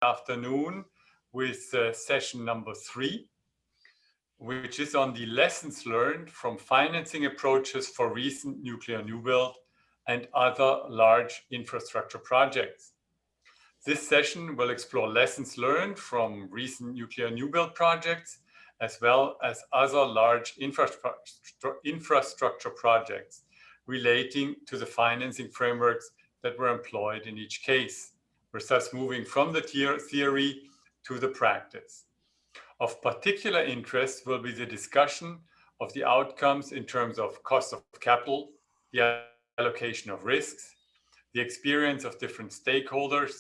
afternoon with session number 3, which is on the lessons learned from financing approaches for recent nuclear new build and other large infrastructure projects. This session will explore lessons learned from recent nuclear new build projects, as well as other large infrastructure projects relating to the financing frameworks that were employed in each case. We're thus moving from the theory to the practice. Of particular interest will be the discussion of the outcomes in terms of cost of capital, the allocation of risks, the experience of different stakeholders,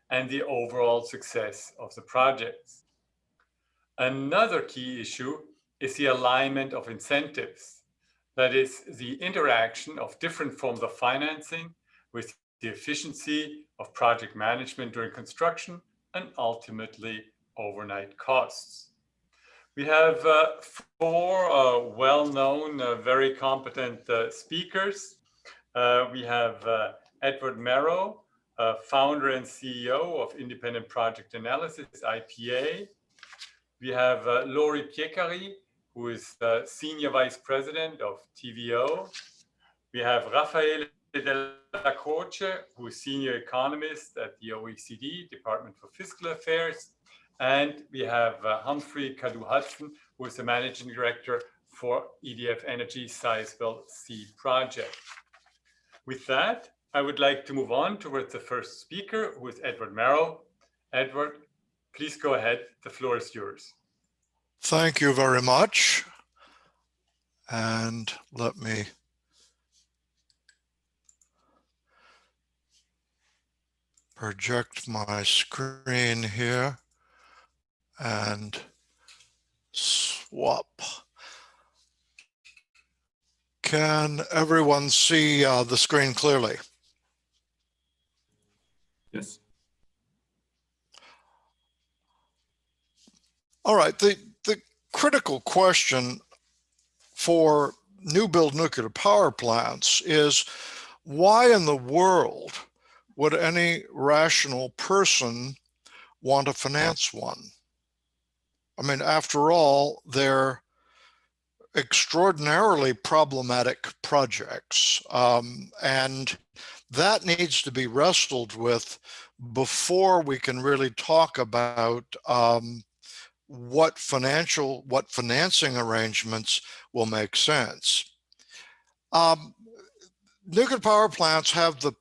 and the overall success of the projects. Another key issue is the alignment of incentives, that is, the interaction of different forms of financing with the efficiency of project management during construction and ultimately overnight costs. We have 4 well-known, very competent speakers. We have Edward Merrow, founder and CEO of Independent Project Analysis, IPA. We have Lori Piecari, who is Senior Vice President of TVO. We have Raffaele Della Croce, who is Senior Economist at the OECD, Department for Fiscal Affairs. And we have Humphrey Cadu-Hudson, who is the Managing Director for EDF Energy Sizewell C project. With that, I would like to move on towards the first speaker, who is Edward Merrow. Edward, please go ahead. The floor is yours. Thank you very much. And let me project my screen here and swap. Can everyone see the screen clearly? Yes. All right, the critical question for new build nuclear power plants is, why in the world would any rational person want to finance one? I mean, after all, they're extraordinarily problematic projects, and that needs to be wrestled with before we can really talk about what financing arrangements will make sense. Nuclear power plants have the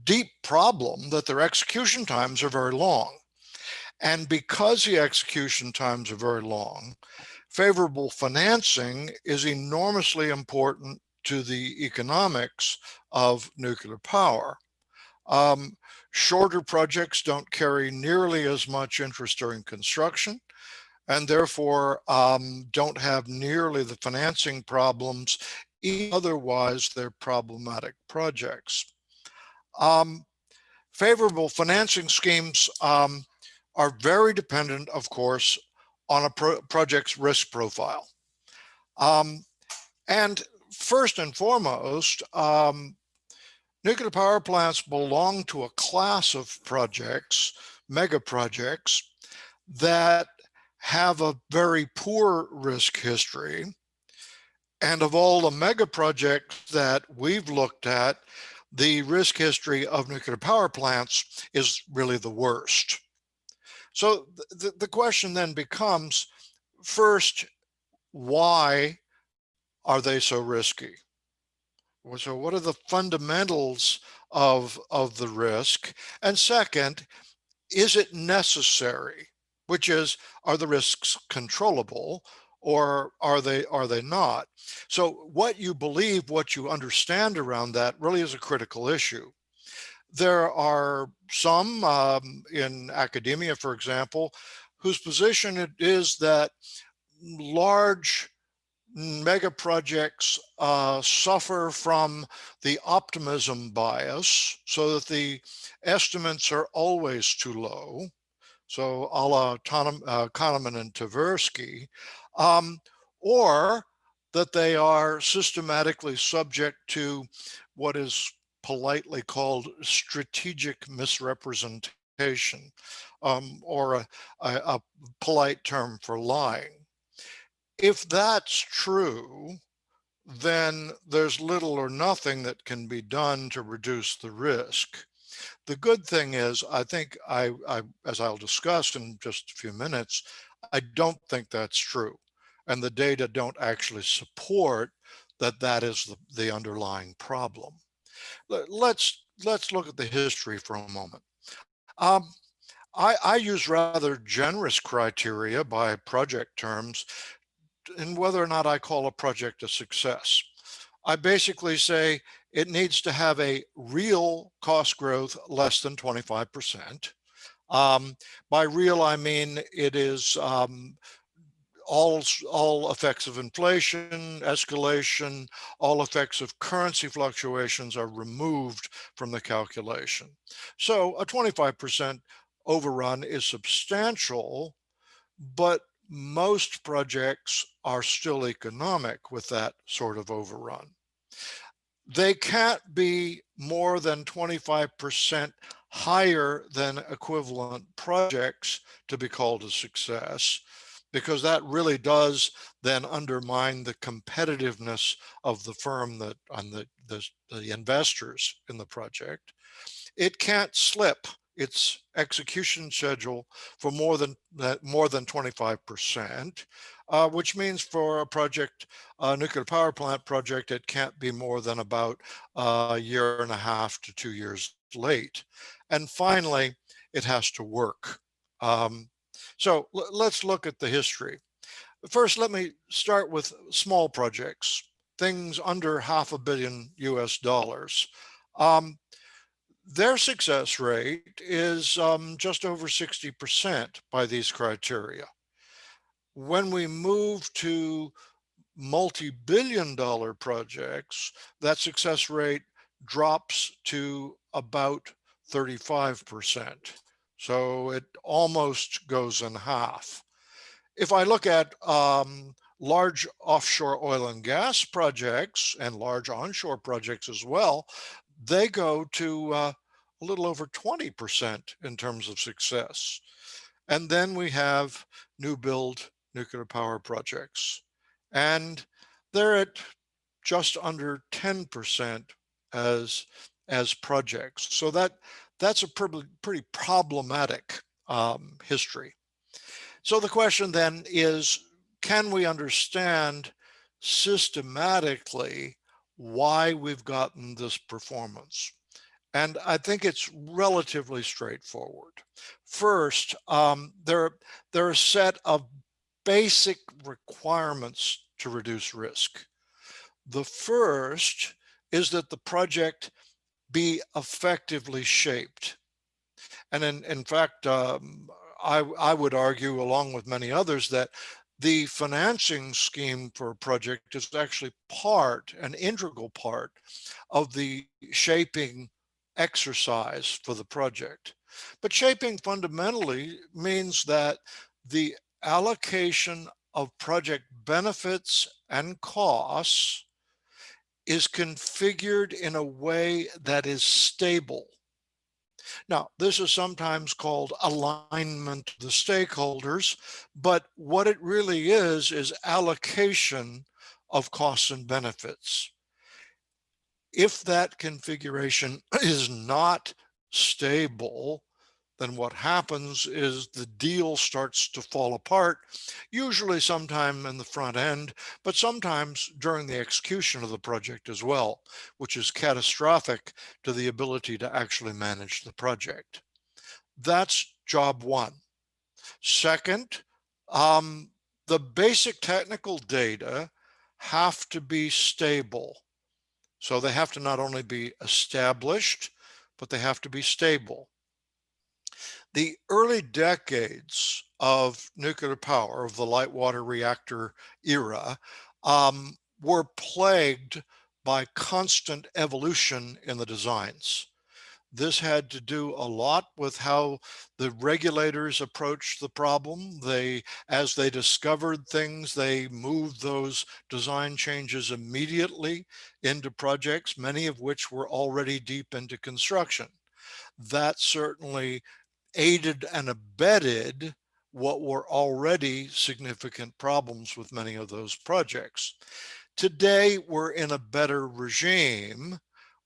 deep problem that their execution times are very long. And because the execution times are very long, favorable financing is enormously important to the economics of nuclear power. Shorter projects don't carry nearly as much interest during construction, and therefore don't have nearly the financing problems. Otherwise, they're problematic projects. Favorable financing schemes are very dependent, of course, on a project's risk profile. And first and foremost, nuclear power plants belong to a class of projects, mega projects, that have a very poor risk history. And of all the mega projects that we've looked at, the risk history of nuclear power plants is really the worst. So the question then becomes, first, why are they so risky? So what are the fundamentals of the risk? And second, is it necessary? Which is, are the risks controllable, or are they not? So what you believe, what you understand around that really is a critical issue. There are some in academia, for example, whose position it is that large mega projects suffer from the optimism bias, so that the estimates are always too low. So a la Kahneman and Tversky, or that they are systematically subject to what is politely called strategic misrepresentation, or a polite term for lying. If that's true, then there's little or nothing that can be done to reduce the risk. The good thing is, I think as I'll discuss in just a few minutes, I don't think that's true. And the data don't actually support that that is the underlying problem. Let's look at the history for a moment. Um, I use rather generous criteria by project terms in whether or not I call a project a success. I basically say it needs to have a real cost growth less than 25%. By real, I mean it is all effects of inflation, escalation, all effects of currency fluctuations are removed from the calculation. So a 25% overrun is substantial, but most projects are still economic with that sort of overrun. They can't be more than 25% higher than equivalent projects to be called a success, because that really does then undermine the competitiveness of the firm that on the investors in the project. It can't slip its execution schedule for more than 25%, which means for a project, a nuclear power plant project, it can't be more than about a year and a half to 2 years late. And finally, it has to work. So let's look at the history. First, let me start with small projects, things under $500 million US. Their success rate is just over 60% by these criteria. When we move to multi-billion-dollar projects, that success rate drops to about 35%. So it almost goes in half. If I look at large offshore oil and gas projects and large onshore projects as well, they go to a little over 20% in terms of success. And then we have new build nuclear power projects, and they're at just under 10% as projects. So that's a pretty problematic history. So the question then is, can we understand systematically why we've gotten this performance? And I think it's relatively straightforward. First, there are a set of basic requirements to reduce risk. The first is that the project be effectively shaped. And in fact, I would argue, along with many others, that the financing scheme for a project is actually an integral part of the shaping exercise for the project. But shaping fundamentally means that the allocation of project benefits and costs is configured in a way that is stable. Now, this is sometimes called alignment of the stakeholders, but what it really is allocation of costs and benefits. If that configuration is not stable, then what happens is the deal starts to fall apart, usually sometime in the front end, but sometimes during the execution of the project as well, which is catastrophic to the ability to actually manage the project. That's job one. Second, the basic technical data have to be stable. So they have to not only be established, but they have to be stable. The early decades of nuclear power, of the light water reactor era, were plagued by constant evolution in the designs. This had to do a lot with how the regulators approached the problem. As they discovered things, they moved those design changes immediately into projects, many of which were already deep into construction. That certainly aided and abetted what were already significant problems with many of those projects. Today, we're in a better regime.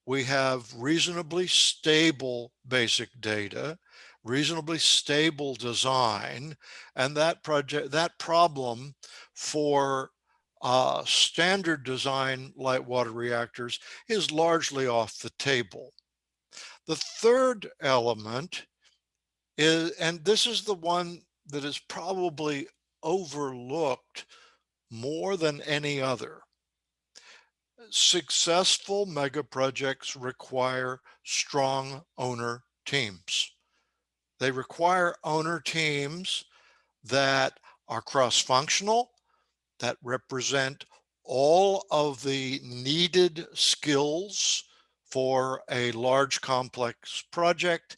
We have reasonably stable basic data, reasonably stable design, and that problem for standard design light water reactors is largely off the table. The third element is, and this is the one that is probably overlooked more than any other. Successful mega projects require strong owner teams. They require owner teams that are cross-functional, that represent all of the needed skills for a large complex project.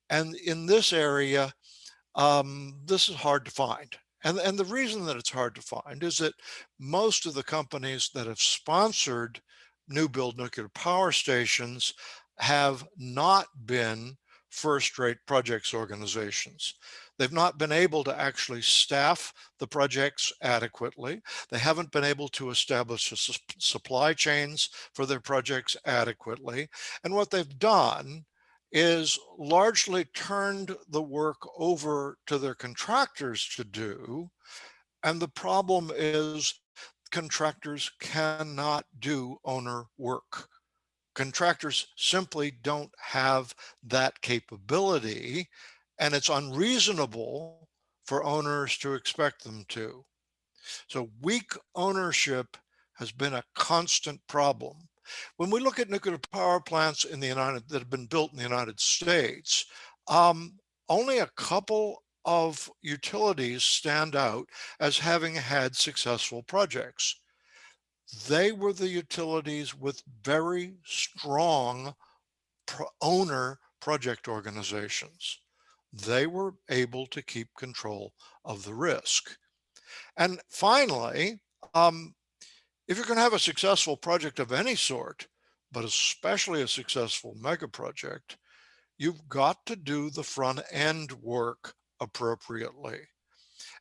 And in this area, this is hard to find. And the reason that it's hard to find is that most of the companies that have sponsored new build nuclear power stations have not been first-rate projects organizations. They've not been able to actually staff the projects adequately. They haven't been able to establish supply chains for their projects adequately. And what they've done is largely turned the work over to their contractors to do. And the problem is contractors cannot do owner work. Contractors simply don't have that capability, and it's unreasonable for owners to expect them to. So weak ownership has been a constant problem. When we look at nuclear power plants that have been built in the United States, only a couple of utilities stand out as having had successful projects. They were the utilities with very strong owner project organizations. They were able to keep control of the risk. And finally, if you're going to have a successful project of any sort, but especially a successful mega project, you've got to do the front end work appropriately.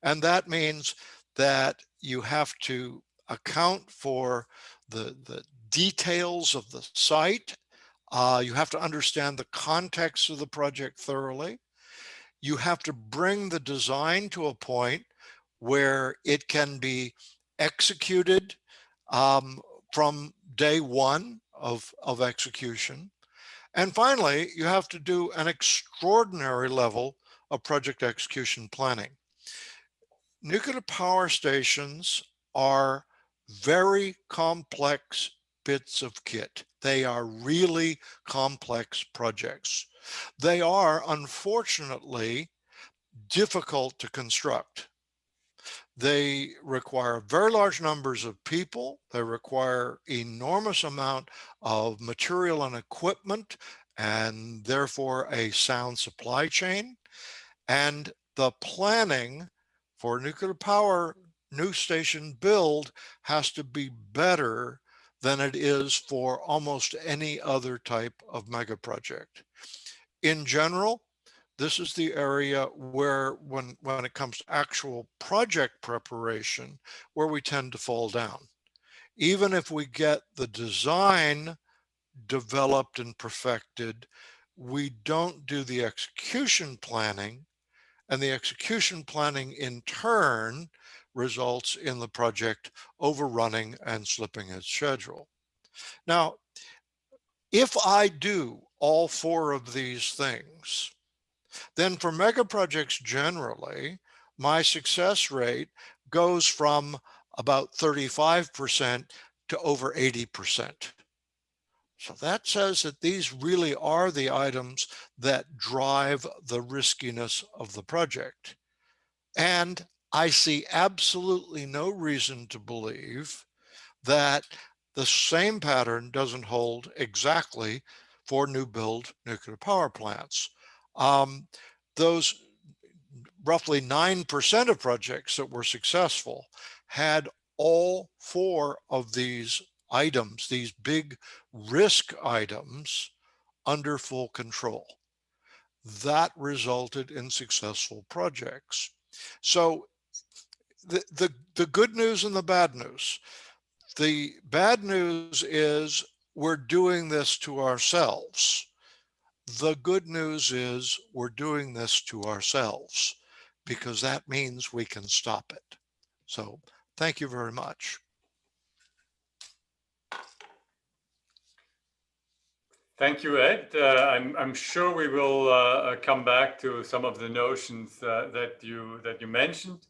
And that means that you have to account for the details of the site. You have to understand the context of the project thoroughly. You have to bring the design to a point where it can be executed from day one of execution. And finally, you have to do an extraordinary level of project execution planning. Nuclear power stations are very complex bits of kit. They are really complex projects. They are, unfortunately, difficult to construct. They require very large numbers of people. They require enormous amount of material and equipment, and therefore a sound supply chain. And the planning for nuclear power new station build has to be better than it is for almost any other type of mega project. In general, this is the area where when it comes to actual project preparation, where we tend to fall down. Even if we get the design developed and perfected, we don't do the execution planning, and the execution planning in turn results in the project overrunning and slipping its schedule. Now, if I do all four of these things, then for mega projects generally, my success rate goes from about 35% to over 80%. So that says that these really are the items that drive the riskiness of the project. And I see absolutely no reason to believe that the same pattern doesn't hold exactly for new build nuclear power plants. Those roughly 9% of projects that were successful had all 4 of these items, these big risk items, under full control. That resulted in successful projects. So the good news and the bad news. The bad news is we're doing this to ourselves. The good news is we're doing this to ourselves, because that means we can stop it. So thank you very much. Thank you, Ed. I'm sure we will come back to some of the notions that you mentioned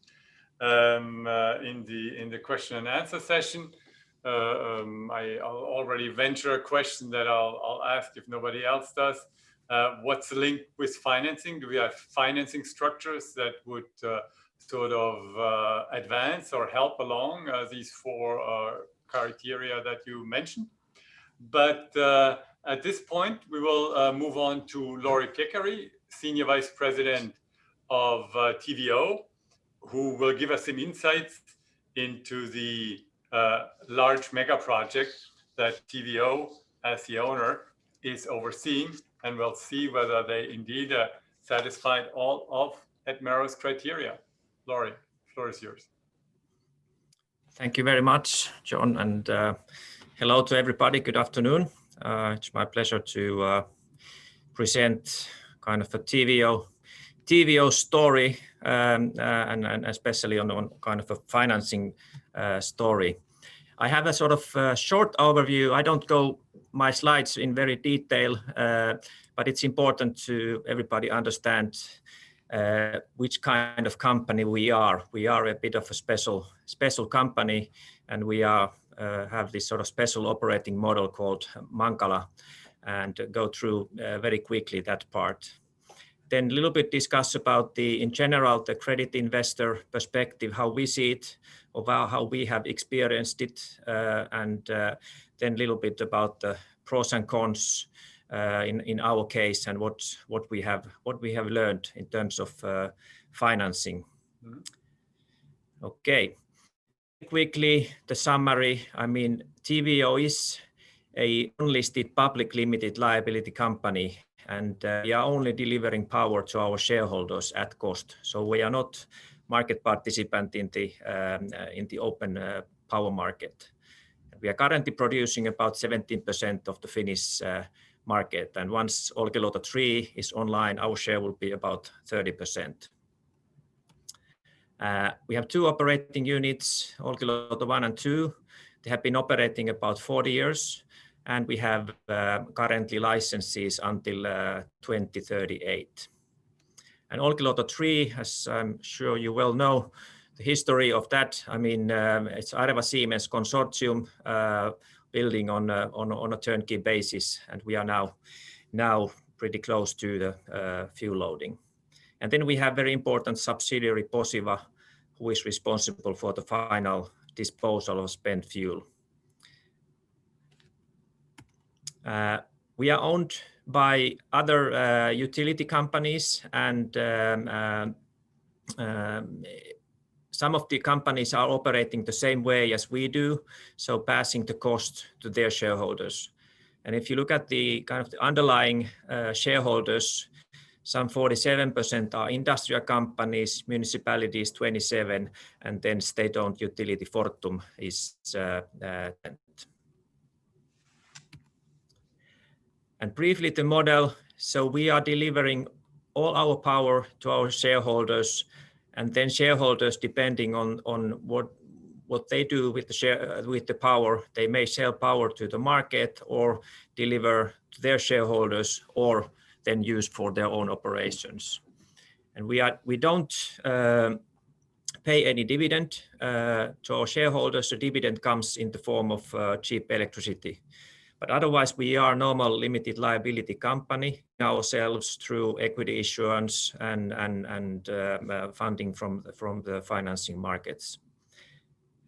in the question and answer session. I'll already venture a question that I'll ask if nobody else does. What's the link with financing? Do we have financing structures that would sort of advance or help along these 4 criteria that you mentioned? But at this point, we will move on to Laurie Kickery, Senior Vice President of TVO, who will give us some insights into the large mega project that TVO, as the owner, is overseeing, and we'll see whether they indeed satisfied all of Admiral's criteria. Laurie, the floor is yours. Thank you very much, John, and hello to everybody. Good afternoon. It's my pleasure to present kind of a TVO story, and especially on kind of a financing story. I have a sort of short overview. I don't go my slides in very detail, but it's important to everybody understand which kind of company we are. We are a bit of a special company, and we have this sort of special operating model called Mankala, and go through very quickly that part. Then a little bit discuss about in general, the credit investor perspective, how we see it, about how we have experienced it, and then a little bit about the pros and cons in our case, and what we have learned in terms of financing. Mm-hmm. Okay, quickly the summary. I mean, TVO is a unlisted public limited liability company, and we are only delivering power to our shareholders at cost. So we are not market participant in the open power market. We are currently producing about 17% of the Finnish market, and once Olkiluoto 3 is online, our share will be about 30%. We have 2 operating units, Olkiluoto 1 and 2. They have been operating about 40 years, and we have currently licenses until 2038. And Olkiluoto 3, as I'm sure you well know, the history of that, I mean, it's Areva Siemens consortium building on a turnkey basis, and we are now pretty close to the fuel loading. And then we have very important subsidiary Posiva, who is responsible for the final disposal of spent fuel. We are owned by other utility companies, and some of the companies are operating the same way as we do, so passing the cost to their shareholders. And if you look at the kind of the underlying shareholders, some 47% are industrial companies, municipalities 27%, and then state-owned utility Fortum is 10%. And briefly the model, so we are delivering all our power to our shareholders, and then shareholders, depending on what they do with the power, they may sell power to the market or deliver to their shareholders, or then use for their own operations. And we don't pay any dividend to our shareholders. The dividend comes in the form of cheap electricity. But otherwise, we are a normal limited liability company ourselves through equity issuance and funding from the financing markets.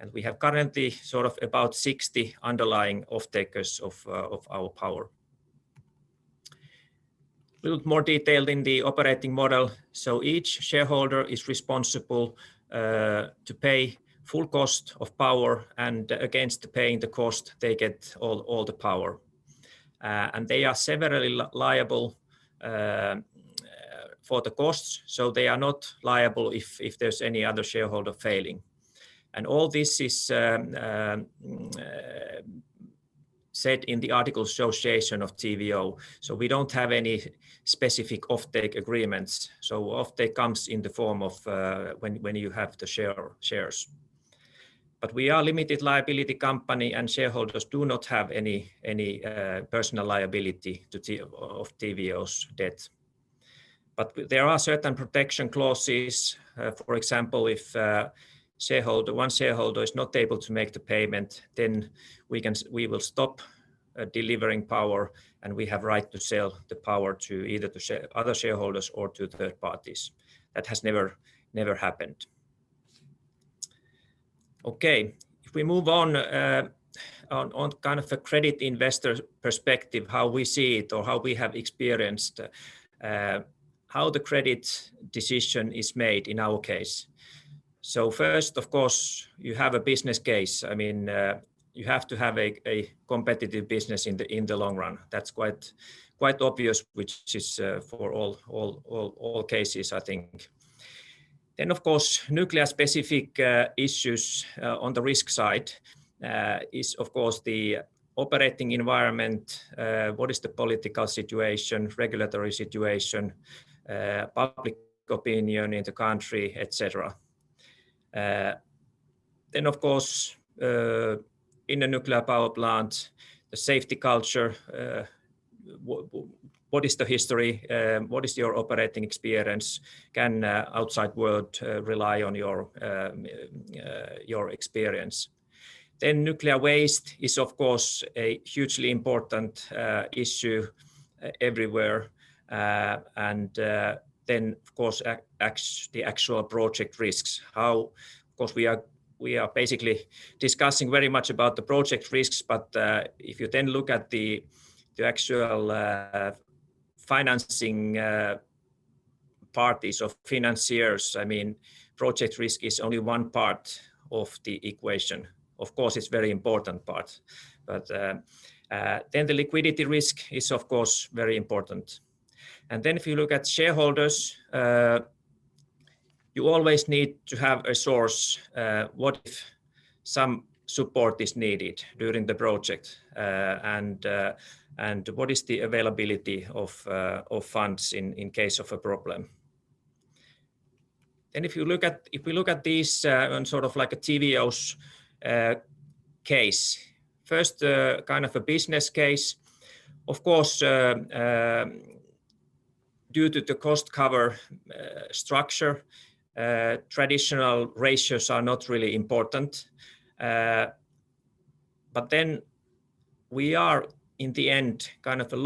And we have currently sort of about 60 underlying off-takers of our power. little more detailed in the operating model. So each shareholder is responsible to pay full cost of power, and against paying the cost, they get all the power. And they are severally liable for the costs, so they are not liable if there's any other shareholder failing. And all this is said in the Article of Association of TVO. So we don't have any specific offtake agreements. So offtake comes in the form of when you have the shares. But we are a limited liability company, and shareholders do not have any personal liability of TVO's debt. But there are certain protection clauses. For example, if one shareholder is not able to make the payment, then we will stop delivering power, and we have right to sell the power to either to other shareholders or to third parties. That has never happened. Okay, if we move on kind of a credit investor perspective, how we see it or how we have experienced how the credit decision is made in our case. So first, of course, you have a business case. I mean, you have to have a competitive business in the long run. That's quite obvious, which is for all cases, I think. Then, of course, nuclear specific issues on the risk side is, of course, the operating environment, what is the political situation, regulatory situation, public opinion in the country, etc. Then, of course, in a nuclear power plant, the safety culture, what is the history, what is your operating experience, can outside world rely on your experience. Then nuclear waste is, of course, a hugely important issue everywhere. And then, of course, the actual project risks. How, of course, we are basically discussing very much about the project risks, but if you then look at the actual financing parties of financiers, I mean, project risk is only one part of the equation. Of course, it's a very important part, but then the liquidity risk is, of course, very important. And then if you look at shareholders, you always need to have a source. What if some support is needed during the project, and what is the availability of funds in case of a problem? And if we look at these on sort of like a TVO's case, first kind of a business case, of course, due to the cost cover structure, traditional ratios are not really important. But then we are, in the end, kind of a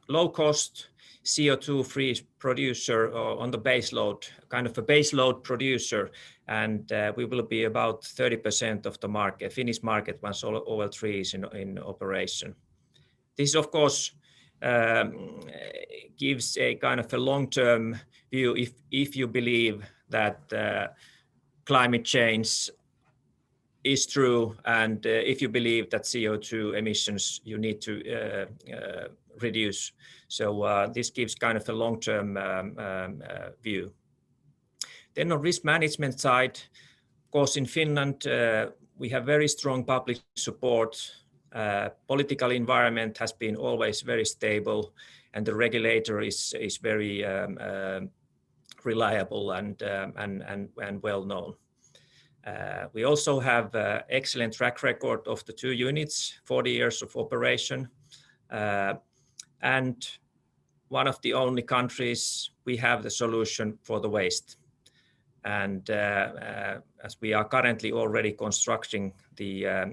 low cost CO2-free producer on the base load, kind of a base load producer, and we will be about 30% of the market, Finnish market, once OL3 is in operation. This, of course, gives a kind of a long-term view if you believe that climate change is true, and if you believe that CO2 emissions you need to reduce. So this gives kind of a long-term view. Then on risk management side, of course, in Finland, we have very strong public support. Political environment has been always very stable, and the regulator is very reliable and well known. We also have excellent track record of the two units, 40 years of operation, and one of the only countries we have the solution for the waste. And as we are currently already constructing the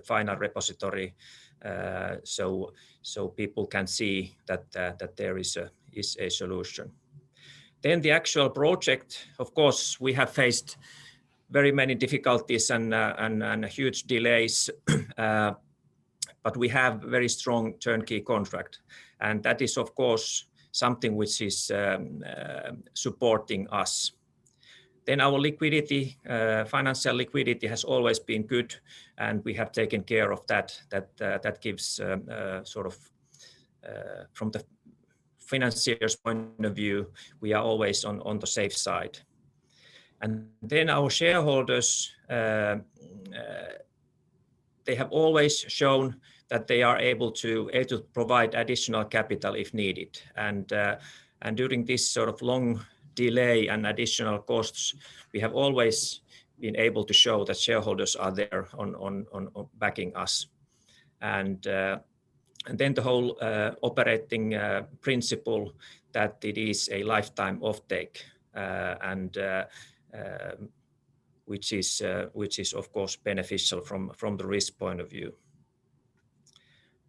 final repository, so people can see that there is a solution. Then the actual project, of course, we have faced very many difficulties and huge delays, but we have very strong turnkey contract, and that is, of course, something which is supporting us. Then our liquidity, financial liquidity has always been good, and we have taken care of that. That gives sort of, from the financier's point of view, we are always on the safe side. And then our shareholders, they have always shown that they are able to provide additional capital if needed. And during this sort of long delay and additional costs, we have always been able to show that shareholders are there on backing us. And then the whole operating principle that it is a lifetime offtake, which is of course beneficial from the risk point of view.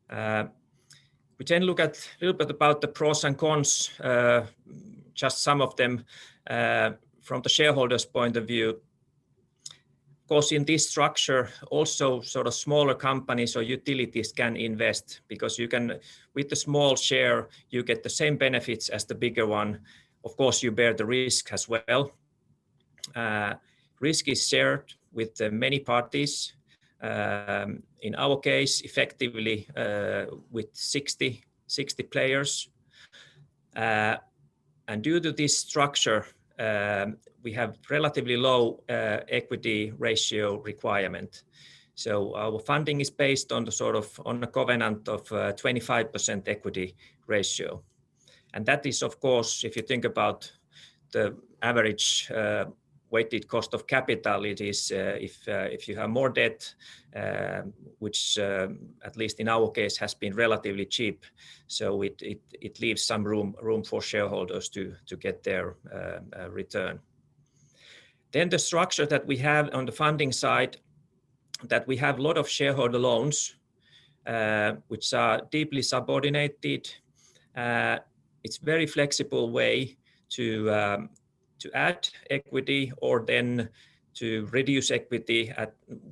We then look at a little bit about the pros and cons, just some of them from the shareholders' point of view. Of course, in this structure, also sort of smaller companies or utilities can invest, because you can, with the small share, you get the same benefits as the bigger one. Of course, you bear the risk as well. Risk is shared with many parties. In our case, effectively with 60 players. And due to this structure, we have relatively low equity ratio requirement. So our funding is based on the sort of on a covenant of 25% equity ratio. And that is, of course, if you think about the average weighted cost of capital, it is if you have more debt, which at least in our case has been relatively cheap, so it leaves some room for shareholders to get their return. Then the structure that we have on the funding side, that we have a lot of shareholder loans, which are deeply subordinated. It's very flexible way to add equity or then to reduce equity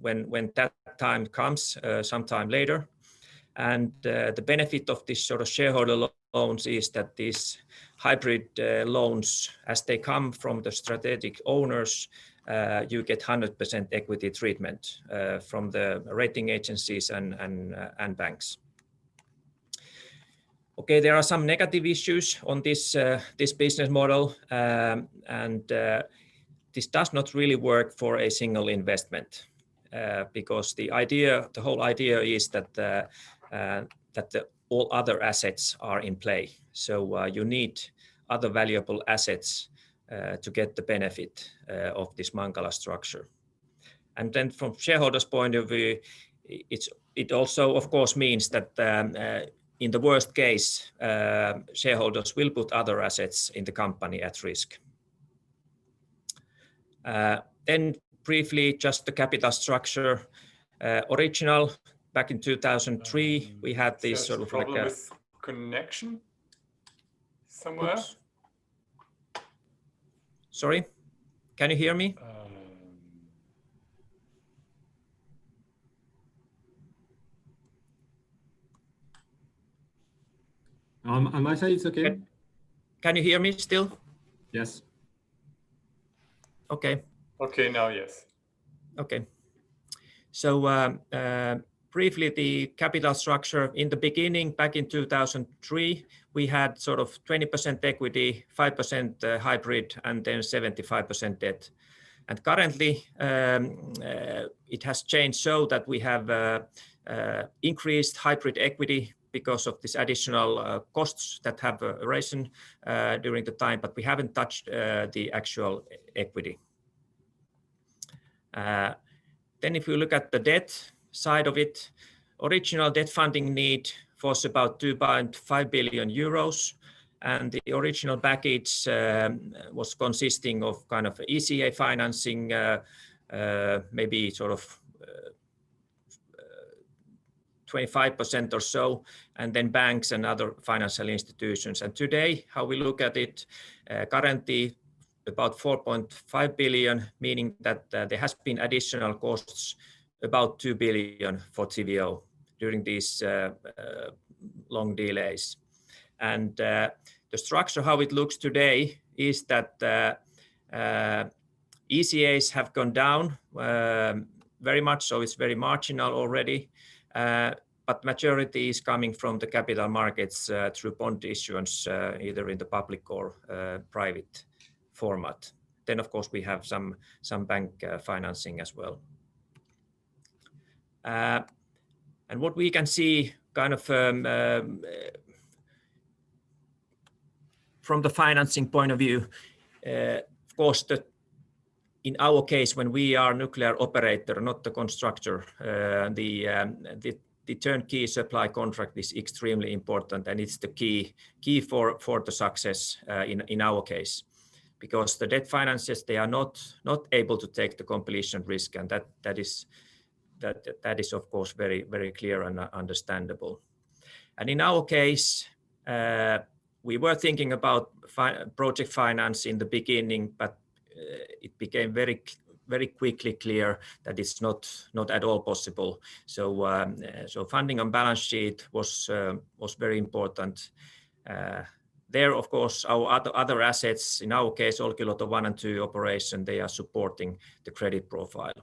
when that time comes sometime later. And the benefit of this sort of shareholder loans is that these hybrid loans, as they come from the strategic owners, you get 100% equity treatment from the rating agencies and banks. Okay, there are some negative issues on this business model, and this does not really work for a single investment, because the whole idea is that all other assets are in play. So you need other valuable assets to get the benefit of this Mankala structure. And then from shareholders' point of view, it also of course means that in the worst case, shareholders will put other assets in the company at risk. Then briefly, just the capital structure. Original, back in 2003, we had this sort of problem with connection somewhere. Oops. Sorry, can you hear me? On my side, it's okay. Can you hear me still? Yes. Okay. Okay, now yes. Okay. So briefly, the capital structure in the beginning, back in 2003, we had sort of 20% equity, 5% hybrid, and then 75% debt. And currently, it has changed so that we have increased hybrid equity because of this additional costs that have arisen during the time, but we haven't touched the actual equity. Then if you look at the debt side of it, original debt funding need was about 2.5 billion euros. And the original package was consisting of kind of ECA financing, maybe sort of 25% or so, and then banks and other financial institutions. And today, how we look at it, currently about 4.5 billion, meaning that there has been additional costs about 2 billion for TVO during these long delays. And the structure, how it looks today, is that ECAs have gone down very much, so it's very marginal already. But majority is coming from the capital markets through bond issuance, either in the public or private format. Then, of course, we have some bank financing as well. And what we can see kind of from the financing point of view, of course, in our case, when we are nuclear operator, not the constructor, the turnkey supply contract is extremely important, and it's the key for the success in our case, because the debt financiers, they are not able to take the completion risk, and that is of course very clear and understandable. And in our case, we were thinking about project finance in the beginning, but it became very quickly clear that it's not at all possible. So funding on balance sheet was very important. There, of course, our other assets, in our case, Olkiluoto 1 and 2 operation, they are supporting the credit profile.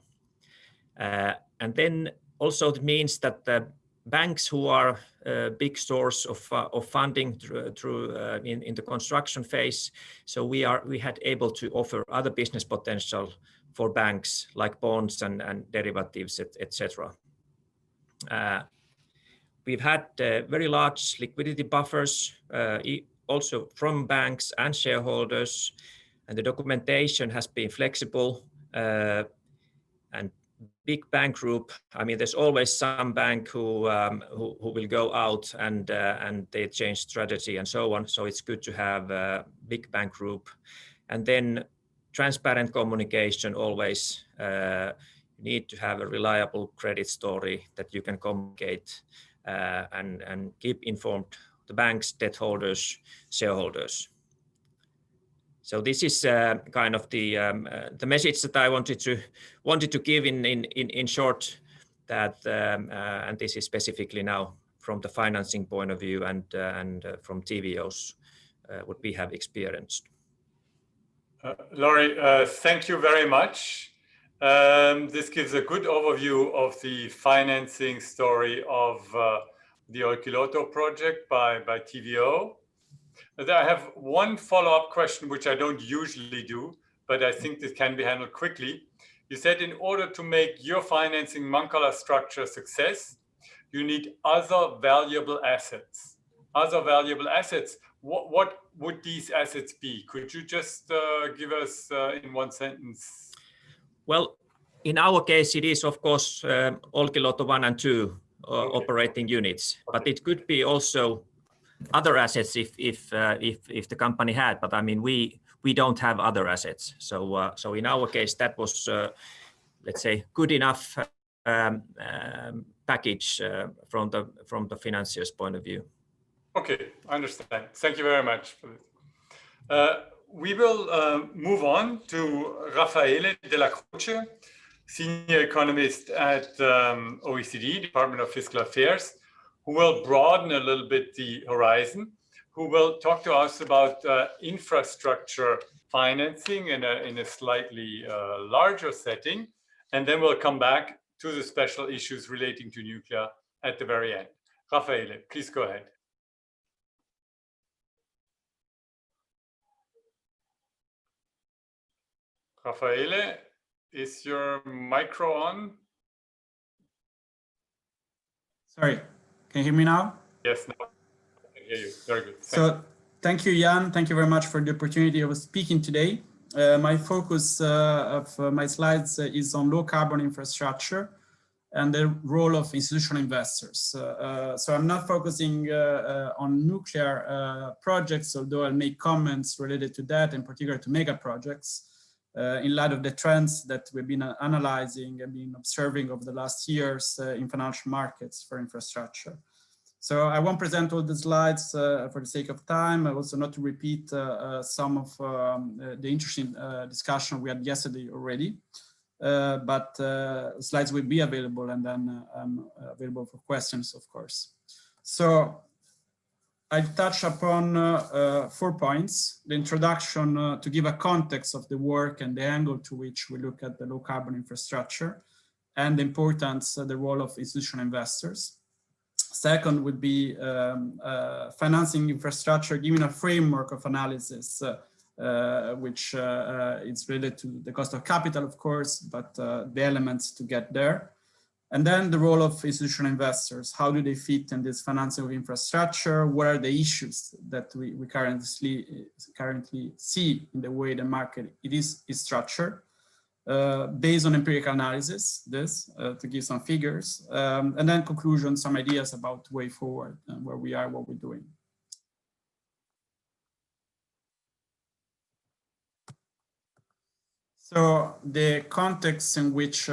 And then also it means that the banks, who are a big source of funding through in the construction phase, so we had able to offer other business potential for banks, like bonds and derivatives, etc. We've had very large liquidity buffers, also from banks and shareholders, and the documentation has been flexible. And big bank group, I mean, there's always some bank who will go out and they change strategy and so on. So it's good to have a big bank group, and then transparent communication always. You need to have a reliable credit story that you can communicate and keep informed the banks, debt holders, shareholders. So this is kind of the message that I wanted to give in short, that and this is specifically now from the financing point of view and from TVOs what we have experienced. Laurie, thank you very much. This gives a good overview of the financing story of the Olkiluoto project by TVO. I have one follow-up question, which I don't usually do, but I think this can be handled quickly. You said in order to make your financing Mancala structure a success, you need other valuable assets. Other valuable assets, what would these assets be? Could you just give us in one sentence? Well, in our case, it is, of course, Olkiluoto 1 and 2 operating units, but it could be also other assets if the company had, but I mean we don't have other assets. So in our case that was let's say good enough package from the financier's point of view. Okay, I understand. Thank you very much for this. We will move on to Raffaele Della Croce, Senior Economist at OECD, Department of Fiscal Affairs, who will broaden a little bit the horizon, who will talk to us about infrastructure financing in a slightly larger setting, and then we'll come back to the special issues relating to nuclear at the very end. Raffaele, please go ahead. Raffaele, is your micro on? Sorry. Can you hear me now? Yes, now I can hear you. Very good. Thank you, Jan. Thank you very much for the opportunity of speaking today. My focus of my slides is on low carbon infrastructure and the role of institutional investors. So I'm not focusing on nuclear projects, although I'll make comments related to that, in particular to mega projects, in light of the trends that we've been analyzing and been observing over the last years in financial markets for infrastructure. So I won't present all the slides for the sake of time. Also not to repeat some of the interesting discussion we had yesterday already, but slides will be available, and then available for questions, of course. So I'll touch upon 4 points. The introduction to give a context of the work and the angle to which we look at the low carbon infrastructure and the importance, the role of institutional investors. Second would be financing infrastructure, giving a framework of analysis, which is related to the cost of capital, of course, but the elements to get there. And then the role of institutional investors. How do they fit in this financing of infrastructure? What are the issues that we currently see in the way the market is structured? Based on empirical analysis, to give some figures, and then conclusion, some ideas about the way forward and where we are, what we're doing. So the context in which we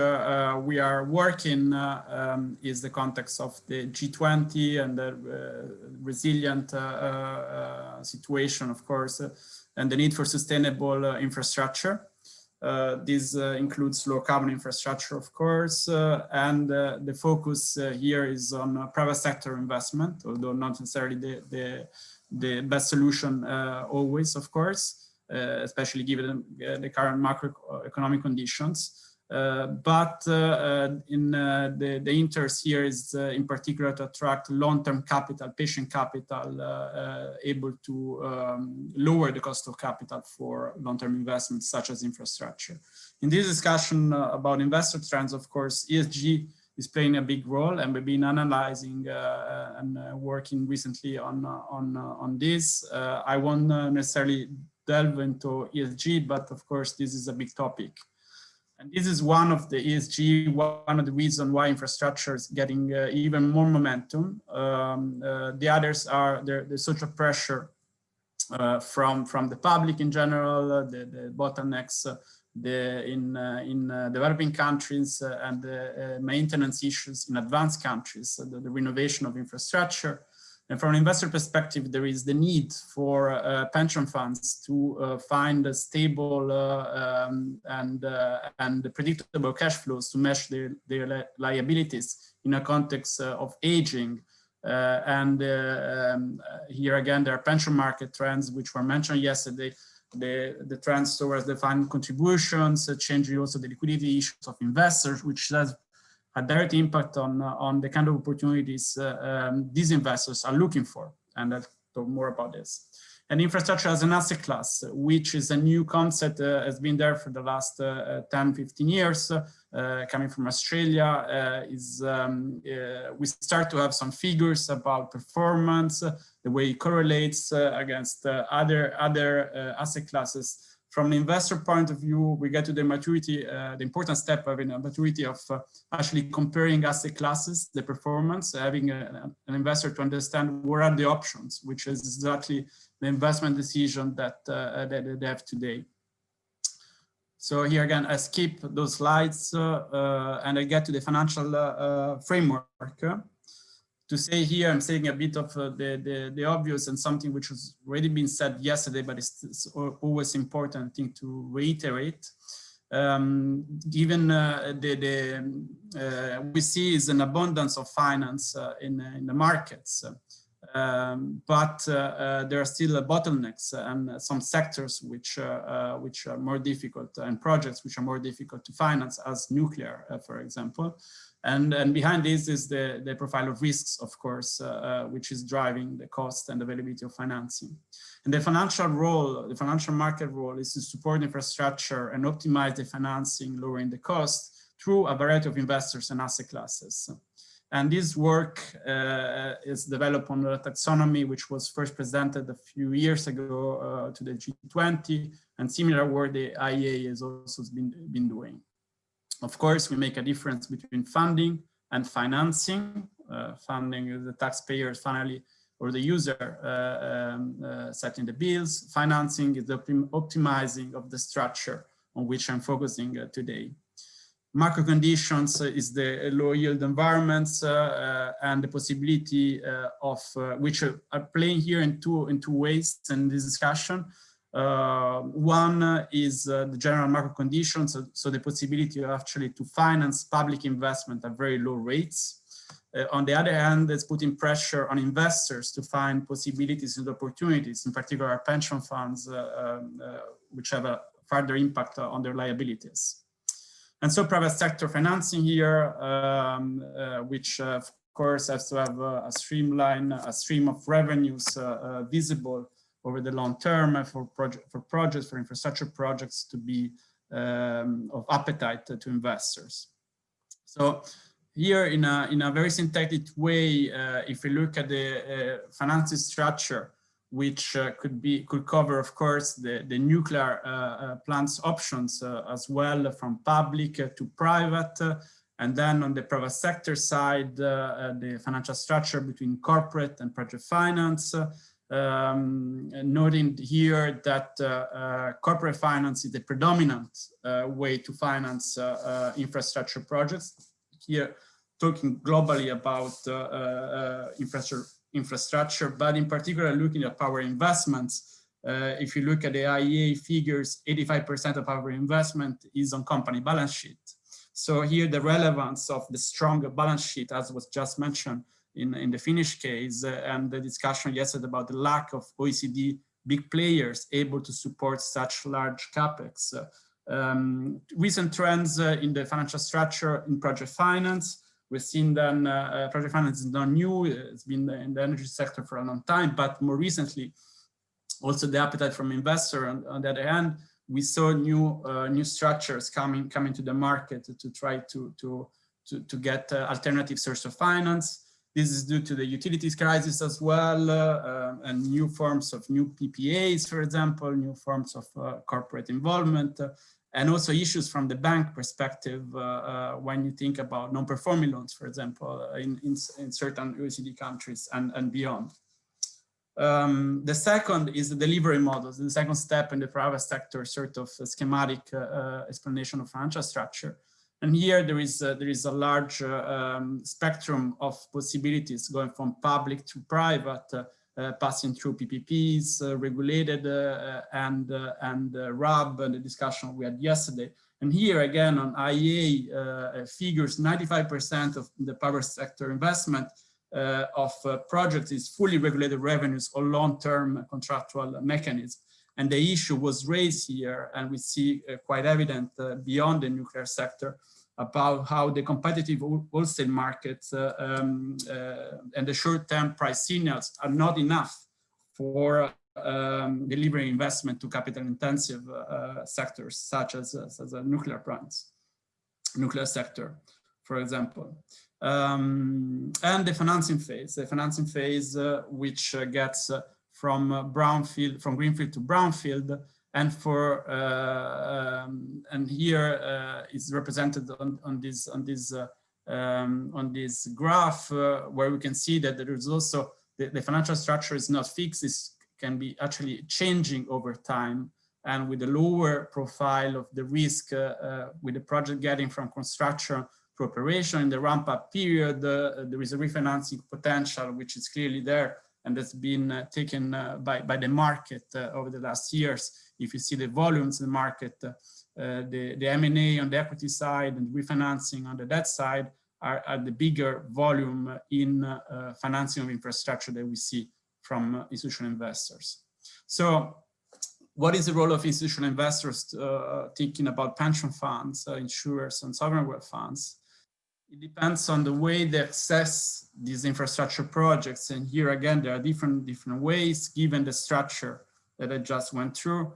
are working is the context of the G20 and the resilient situation, of course, and the need for sustainable infrastructure. This includes low carbon infrastructure, of course, and the focus here is on private sector investment, although not necessarily the best solution always, of course. Especially given the current macroeconomic conditions. But the interest here is in particular to attract long-term capital, patient capital, able to lower the cost of capital for long-term investments such as infrastructure. In this discussion about investor trends, of course, ESG is playing a big role, and we've been analyzing and working recently on this. I won't necessarily delve into ESG, but of course, this is a big topic. And this is one of the ESG, one of the reasons why infrastructure is getting even more momentum. The others are the social pressure from the public in general, the bottlenecks in developing countries and the maintenance issues in advanced countries, the renovation of infrastructure. And from an investor perspective, there is the need for pension funds to find a stable and predictable cash flows to match their liabilities in a context of aging. Here again, there are pension market trends which were mentioned yesterday. The trends towards defined contributions, changing also the liquidity issues of investors, which has a direct impact on the kind of opportunities these investors are looking for. And I'll talk more about this. And infrastructure as an asset class, which is a new concept, has been there for the last 10, 15 years, coming from Australia. We start to have some figures about performance, the way it correlates against other asset classes. From an investor point of view, we get to the maturity, the important step of a maturity of actually comparing asset classes, the performance, having an investor to understand what are the options, which is exactly the investment decision that they have today. So here again, I skip those slides and I get to the financial framework. To say here, I'm saying a bit of the obvious and something which has already been said yesterday, but it's always important, I think, to reiterate. Given we see is an abundance of finance in the markets, but there are still bottlenecks and some sectors which are more difficult, and projects which are more difficult to finance, as nuclear, for example. And behind this is the profile of risks, of course, which is driving the cost and availability of financing. And the financial role, the financial market role, is to support infrastructure and optimize the financing, lowering the cost through a variety of investors and asset classes. And this work is developed on the taxonomy, which was first presented a few years ago to the G20, and similar work the IEA has also been doing. Of course, we make a difference between funding and financing. Funding is the taxpayer finally, or the user setting the bills. Financing is the optimizing of the structure on which I'm focusing today. Macro conditions is the low yield environments and the possibility of which are playing here in two ways in this discussion. One is the general macro conditions, so the possibility actually to finance public investment at very low rates. On the other hand, it's putting pressure on investors to find possibilities and opportunities, in particular our pension funds, which have a further impact on their liabilities. And so private sector financing here, which of course has to have a stream of revenues visible over the long term for infrastructure projects to be of appetite to investors. So here in a very synthetic way, if we look at the financing structure, which could cover, of course, the nuclear plants options as well, from public to private, and then on the private sector side, the financial structure between corporate and project finance. Noting here that corporate finance is the predominant way to finance infrastructure projects. Here, talking globally about infrastructure, but in particular looking at power investments. If you look at the IEA figures, 85% of our investment is on company balance sheet. So here the relevance of the stronger balance sheet, as was just mentioned in the Finnish case, and the discussion yesterday about the lack of OECD big players able to support such large capex. Recent trends in the financial structure in project finance. We've seen then project finance is not new, it's been in the energy sector for a long time, but more recently, also the appetite from investor. On the other hand, we saw new structures coming to the market to try to get alternative source of finance. This is due to the utilities crisis as well, and new forms of new PPAs, for example, new forms of corporate involvement, and also issues from the bank perspective when you think about non-performing loans, for example, in certain OECD countries and beyond. The second is the delivery models. The second step in the private sector, sort of a schematic explanation of financial structure. And here there is a large spectrum of possibilities going from public to private, passing through PPPs, regulated and RAB, and the discussion we had yesterday. And here again on IEA figures, 95% of the power sector investment of projects is fully regulated revenues or long-term contractual mechanism. And the issue was raised here, and we see quite evident beyond the nuclear sector about how the competitive wholesale markets and the short-term price signals are not enough for delivering investment to capital-intensive sectors, such as the nuclear plants, nuclear sector, for example. And the financing phase, which gets from greenfield to brownfield, and and here is represented on this graph where we can see that there is also the financial structure is not fixed; it can be actually changing over time, and with a lower profile of the risk, with the project getting from construction to operation in the ramp-up period, there is a refinancing potential which is clearly there, and that's been taken by the market over the last years. If you see the volumes in the market, the M&A on the equity side and refinancing on the debt side are the bigger volume in financing of infrastructure that we see from institutional investors. So what is the role of institutional investors thinking about pension funds, insurers, and sovereign wealth funds? It depends on the way they access these infrastructure projects. And here again, there are different ways given the structure that I just went through.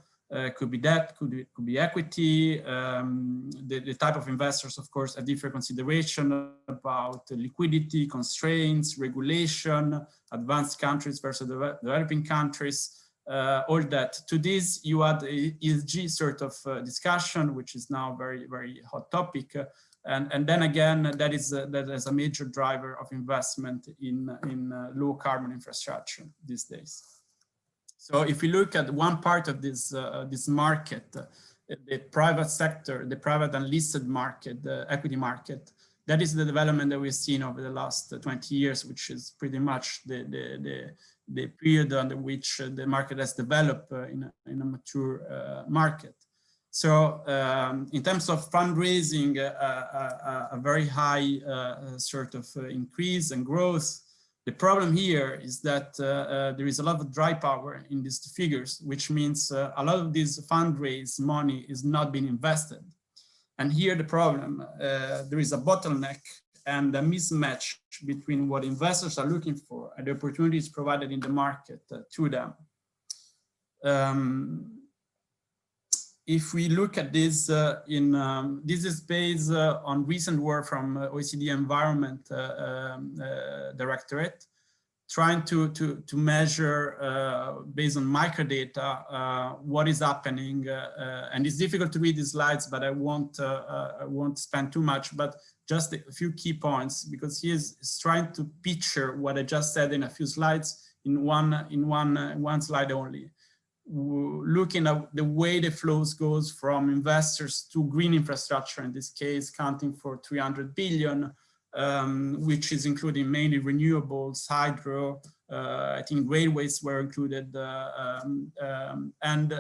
Could be debt, could be equity. The type of investors, of course, a different consideration about liquidity, constraints, regulation, advanced countries versus developing countries, all that. To this, you add a ESG sort of discussion, which is now very, very hot topic. And then again, that is a major driver of investment in low carbon infrastructure these days. So if we look at one part of this market, the private sector, the private and listed market, the equity market, that is the development that we've seen over the last 20 years, which is pretty much the period under which the market has developed in a mature market. So in terms of fundraising, a very high sort of increase and growth. The problem here is that there is a lot of dry power in these figures, which means a lot of this fundraise money is not being invested. And here the problem, there is a bottleneck and a mismatch between what investors are looking for and the opportunities provided in the market to them. If we look at this, this is based on recent work from OECD Environment Directorate, trying to measure based on microdata what is happening, and it's difficult to read these slides, but I won't spend too much, but just a few key points, because he is trying to picture what I just said in a few slides in one slide only. Looking at the way the flows goes from investors to green infrastructure, in this case, counting for 300 billion, which is including mainly renewables, hydro, I think railways were included, and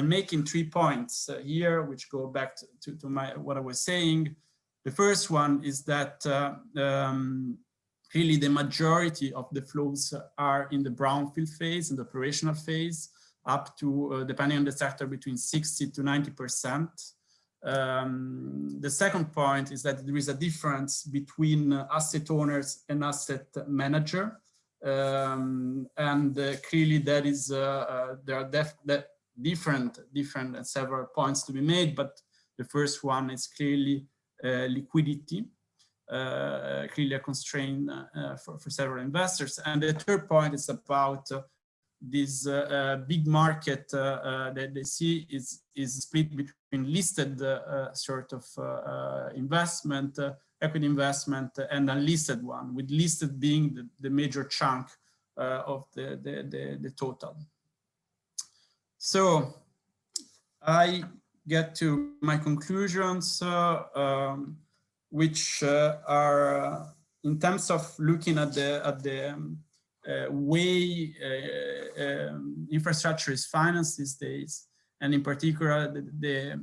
making 3 points here, which go back to what I was saying. The first one is that really the majority of the flows are in the brownfield phase, in the operational phase, up to, depending on the sector, between 60 to 90%. The second point is that there is a difference between asset owners and asset manager. And clearly that is, there are different several points to be made, but the first one is clearly liquidity, clearly a constraint for several investors. And the third point is about this big market that they see is split between listed sort of investment, equity investment, and unlisted one, with listed being the major chunk of the total. So I get to my conclusions, which are in terms of looking at the way infrastructure is financed these days, and in particular the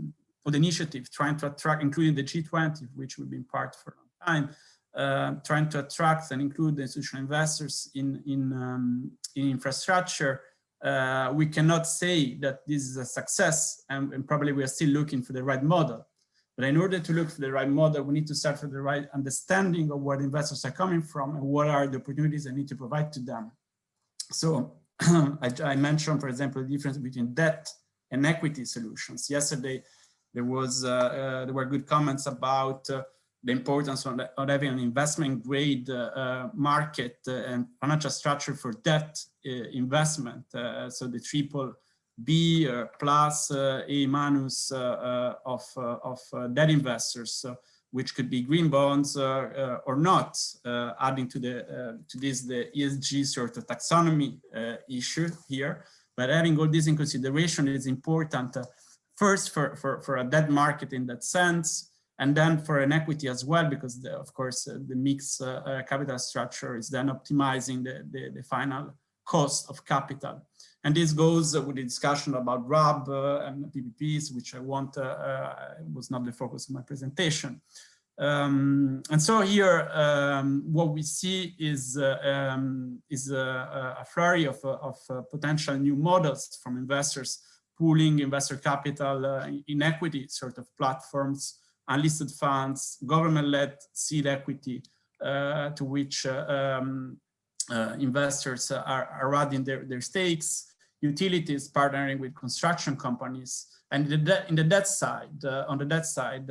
initiative trying to attract, including the G20, which we've been part for a long time, trying to attract and include the institutional investors in infrastructure. We cannot say that this is a success, and probably we are still looking for the right model. But in order to look for the right model, we need to start with the right understanding of where investors are coming from and what are the opportunities I need to provide to them. So I mentioned, for example, the difference between debt and equity solutions. Yesterday, there were good comments about the importance of having an investment grade market and financial structure for debt investment. So the triple B plus A minus of debt investors, which could be green bonds or not, adding to this the ESG sort of taxonomy issue here. But having all this in consideration is important first for a debt market in that sense, and then for an equity as well, because of course the mixed capital structure is then optimizing the final cost of capital. And this goes with the discussion about RAB and PPPs, which I want, was not the focus of my presentation. And so here, what we see is a flurry of potential new models from investors, pooling investor capital in equity sort of platforms, unlisted funds, government-led seed equity, to which investors are adding their stakes, utilities partnering with construction companies, and in the debt side, on the debt side,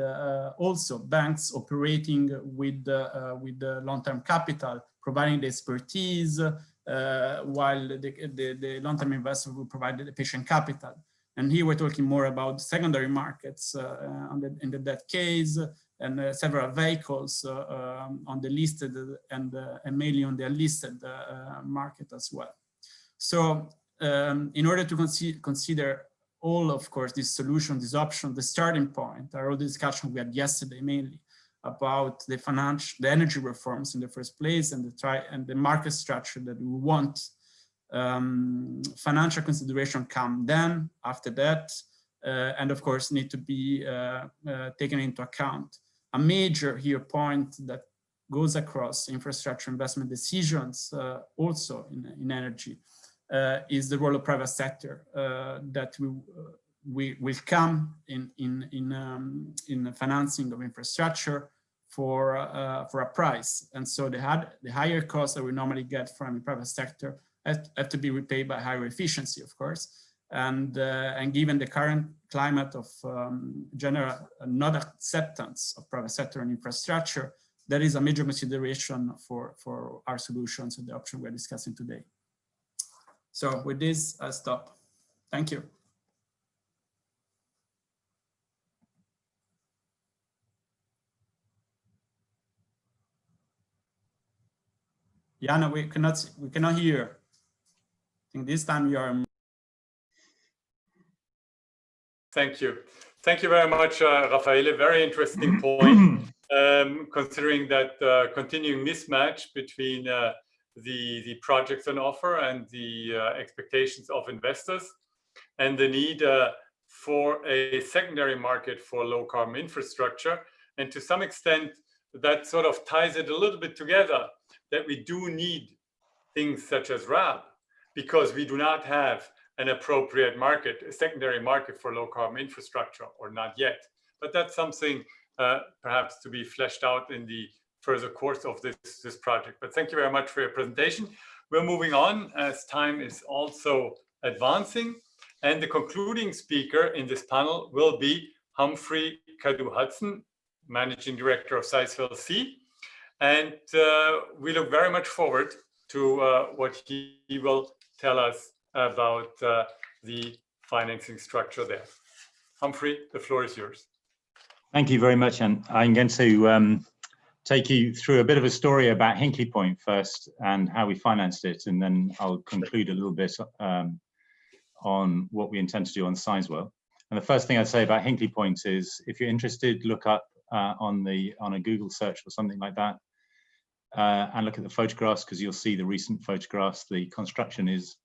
also banks operating with long-term capital, providing the expertise, while the long-term investor will provide the patient capital. And here we're talking more about secondary markets in the debt case, and several vehicles on the listed and mainly on the unlisted market as well. So in order to consider all, of course, these solutions, these options, the starting point are all the discussion we had yesterday mainly about the energy reforms in the first place, and the market structure that we want. Financial consideration come then after that, and of course need to be taken into account. A major here point that goes across infrastructure investment decisions also in energy is the role of private sector that will come in financing of infrastructure for a price. And so the higher costs that we normally get from the private sector have to be repaid by higher efficiency, of course. And given the current climate of general not acceptance of private sector and infrastructure, that is a major consideration for our solutions and the option we're discussing today. So with this, I'll stop. Thank you. Jana, we cannot hear. I think this time you are. Thank you. Thank you very much, Raffaele. Very interesting point, considering that continuing mismatch between the projects on offer and the expectations of investors, and the need for a secondary market for low carbon infrastructure. And to some extent, that sort of ties it a little bit together, that we do need things such as RAB, because we do not have an appropriate market, a secondary market for low carbon infrastructure, or not yet. But that's something perhaps to be fleshed out in the further course of this project. But thank you very much for your presentation. We're moving on as time is also advancing. And the concluding speaker in this panel will be Humphrey Cadu-Hudson, Managing Director of Sizewell C. And we look very much forward to what he will tell us about the financing structure there. Humphrey, the floor is yours. Thank you very much. And I'm going to take you through a bit of a story about Hinkley Point first and how we financed it. And then I'll conclude a little bit on what we intend to do on Sizewell. And the first thing I'd say about Hinkley Point is, if you're interested, look up on a Google search or something like that, and look at the photographs, because you'll see the recent photographs. The construction is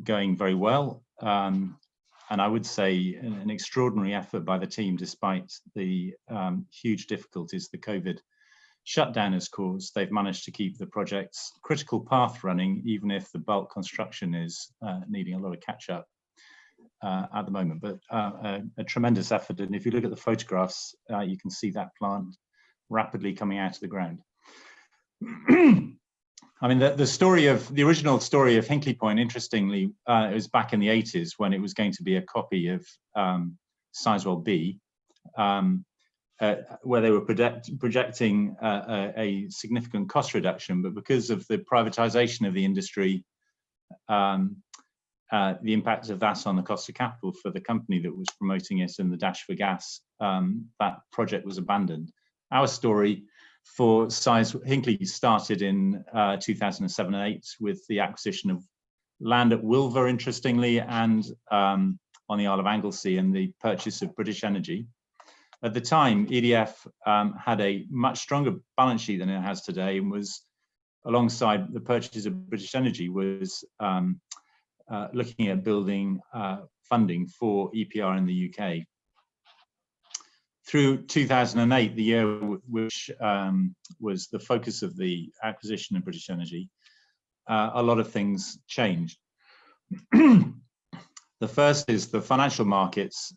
going very well, and I would say an extraordinary effort by the team, despite the huge difficulties the COVID shutdown has caused. They've managed to keep the project's critical path running, even if the bulk construction is needing a lot of catch up at the moment. But a tremendous effort, and if you look at the photographs, you can see that plant rapidly coming out of the ground. I mean, the original story of Hinkley Point, interestingly, it was back in the 80s when it was going to be a copy of Sizewell B, where they were projecting a significant cost reduction, but because of the privatization of the industry, the impact of that on the cost of capital for the company that was promoting it and the dash for gas, that project was abandoned. Our story for Hinkley started in 2007 and 8 with the acquisition of land at Wilver, interestingly, and on the Isle of Anglesey, and the purchase of British Energy. At the time, EDF had a much stronger balance sheet than it has today, and was, alongside the purchase of British Energy, was looking at building funding for EPR in the UK. Through 2008, the year which was the focus of the acquisition of British Energy, a lot of things changed. The first is the financial markets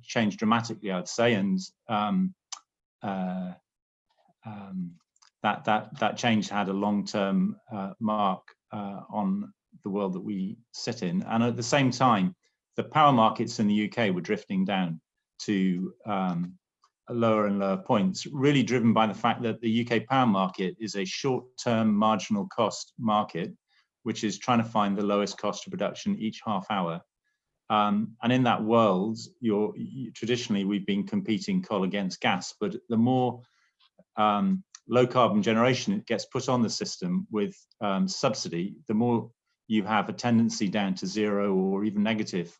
changed dramatically, I'd say, and that change had a long-term mark on the world that we sit in. And at the same time, the power markets in the UK were drifting down to lower and lower points, really driven by the fact that the UK power market is a short-term marginal cost market, which is trying to find the lowest cost of production each half hour. And in that world, traditionally we've been competing coal against gas, but the more low carbon generation it gets put on the system with subsidy, the more you have a tendency down to zero or even negative,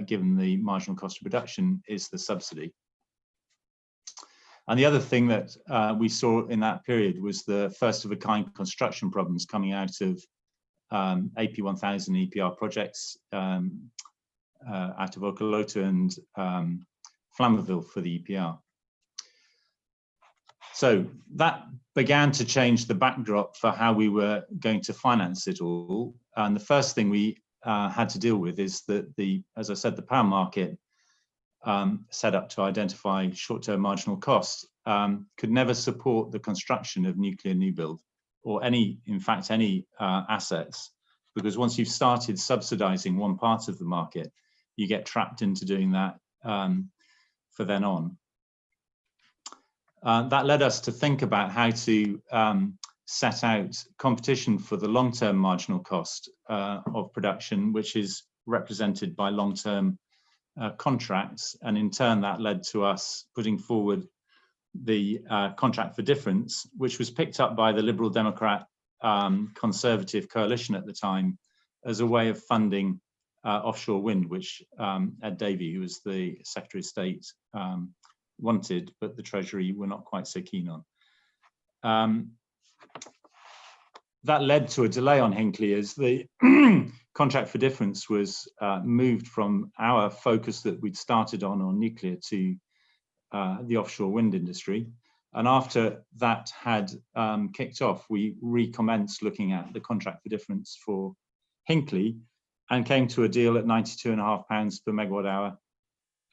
given the marginal cost of production is the subsidy. And the other thing that we saw in that period was the first of a kind construction problems coming out of AP1000 EPR projects out of Olkiluoto and Flamanville for the EPR. So that began to change the backdrop for how we were going to finance it all. And the first thing we had to deal with is that as I said, the power market set up to identify short-term marginal costs could never support the construction of nuclear new build or any assets, because once you've started subsidizing one part of the market, you get trapped into doing that for then on. That led us to think about how to set out competition for the long-term marginal cost of production, which is represented by long-term contracts. And in turn, that led to us putting forward the contract for difference, which was picked up by the Liberal Democrat Conservative coalition at the time as a way of funding offshore wind, which Ed Davey, who was the Secretary of State, wanted, but the Treasury were not quite so keen on. That led to a delay on Hinkley as the contract for difference was moved from our focus that we'd started on nuclear to the offshore wind industry. And after that had kicked off, we recommenced looking at the contract for difference for Hinkley and came to a deal at £92.5 per megawatt hour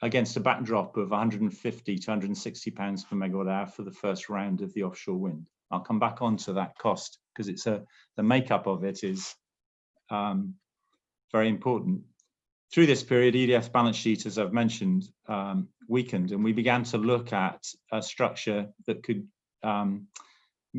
against a backdrop of £150 to £160 per megawatt hour for the first round of the offshore wind. I'll come back onto that cost because it's the makeup of it is very important. Through this period, EDF's balance sheet, as I've mentioned, weakened, and we began to look at a structure that could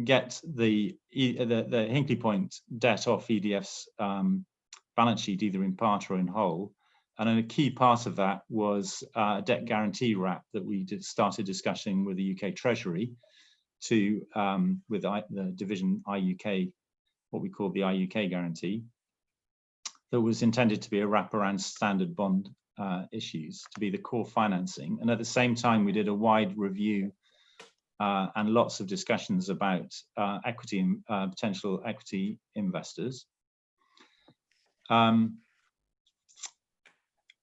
get the Hinkley Point debt off EDF's balance sheet, either in part or in whole. And a key part of that was a debt guarantee wrap that we started discussing with the UK Treasury with the division IUK, what we call the IUK guarantee, that was intended to be a wrap around standard bond issues to be the core financing. And at the same time, we did a wide review and lots of discussions about equity and potential equity investors.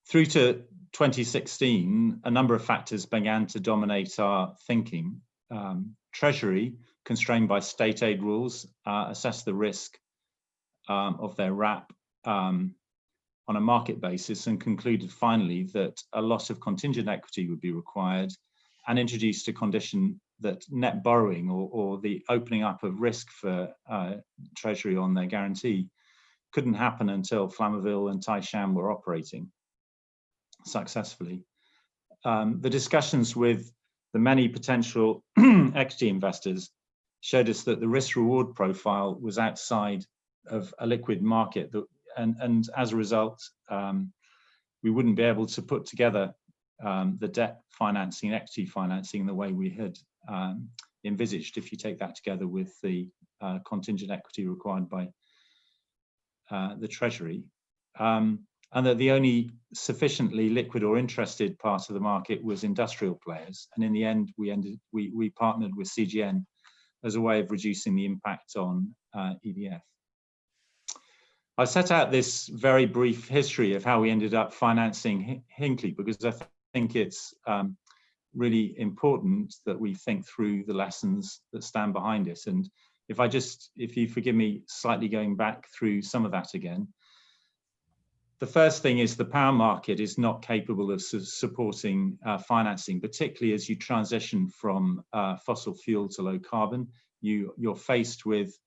Through to 2016, a number of factors began to dominate our thinking. Treasury, constrained by state aid rules, assessed the risk of their wrap on a market basis and concluded finally that a lot of contingent equity would be required and introduced a condition that net borrowing or the opening up of risk for Treasury on their guarantee couldn't happen until Flamanville and Taisham were operating successfully. The discussions with the many potential equity investors showed us that the risk-reward profile was outside of a liquid market, and as a result, we wouldn't be able to put together the debt financing, equity financing in the way we had envisaged if you take that together with the contingent equity required by the Treasury. And that the only sufficiently liquid or interested part of the market was industrial players. And in the end, we partnered with CGN as a way of reducing the impact on EDF. I set out this very brief history of how we ended up financing Hinkley because I think it's really important that we think through the lessons that stand behind it. And if you forgive me slightly going back through some of that again, the first thing is the power market is not capable of supporting financing, particularly as you transition from fossil fuel to low carbon. You're faced with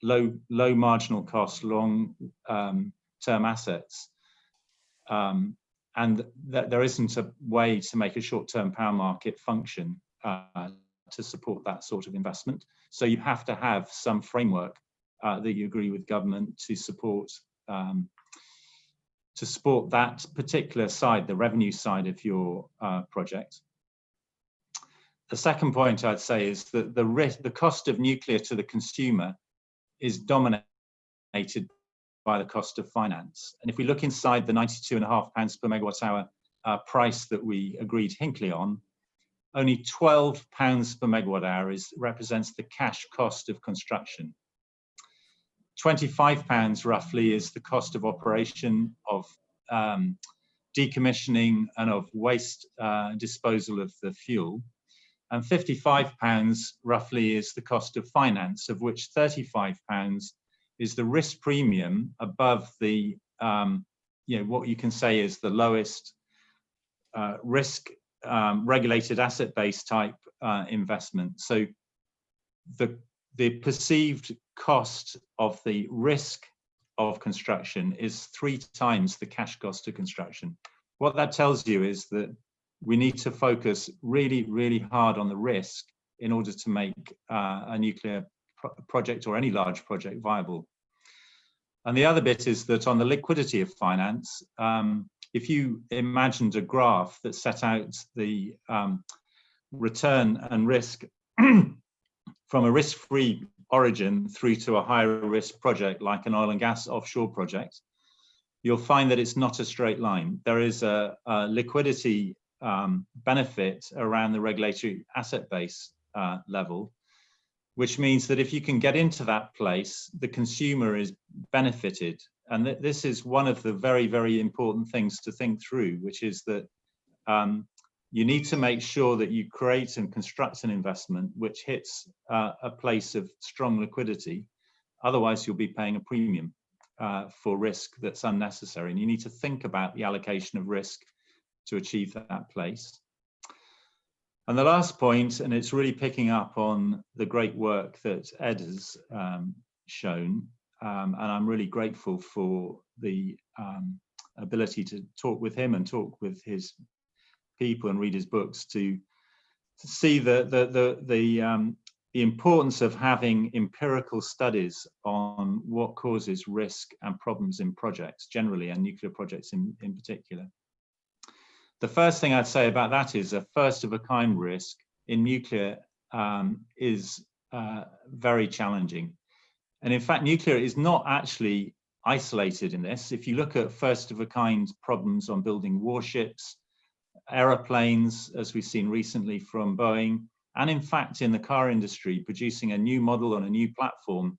low marginal cost, long term assets, and that there isn't a way to make a short-term power market function to support that sort of investment. So you have to have some framework that you agree with government to support that particular side, the revenue side of your project. The second point I'd say is that the cost of nuclear to the consumer is dominated by the cost of finance. And if we look inside the £92.5 per megawatt hour price that we agreed Hinkley on, only £12 per megawatt hour represents the cash cost of construction. £25 roughly is the cost of operation of decommissioning and of waste disposal of the fuel. And £55 roughly is the cost of finance, of which £35 is the risk premium above the, what you can say is the lowest risk regulated asset base type investment. So the perceived cost of the risk of construction is 3 times the cash cost of construction. What that tells you is that we need to focus really, really hard on the risk in order to make a nuclear project or any large project viable. And the other bit is that on the liquidity of finance, if you imagined a graph that set out the return and risk from a risk-free origin through to a higher risk project like an oil and gas offshore project, you'll find that it's not a straight line. There is a liquidity benefit around the regulatory asset base level, which means that if you can get into that place, the consumer is benefited. And this is one of the very, very important things to think through, which is that you need to make sure that you create and construct an investment which hits a place of strong liquidity. Otherwise, you'll be paying a premium for risk that's unnecessary. And you need to think about the allocation of risk to achieve that place. And the last point, and it's really picking up on the great work that Ed has shown, and I'm really grateful for the ability to talk with him and talk with his people and read his books to see the importance of having empirical studies on what causes risk and problems in projects generally, and nuclear projects in particular. The first thing I'd say about that is a first of a kind risk in nuclear is very challenging. And in fact, nuclear is not actually isolated in this. If you look at first of a kind problems on building warships, aeroplanes, as we've seen recently from Boeing, and in fact in the car industry, producing a new model on a new platform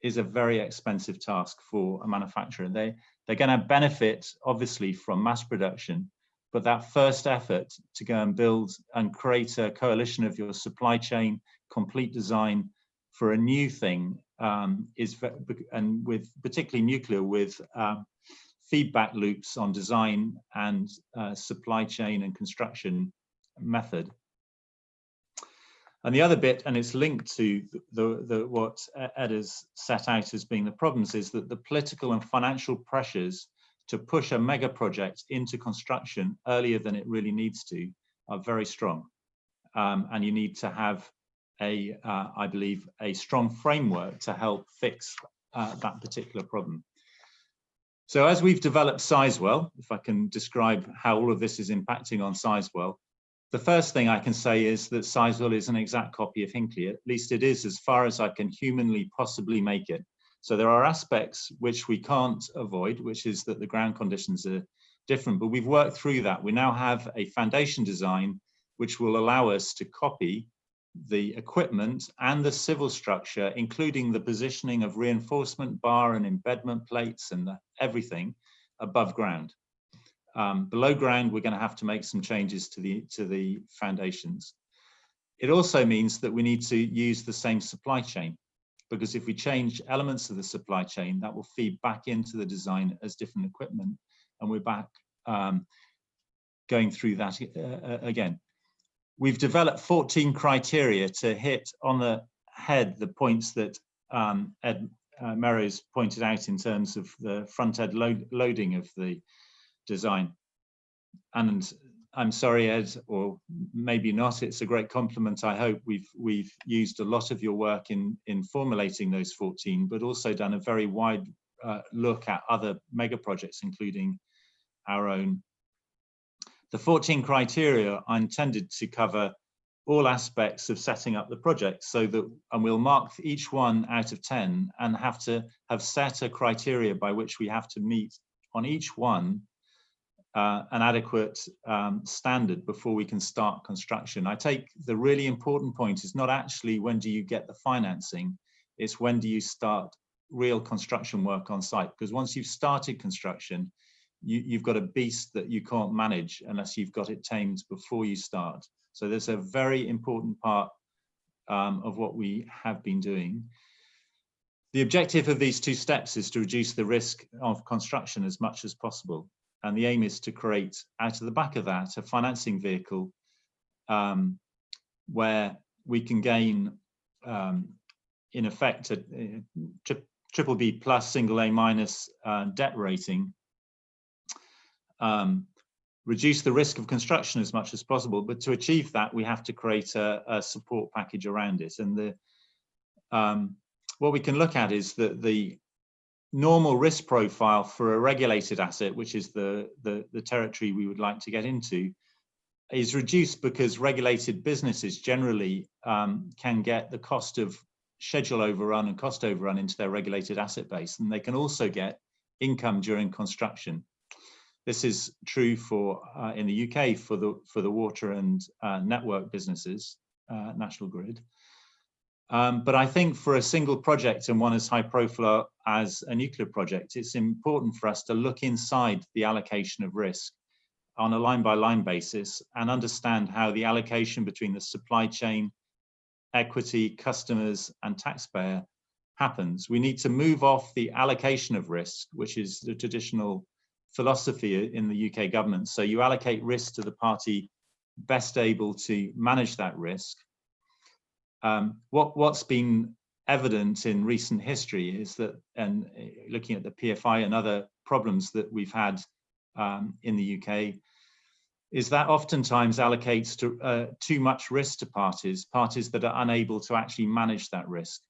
is a very expensive task for a manufacturer. They're going to benefit obviously from mass production, but that first effort to go and build and create a coalition of your supply chain, complete design for a new thing is, and with particularly nuclear, with feedback loops on design and supply chain and construction method. And the other bit, and it's linked to what Ed has set out as being the problems, is that the political and financial pressures to push a mega project into construction earlier than it really needs to are very strong. And you need to have I believe, a strong framework to help fix that particular problem. So as we've developed Sizewell, if I can describe how all of this is impacting on Sizewell, the first thing I can say is that Sizewell is an exact copy of Hinkley. At least it is as far as I can humanly possibly make it. So there are aspects which we can't avoid, which is that the ground conditions are different, but we've worked through that. We now have a foundation design which will allow us to copy the equipment and the civil structure, including the positioning of reinforcement bar and embedment plates and everything above ground. Below ground, we're going to have to make some changes to the foundations. It also means that we need to use the same supply chain, because if we change elements of the supply chain, that will feed back into the design as different equipment, and we're back going through that again. We've developed 14 criteria to hit on the head the points that Ed Merrow's pointed out in terms of the front-end loading of the design. And I'm sorry, Ed, or maybe not, it's a great compliment. I hope we've used a lot of your work in formulating those 14, but also done a very wide look at other mega projects, including our own. The 14 criteria are intended to cover all aspects of setting up the project, so that, and we'll mark each one out of 10 and have to have set a criteria by which we have to meet on each one an adequate standard before we can start construction. I take the really important point is not actually when do you get the financing, it's when do you start real construction work on site, because once you've started construction, you've got a beast that you can't manage unless you've got it tamed before you start. So there's a very important part of what we have been doing. The objective of these two steps is to reduce the risk of construction as much as possible. And the aim is to create, out of the back of that, a financing vehicle where we can gain, in effect, a BBB plus single A minus debt rating, reduce the risk of construction as much as possible. But to achieve that, we have to create a support package around it. And what we can look at is that the normal risk profile for a regulated asset, which is the territory we would like to get into, is reduced because regulated businesses generally can get the cost of schedule overrun and cost overrun into their regulated asset base, and they can also get income during construction. This is true for in the UK for the water and network businesses, National Grid. But I think for a single project, and one as high profile as a nuclear project, it's important for us to look inside the allocation of risk on a line-by-line basis and understand how the allocation between the supply chain, equity, customers, and taxpayer happens. We need to move off the allocation of risk, which is the traditional philosophy in the UK government. So you allocate risk to the party best able to manage that risk. What's been evident in recent history is that, and looking at the PFI and other problems that we've had in the UK, is that oftentimes allocates to too much risk to parties that are unable to actually manage that risk.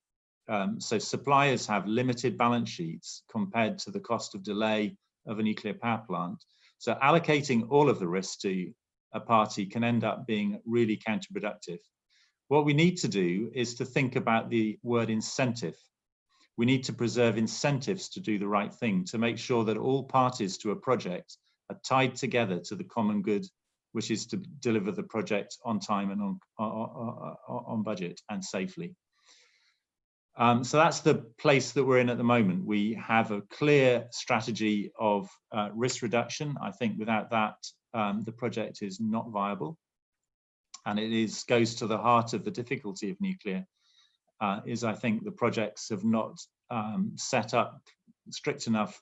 So suppliers have limited balance sheets compared to the cost of delay of a nuclear power plant. So allocating all of the risk to a party can end up being really counterproductive. What we need to do is to think about the word incentive. We need to preserve incentives to do the right thing, to make sure that all parties to a project are tied together to the common good, which is to deliver the project on time and on budget and safely. So that's the place that we're in at the moment. We have a clear strategy of risk reduction. I think without that, the project is not viable. And it goes to the heart of the difficulty of nuclear, is I think the projects have not set up strict enough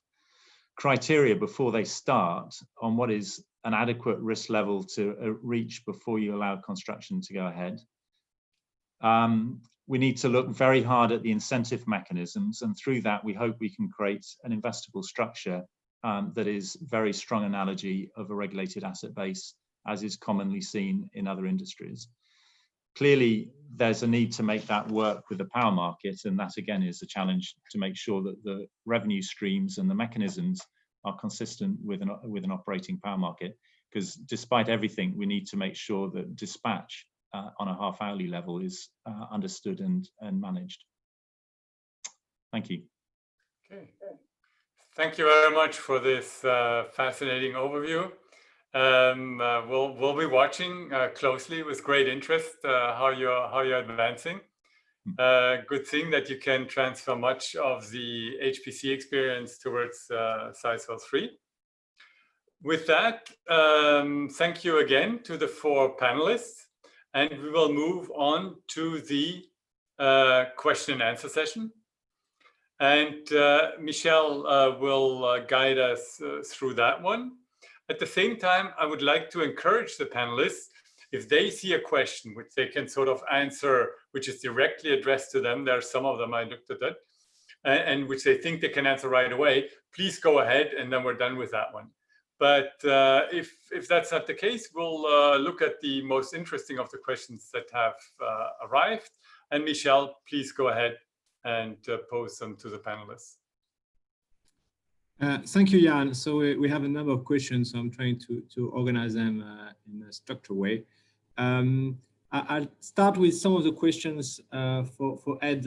criteria before they start on what is an adequate risk level to reach before you allow construction to go ahead. We need to look very hard at the incentive mechanisms, and through that we hope we can create an investable structure that is very strong analogy of a regulated asset base, as is commonly seen in other industries. Clearly, there's a need to make that work with the power market, and that again is a challenge to make sure that the revenue streams and the mechanisms are consistent with an operating power market, because despite everything, we need to make sure that dispatch on a half-hourly level is understood and managed. Thank you. Okay. Thank you very much for this fascinating overview. We'll be watching closely with great interest how you're advancing. Good thing that you can transfer much of the HPC experience towards Sizewell 3. With that, thank you again to the 4 panelists, and we will move on to the question and answer session. And Michelle will guide us through that one. At the same time, I would like to encourage the panelists, if they see a question which they can sort of answer, which is directly addressed to them, there are some of them I looked at that, and which they think they can answer right away, please go ahead, and then we're done with that one. But if that's not the case, we'll look at the most interesting of the questions that have arrived. And Michelle, please go ahead and pose them to the panelists. Thank you, Jan. So we have a number of questions, so I'm trying to organize them in a structured way. I'll start with some of the questions for Ed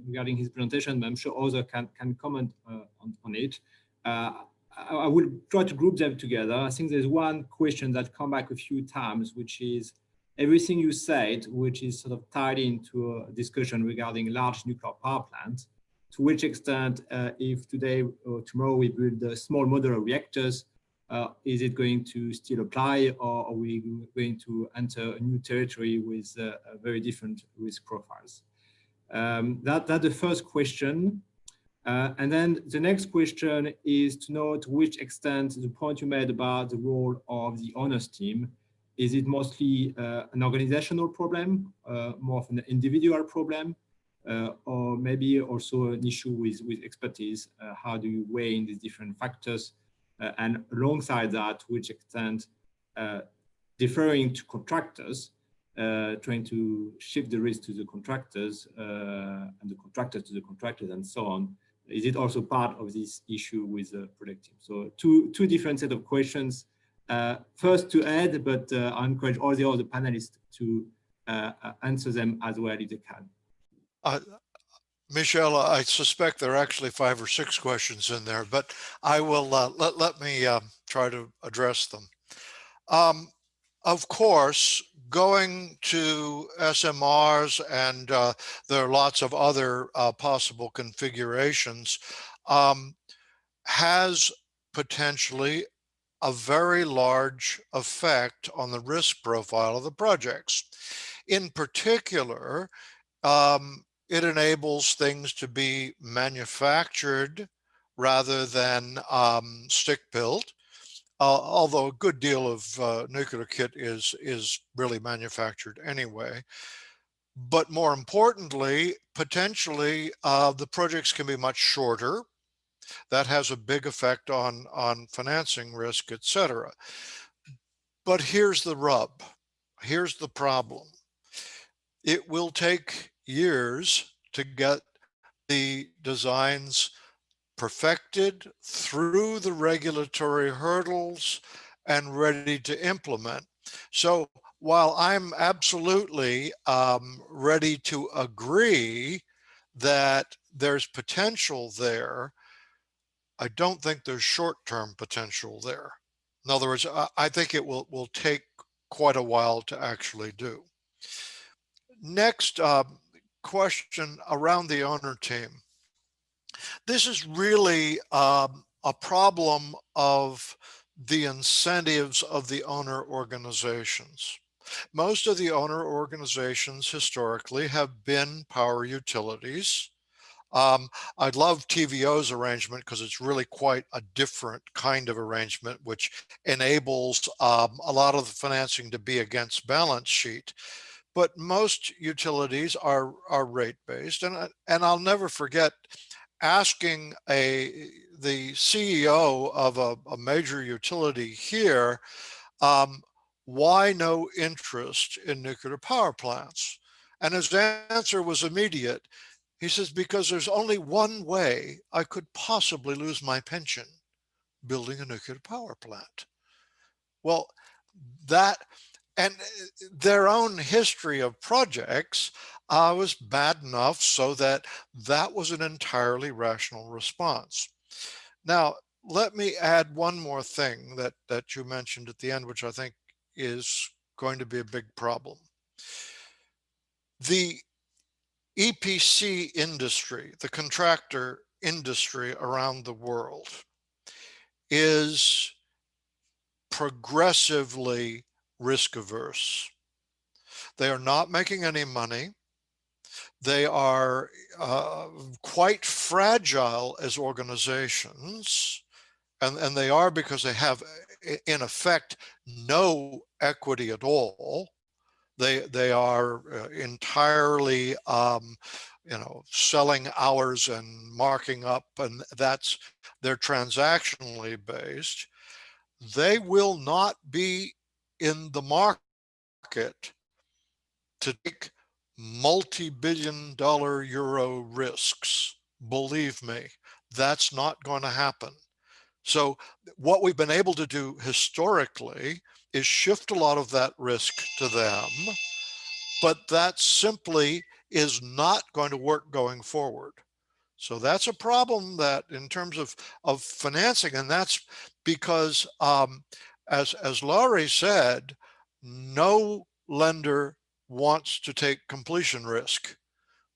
regarding his presentation, but I'm sure others can comment on it. I will try to group them together. I think there's one question that come back a few times, which is everything you said, which is sort of tied into a discussion regarding large nuclear power plants. to which extent, if today or tomorrow we build a small modular reactors, is it going to still apply, or are we going to enter a new territory with very different risk profiles? That's the first question. And then the next question is to know to which extent the point you made about the role of the owners team, is it mostly an organizational problem, more of an individual problem, or maybe also an issue with expertise? How do you weigh in these different factors? And alongside that, to which extent deferring to contractors, trying to shift the risk to the contractors and the contractors to the contractors and so on, is it also part of this issue with the project team? So two different set of questions. First to Ed, but I encourage all the other panelists to answer them as well if they can. Michelle, I suspect there are actually 5 or 6 questions in there, but I will let me try to address them. Of course, going to SMRs, and there are lots of other possible configurations, has potentially a very large effect on the risk profile of the projects. In particular, it enables things to be manufactured rather than stick-built, although a good deal of nuclear kit is really manufactured anyway. But more importantly, potentially, the projects can be much shorter. That has a big effect on financing risk, etc. But here's the rub. Here's the problem. It will take years to get the designs perfected through the regulatory hurdles and ready to implement. So while I'm absolutely ready to agree that there's potential there, I don't think there's short-term potential there. In other words, I think it will take quite a while to actually do. Next question around the owner team. This is really a problem of the incentives of the owner organizations. Most of the owner organizations historically have been power utilities. I'd love TVO's arrangement because it's really quite a different kind of arrangement, which enables a lot of the financing to be against balance sheet. But most utilities are rate-based, and I'll never forget asking the CEO of a major utility here, why no interest in nuclear power plants? And his answer was immediate. He says, because there's only one way I could possibly lose my pension, building a nuclear power plant. Well, that, and their own history of projects was bad enough so that that was an entirely rational response. Now, let me add one more thing that you mentioned at the end, which I think is going to be a big problem. The EPC industry, the contractor industry around the world, is progressively risk averse. They are not making any money. They are quite fragile as organizations, and they are because they have, in effect, no equity at all. They are entirely, selling hours and marking up, and they're transactionally based. They will not be in the market to take multi-billion-dollar euro risks. Believe me, that's not going to happen. So what we've been able to do historically is shift a lot of that risk to them, but that simply is not going to work going forward. So that's a problem that in terms of financing, and that's because as Laurie said, no lender wants to take completion risk.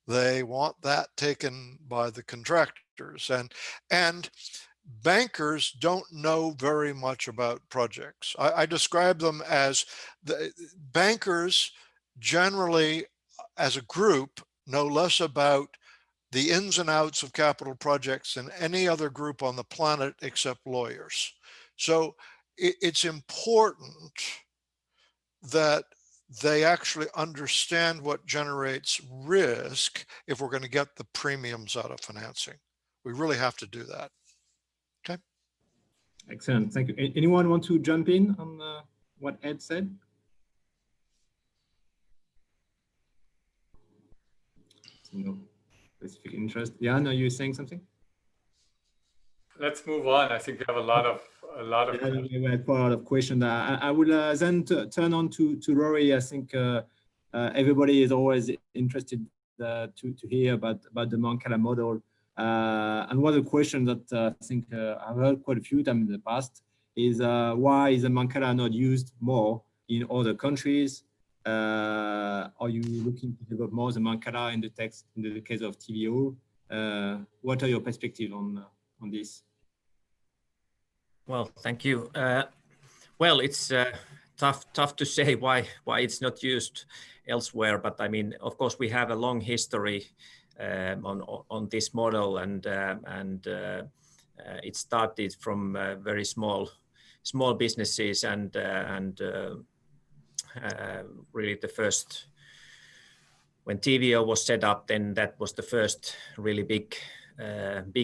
They want that taken by the contractors, and bankers don't know very much about projects. I describe them as the bankers generally, as a group, know less about the ins and outs of capital projects than any other group on the planet except lawyers. So it's important that they actually understand what generates risk if we're going to get the premiums out of financing. We really have to do that. Okay. Excellent. Thank you. Anyone want to jump in on what Ed said? No specific interest. Jan, are you saying something? Let's move on. I think we have a lot of Yeah, we had quite a lot of questions. I will then turn on to Rory. I think everybody is always interested to hear about the Mancala model. And one of the questions that I think I've heard quite a few times in the past is why is the Mancala not used more in other countries? Are you looking to develop more the Mancala in the case of TVO? What are your perspectives on this? Well, thank you. Well, it's tough to say why it's not used elsewhere, but I mean, of course, we have a long history on this model, and it started from very small businesses, and really the first, when TVO was set up, then that was the first really big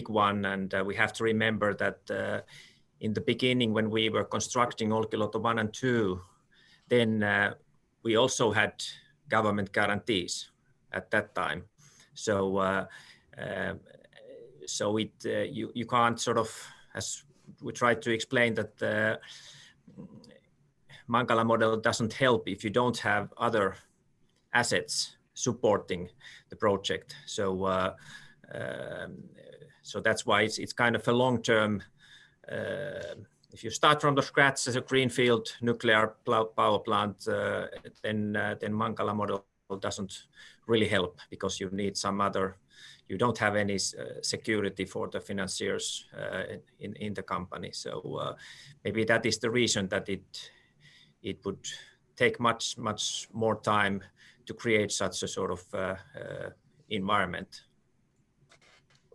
one, and we have to remember that in the beginning, when we were constructing Olkiluoto 1 and 2, then we also had government guarantees at that time. So you can't sort of, as we tried to explain, that the Mancala model doesn't help if you don't have other assets supporting the project. So so that's why it's kind of a long-term. If you start from the scratch as a greenfield nuclear power plant, then Mancala model doesn't really help, because you need some other. You don't have any security for the financiers in the company. So maybe that is the reason that it would take much more time to create such a sort of environment.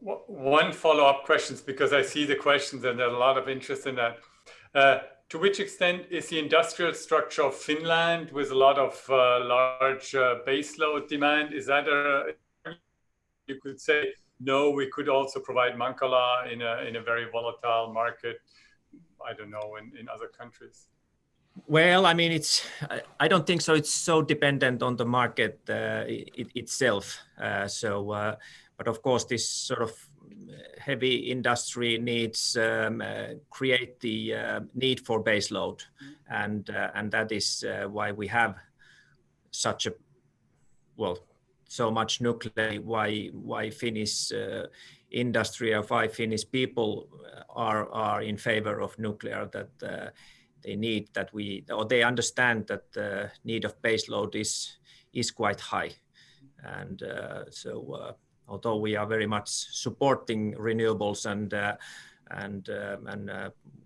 One follow-up questions, because I see the questions and there's a lot of interest in that. To which extent is the industrial structure of Finland, with a lot of large baseload demand, is that you could say, no, we could also provide Mancala in a very volatile market, I don't know, in other countries? Well, I mean, I don't think so. It's so dependent on the market itself. But of course, this sort of heavy industry needs create the need for baseload, and that is why we have such so much nuclear. Why Finnish industry, or why Finnish people are in favor of nuclear, that they need that they understand that the need of baseload is quite high, and so. Although we are very much supporting renewables and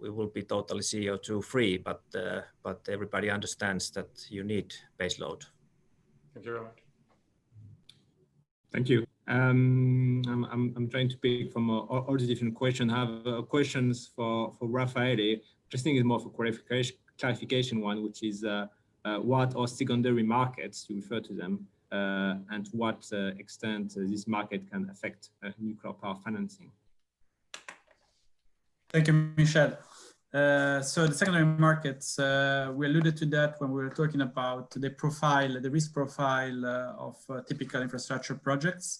we will be totally CO2 free, but everybody understands that you need baseload. Thank you very much. Thank you. I'm trying to pick from all the different questions. I have questions for Raffaele. Just think is more for clarification one, which is what are secondary markets, you refer to them, and to what extent this market can affect nuclear power financing. Thank you, Michel. So the secondary markets, we alluded to that when we were talking about the risk profile of typical infrastructure projects.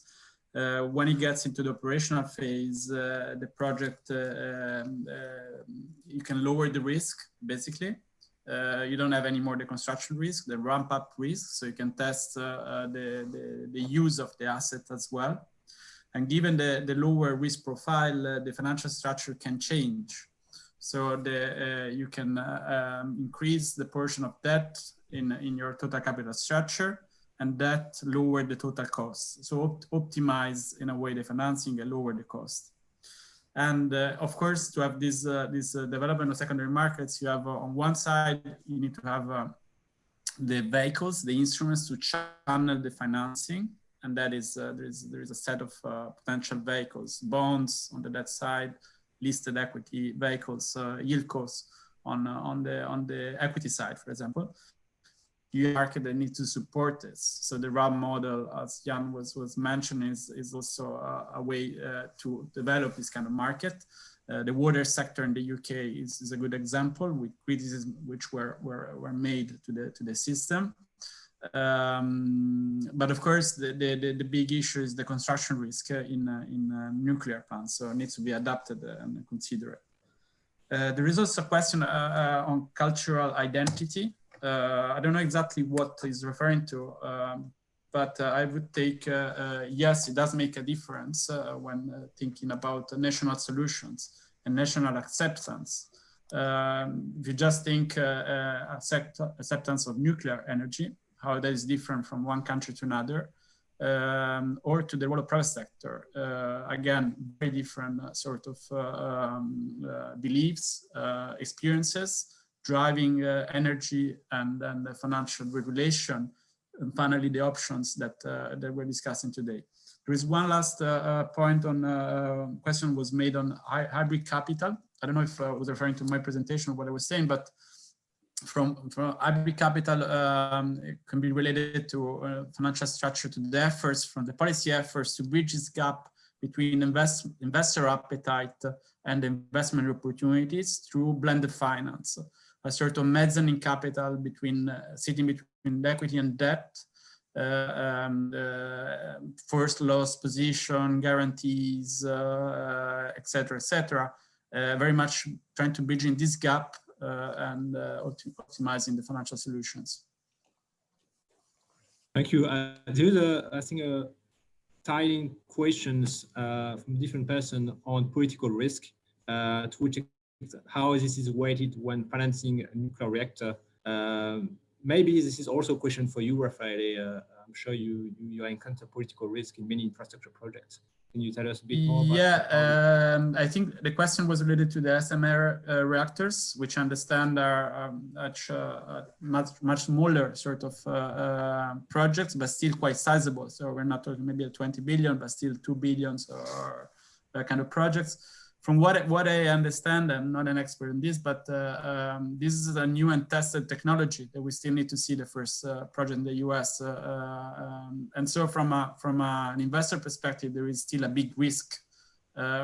When it gets into the operational phase, the project, you can lower the risk, basically. You don't have any more the construction risk, the ramp up risk, so you can test the use of the asset as well. And given the lower risk profile, the financial structure can change. So you can increase the portion of debt in your total capital structure, and that lower the total cost. So optimize in a way the financing and lower the cost. And of course, to have this development of secondary markets, you have on one side, you need to have the vehicles, the instruments to channel the financing. And that is, there is a set of potential vehicles, bonds on the debt side, listed equity vehicles, yieldcos on the equity side, for example. You market that needs to support this. So the RAB model, as Jan was mentioning, is also a way to develop this kind of market. The water sector in the UK is a good example with criticism which were made to the system. But of course, the big issue is the construction risk in nuclear plants, so it needs to be adapted and considered. There is also a question on cultural identity. I don't know exactly what he's referring to, but I would take, yes, it does make a difference when thinking about national solutions and national acceptance. If you just think acceptance of nuclear energy, how that is different from one country to another, or to the role of private sector. Again, very different sort of beliefs, experiences, driving energy and the financial regulation, and finally the options that we're discussing today. There is one last point on question was made on hybrid capital. I don't know if I was referring to my presentation or what I was saying, but from hybrid capital, it can be related to financial structure, to the efforts from the policy efforts to bridge this gap between investor appetite and investment opportunities through blended finance, a sort of mezzanine capital between sitting between equity and debt, first loss position, guarantees, etc., very much trying to bridge in this gap and optimizing the financial solutions. Thank you. There is, I think, tying questions from different persons on political risk, to which how this is weighted when financing a nuclear reactor. Maybe this is also a question for you, Raffaele. I'm sure you encounter political risk in many infrastructure projects. Can you tell us a bit more about that? I think the question was related to the SMR reactors, which I understand are much smaller sort of projects, but still quite sizable. So we're not talking maybe 20 billion, but still 2 billions or that kind of projects. From what I understand, I'm not an expert in this, but this is a new and tested technology that we still need to see the first project in the US. And so from an investor perspective, there is still a big risk,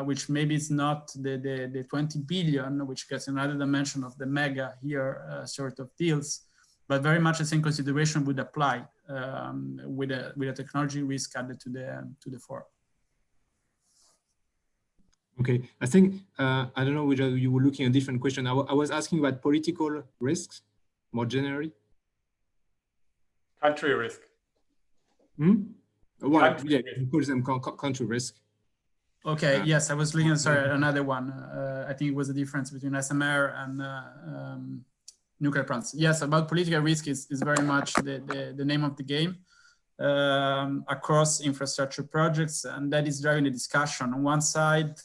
which maybe is not the 20 billion, which gets another dimension of the mega here sort of deals, but very much the same consideration would apply with a technology risk added to the fore. Okay, I think, I don't know whether you were looking at a different question. I was asking about political risks, more generally. Country risk. Well, yeah, you call them country risk. Okay, yes, I was looking, sorry, another one. I think it was the difference between SMR and nuclear plants. Yes, about political risk is very much the name of the game across infrastructure projects, and that is driving the discussion. On one side,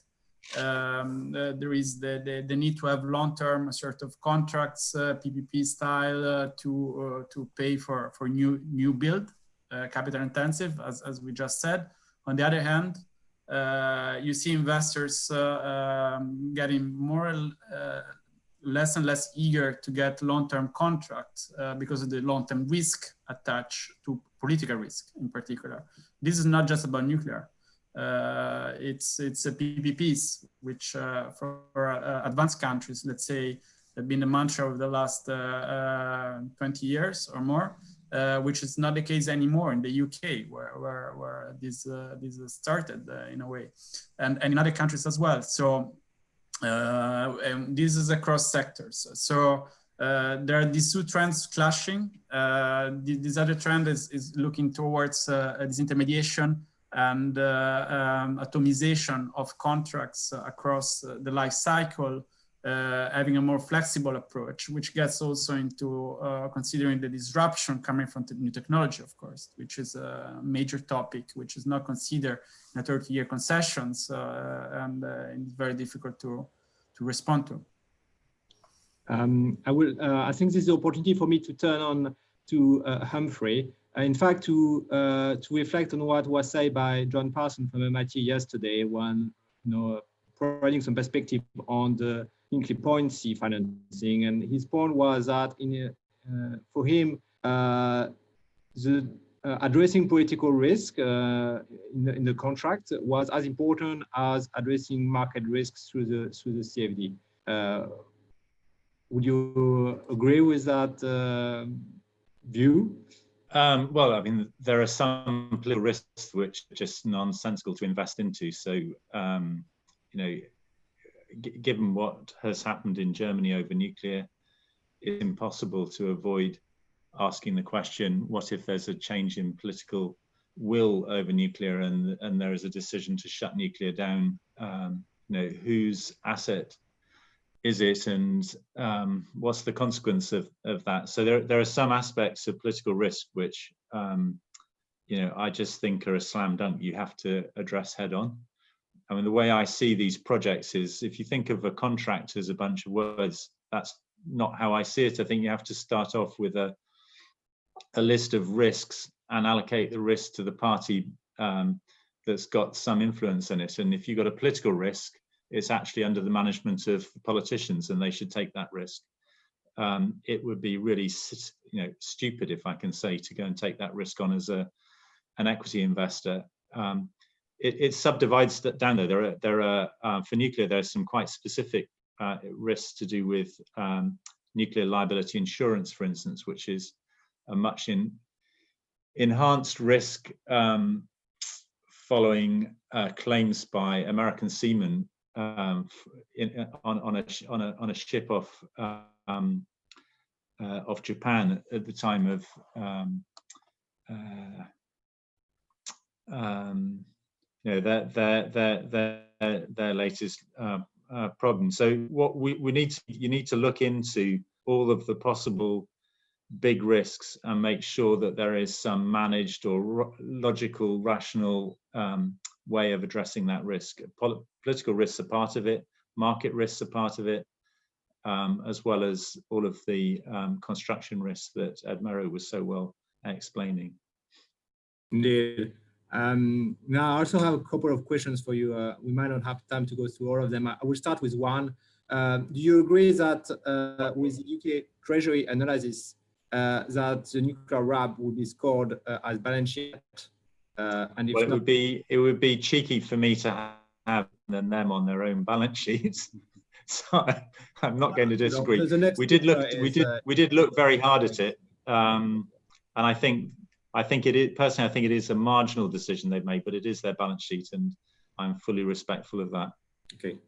there is the need to have long-term sort of contracts, PPP style, to pay for new build, capital intensive, as we just said. On the other hand, you see investors getting less and less eager to get long-term contracts because of the long-term risk attached to political risk in particular. This is not just about nuclear. It's a PPPs, which for advanced countries, let's say, have been the mantra of the last 20 years or more, which is not the case anymore in the UK, where this started in a way, and in other countries as well. So and this is across sectors. So there are these two trends clashing. This other trend is looking towards disintermediation and atomization of contracts across the life cycle, having a more flexible approach, which gets also into considering the disruption coming from the new technology, of course, which is a major topic, which is not considered in a 30-year concessions, and it's very difficult to respond to. I think this is an opportunity for me to turn on to Humphrey. In fact, to reflect on what was said by John Parsons from MIT yesterday, when providing some perspective on the Hinkley Point C financing, and his point was that for him, the addressing political risk in the contract was as important as addressing market risks through the CFD. Would you agree with that view? Well, I mean, there are some political risks which are just nonsensical to invest into. So, given what has happened in Germany over nuclear, it's impossible to avoid asking the question, what if there's a change in political will over nuclear and there is a decision to shut nuclear down? Whose asset is it, and what's the consequence of that? So there are some aspects of political risk which I just think are a slam dunk. You have to address head on. I mean, the way I see these projects is, if you think of a contract as a bunch of words, that's not how I see it. I think you have to start off with a list of risks and allocate the risk to the party that's got some influence in it. And if you've got a political risk, it's actually under the management of the politicians, and they should take that risk. It would be really, stupid, if I can say, to go and take that risk on as an equity investor. It subdivides that down there. There are for nuclear, there are some quite specific risks to do with nuclear liability insurance, for instance, which is a much enhanced risk following claims by American seamen on a ship off Japan at the time of their latest problem. So what you need to look into all of the possible big risks and make sure that there is some managed or logical, rational way of addressing that risk. Political risks are part of it, market risks are part of it, as well as all of the construction risks that Ed Merrow was so well explaining. Indeed. Now I also have a couple of questions for you. We might not have time to go through all of them. I will start with one. Do you agree that with the UK Treasury analysis that the nuclear RAB would be scored as balance sheet? And if well, not, it would be cheeky for me to have them on their own balance sheets. So I'm not going to disagree. We did look very hard at it, and I think it is, personally, I think it is a marginal decision they've made, but it is their balance sheet, and I'm fully respectful of that. Okay,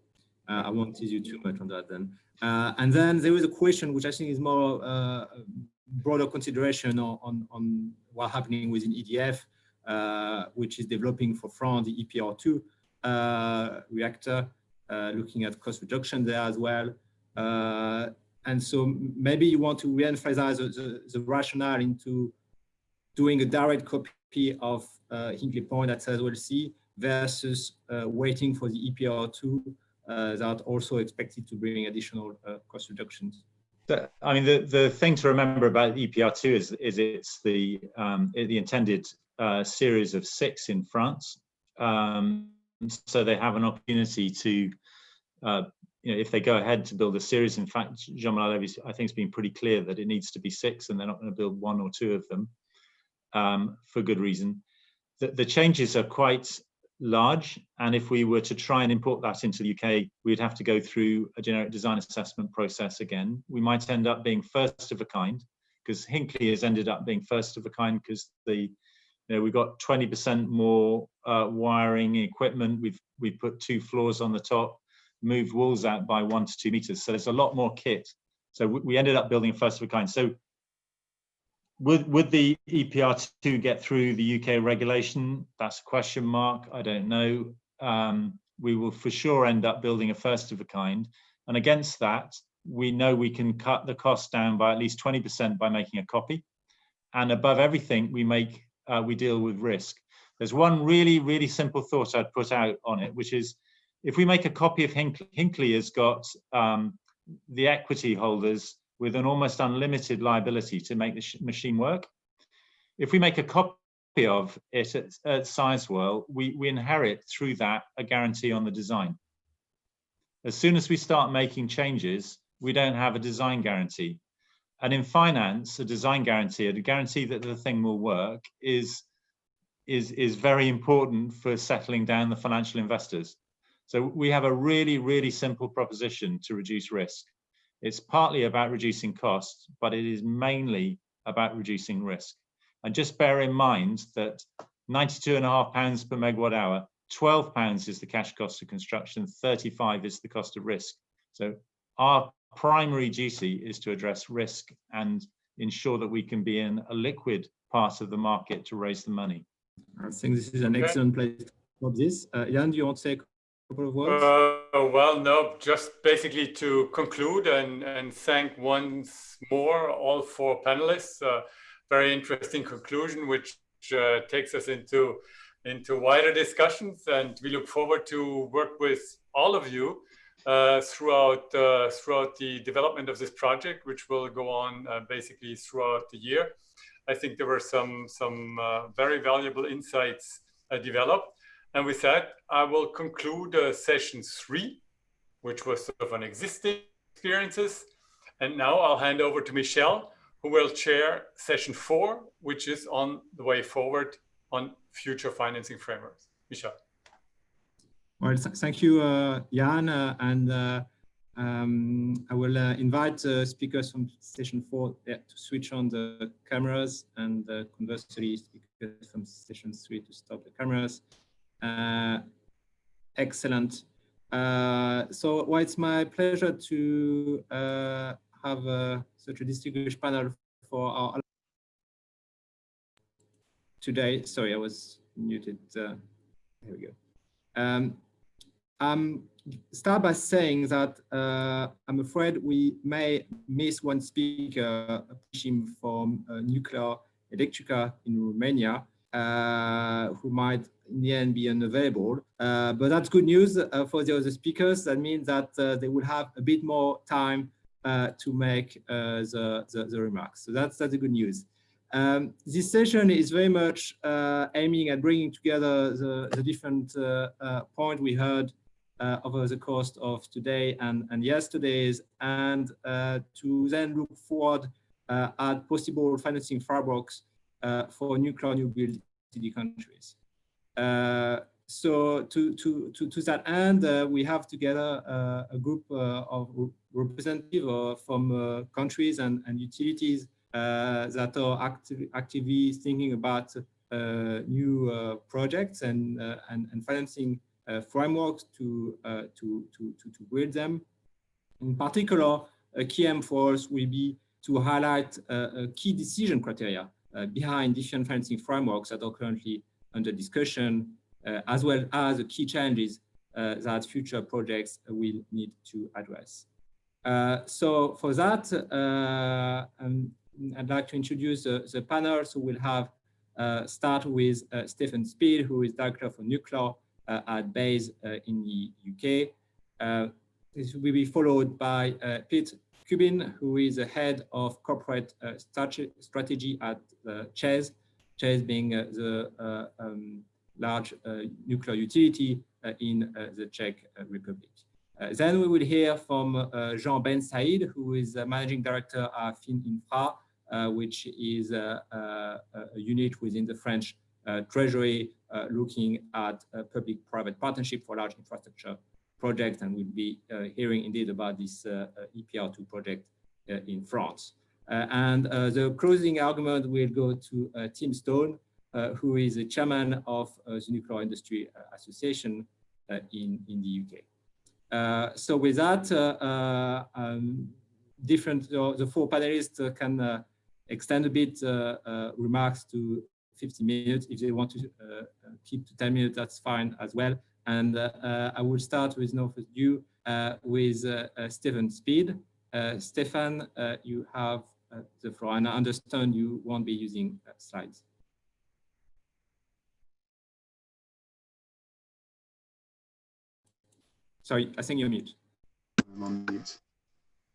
I won't tease you too much on that then. And then there was a question which I think is more broader consideration on what's happening within EDF, which is developing for France the EPR2 reactor, looking at cost reduction there as well. And so maybe you want to re-emphasize the rationale into doing a direct copy of Hinkley Point at SSWC versus waiting for the EPR2 that also expected to bring additional cost reductions. I mean, the thing to remember about EPR2 is it's the intended series of 6 in France. So they have an opportunity to, if they go ahead to build a series. In fact, Jean-Marie Levy, I think, has been pretty clear that it needs to be 6, and they're not going to build 1 or 2 of them for good reason. The changes are quite large, and if we were to try and import that into the UK, we'd have to go through a generic design assessment process again. We might end up being first of a kind, because Hinkley has ended up being first of a kind because we've got 20% more wiring equipment. We've put 2 floors on the top, moved walls out by 1 to 2 meters. So there's a lot more kit. So we ended up building a first of a kind. So would the EPR2 get through the UK regulation? That's a question mark. I don't know. We will for sure end up building a first of a kind. And against that, we know we can cut the cost down by at least 20% by making a copy. And above everything, we deal with risk. There's one really, really simple thought I'd put out on it, which is if we make a copy of Hinkley, Hinkley has got the equity holders with an almost unlimited liability to make the machine work. If we make a copy of it at Sizewell, we inherit through that a guarantee on the design. As soon as we start making changes, we don't have a design guarantee. And in finance, a design guarantee, a guarantee that the thing will work, is very important for settling down the financial investors. So we have a really, really simple proposition to reduce risk. It's partly about reducing costs, but it is mainly about reducing risk. And just bear in mind that £92.5 per megawatt hour, £12 is the cash cost of construction, 35 is the cost of risk. So our primary duty is to address risk and ensure that we can be in a liquid part of the market to raise the money. I think this is an excellent place for this. Jan, do you want to say a couple of words? Well, no, just basically to conclude and thank once more all four panelists. Very interesting conclusion, which takes us into wider discussions, and we look forward to work with all of you throughout the development of this project, which will go on basically throughout the year. I think there were some very valuable insights developed. And with that, I will conclude session 3, which was sort of an existing experiences. And now I'll hand over to Michelle, who will chair session 4, which is on the way forward on future financing frameworks. Michelle. Well, thank you, Jan. I will invite speakers from session 4 to switch on the cameras, and conversely, speakers from session 3 to stop the cameras. Excellent. So well, it's my pleasure to have such a distinguished panel for our today. Sorry, I was muted. Here we go. Start by saying that I'm afraid we may miss one speaker, him from Nuclear Electrica in Romania, who might in the end be unavailable. But that's good news for the other speakers. That means that they will have a bit more time to make the remarks. So that's the good news. This session is very much aiming at bringing together the different points we heard over the course of today and yesterday's, and to then look forward at possible financing frameworks for nuclear new build countries. So to that end, we have together a group of representatives from countries and utilities that are actively thinking about new projects and financing frameworks to build them. In particular, a key aim for us will be to highlight key decision criteria behind different financing frameworks that are currently under discussion, as well as the key challenges that future projects will need to address. So for that, I'd like to introduce the panel. So we'll have start with Stephen Speed, who is Director for Nuclear at BEIS in the UK. This will be followed by Pete Cubin, who is the Head of Corporate Strategy at ČEZ, ČEZ being the large nuclear utility in the Czech Republic. Then we will hear from Jean Ben Said, who is Managing Director at FinInfra, which is a unit within the French Treasury looking at a public-private partnership for large infrastructure projects, and we'll be hearing indeed about this EPR2 project in France. And the closing argument will go to Tim Stone, who is the chairman of the Nuclear Industry Association in the UK. So with that, the four panelists can extend a bit remarks to 50 minutes. If they want to keep to 10 minutes, that's fine as well. And I will start with no further ado with Stephen Speed. Stefan, you have the floor, and I understand you won't be using slides. Sorry, I think you're mute. I'm on mute.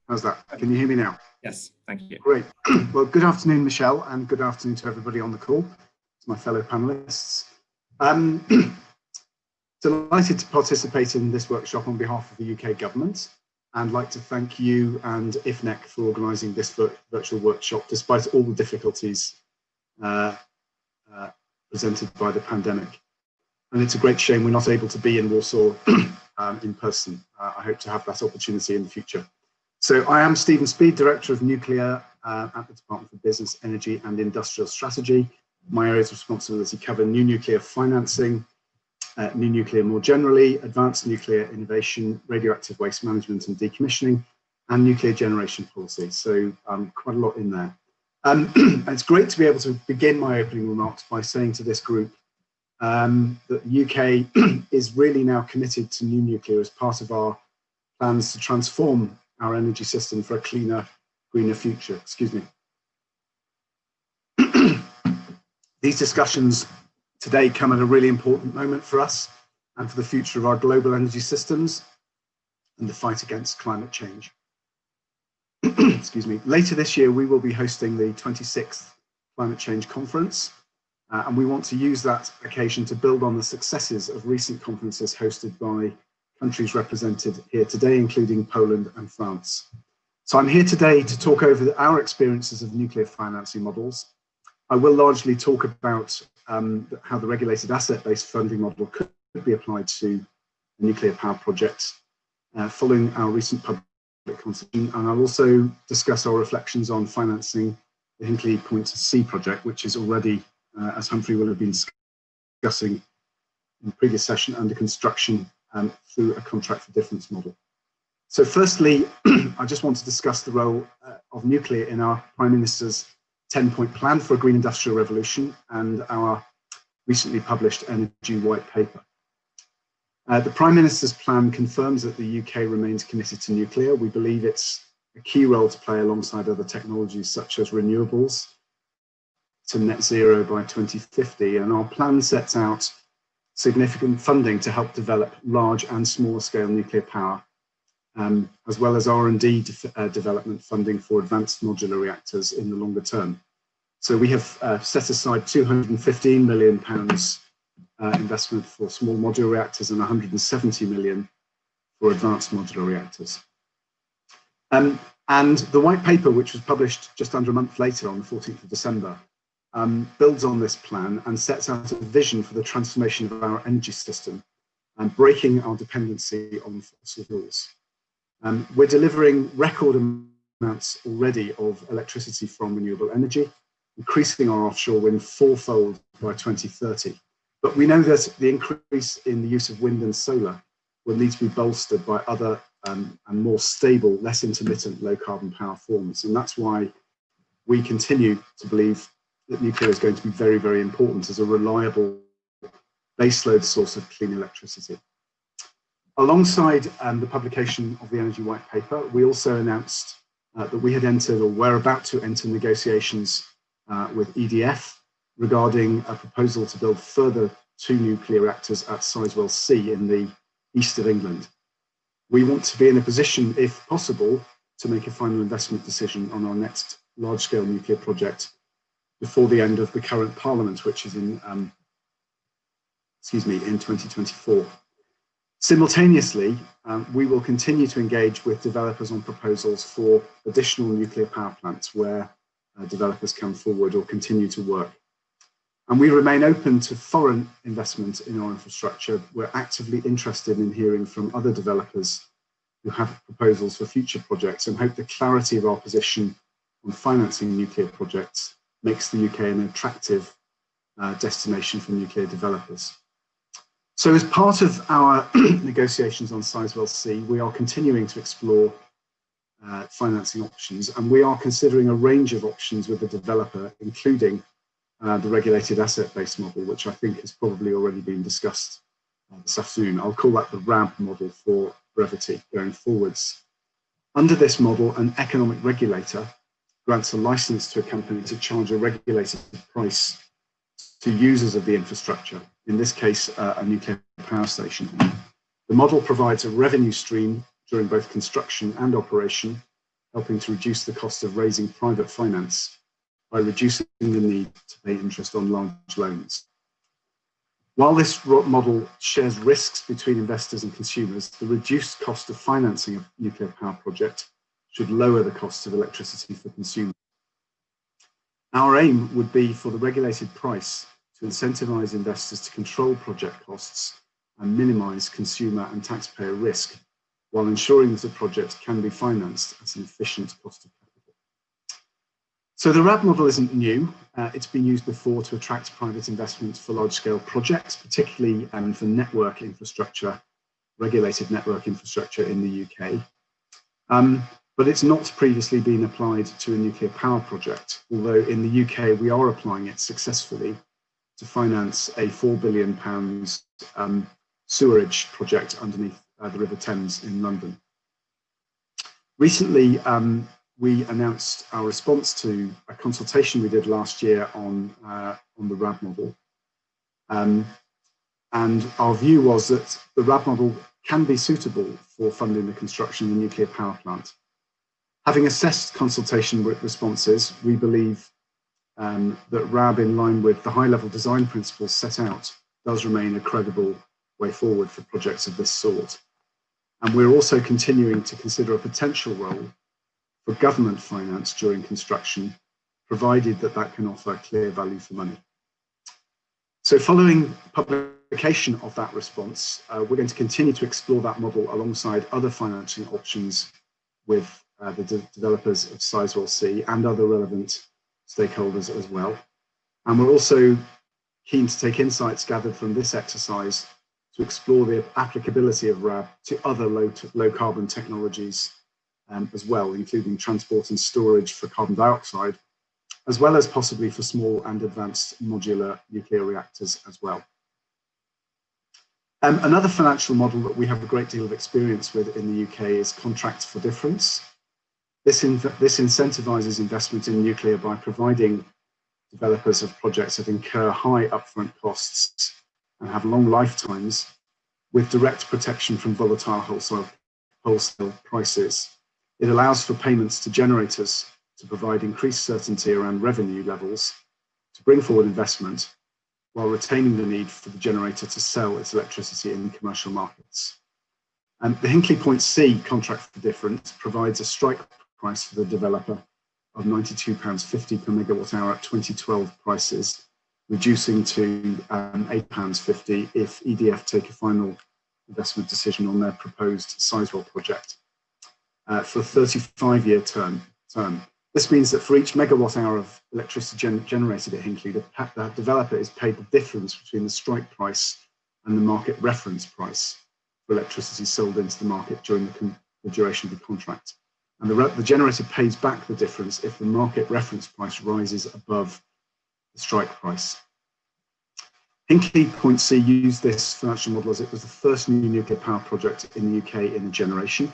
How's that? Can you hear me now? Yes, thank you. Great. Well, good afternoon, Michelle, and good afternoon to everybody on the call, to my fellow panelists. Delighted to participate in this workshop on behalf of the UK government, and like to thank you and IFNEC for organising this virtual workshop, despite all the difficulties presented by the pandemic. And it's a great shame we're not able to be in Warsaw in person. I hope to have that opportunity in the future. So I am Stephen Speed, Director of Nuclear at the Department for Business, Energy and Industrial Strategy. My areas of responsibility cover new nuclear financing, new nuclear more generally, advanced nuclear innovation, radioactive waste management and decommissioning, and nuclear generation policy. So quite a lot in there. It's great to be able to begin my opening remarks by saying to this group that the UK is really now committed to new nuclear as part of our plans to transform our energy system for a cleaner, greener future. Excuse me. These discussions today come at a really important moment for us and for the future of our global energy systems and the fight against climate change. Excuse me. Later this year, we will be hosting the 26th Climate Change Conference, and we want to use that occasion to build on the successes of recent conferences hosted by countries represented here today, including Poland and France. So I'm here today to talk over our experiences of nuclear financing models. I will largely talk about how the regulated asset-based funding model could be applied to nuclear power projects following our recent public consultation, and I'll also discuss our reflections on financing the Hinkley Point C project, which is already, as Humphrey will have been discussing in the previous session, under construction through a contract for difference model. So firstly, I just want to discuss the role of nuclear in our Prime Minister's 10-point plan for a green industrial revolution and our recently published energy white paper. The Prime Minister's plan confirms that the UK remains committed to nuclear. We believe it's a key role to play alongside other technologies such as renewables to net zero by 2050, and our plan sets out significant funding to help develop large and smaller scale nuclear power, as well as R&D development funding for advanced modular reactors in the longer term. So we have set aside £215 million investment for small modular reactors and 170 million for advanced modular reactors. And the white paper, which was published just under a month later on the 14th of December, builds on this plan and sets out a vision for the transformation of our energy system and breaking our dependency on fossil fuels. We're delivering record amounts already of electricity from renewable energy, increasing our offshore wind fourfold by 2030. But we know that the increase in the use of wind and solar will need to be bolstered by other and more stable, less intermittent, low carbon power forms. And that's why we continue to believe that nuclear is going to be very, very important as a reliable baseload source of clean electricity. Alongside the publication of the Energy White Paper, we also announced that we had entered, or were about to enter, negotiations with EDF regarding a proposal to build further 2 nuclear reactors at Sizewell C in the east of England. We want to be in a position, if possible, to make a final investment decision on our next large-scale nuclear project before the end of the current Parliament, which is in 2024. Simultaneously, we will continue to engage with developers on proposals for additional nuclear power plants where developers come forward or continue to work. And we remain open to foreign investment in our infrastructure. We're actively interested in hearing from other developers who have proposals for future projects, and hope the clarity of our position on financing nuclear projects makes the UK an attractive destination for nuclear developers. So as part of our negotiations on Sizewell C, we are continuing to explore financing options, and we are considering a range of options with the developer, including the regulated asset-based model, which I think has probably already been discussed this afternoon. I'll call that the RAB model for brevity going forwards. Under this model, an economic regulator grants a license to a company to charge a regulated price to users of the infrastructure, in this case, a nuclear power station. The model provides a revenue stream during both construction and operation, helping to reduce the cost of raising private finance by reducing the need to pay interest on large loans. While this model shares risks between investors and consumers, the reduced cost of financing a nuclear power project should lower the cost of electricity for consumers. Our aim would be for the regulated price to incentivize investors to control project costs and minimize consumer and taxpayer risk, while ensuring that a project can be financed at an efficient cost of capital. So the RAB model isn't new. It's been used before to attract private investment for large-scale projects, particularly for network infrastructure, regulated network infrastructure in the UK. But it's not previously been applied to a nuclear power project, although in the UK we are applying it successfully to finance a £4 billion sewerage project underneath the River Thames in London. Recently, we announced our response to a consultation we did last year on the RAB model. And our view was that the RAB model can be suitable for funding the construction of a nuclear power plant. Having assessed consultation responses, we believe that RAB, in line with the high-level design principles set out, does remain a credible way forward for projects of this sort. And we're also continuing to consider a potential role for government finance during construction, provided that that can offer clear value for money. So following publication of that response, we're going to continue to explore that model alongside other financing options with the developers of Sizewell C and other relevant stakeholders as well. And we're also keen to take insights gathered from this exercise to explore the applicability of RAB to other low carbon technologies as well, including transport and storage for carbon dioxide, as well as possibly for small and advanced modular nuclear reactors as well. Another financial model that we have a great deal of experience with in the UK is contract for difference. This incentivizes investment in nuclear by providing developers of projects that incur high upfront costs and have long lifetimes with direct protection from volatile wholesale prices. It allows for payments to generators to provide increased certainty around revenue levels, to bring forward investment, while retaining the need for the generator to sell its electricity in commercial markets. And the Hinkley Point C contract for difference provides a strike price for the developer of £92.50 per megawatt hour at 2012 prices, reducing to £8.50 if EDF take a final investment decision on their proposed Sizewell project for a 35-year term. This means that for each megawatt hour of electricity generated at Hinkley, the developer is paid the difference between the strike price and the market reference price for electricity sold into the market during the duration of the contract. And the generator pays back the difference if the market reference price rises above the strike price. Hinkley Point C used this financial model as it was the first new nuclear power project in the UK in a generation.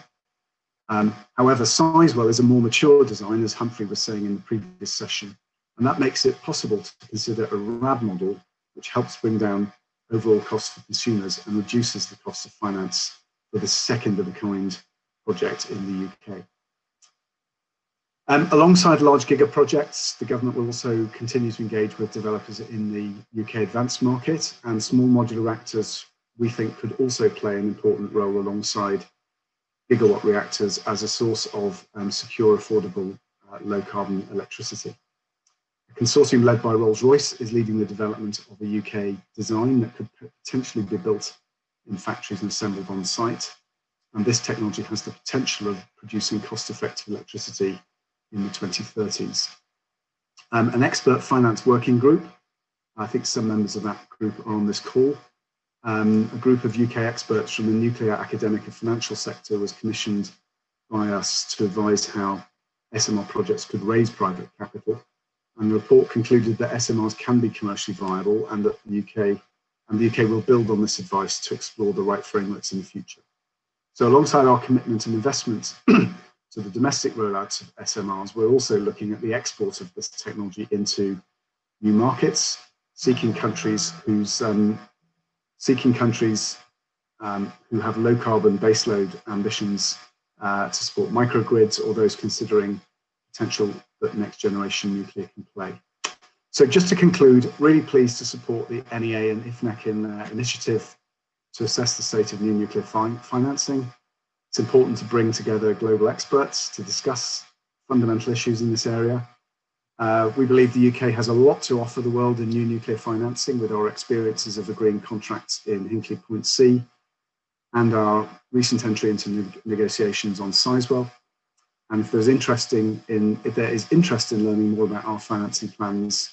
However, Sizewell is a more mature design, as Humphrey was saying in the previous session, and that makes it possible to consider a RAB model which helps bring down overall costs for consumers and reduces the cost of finance for this second of a kind project in the UK. Alongside large giga projects, the government will also continue to engage with developers in the UK advanced market, and small modular reactors, we think, could also play an important role alongside gigawatt reactors as a source of secure, affordable, low carbon electricity. A consortium led by Rolls-Royce is leading the development of a UK design that could potentially be built in factories and assembled on site. And this technology has the potential of producing cost-effective electricity in the 2030s. An expert finance working group, I think some members of that group are on this call. A group of UK experts from the nuclear, academic and financial sector was commissioned by us to advise how SMR projects could raise private capital. And the report concluded that SMRs can be commercially viable and that the UK and the UK will build on this advice to explore the right frameworks in the future. So alongside our commitment and investment to the domestic rollout of SMRs, we're also looking at the export of this technology into new markets, seeking countries who have low carbon baseload ambitions to support microgrids, or those considering potential that next generation nuclear can play. So just to conclude, really pleased to support the NEA and IFNEC in their initiative to assess the state of new nuclear financing. It's important to bring together global experts to discuss fundamental issues in this area. We believe the UK has a lot to offer the world in new nuclear financing, with our experiences of agreeing contracts in Hinkley Point C and our recent entry into negotiations on Sizewell. And if there is interest in learning more about our financing plans,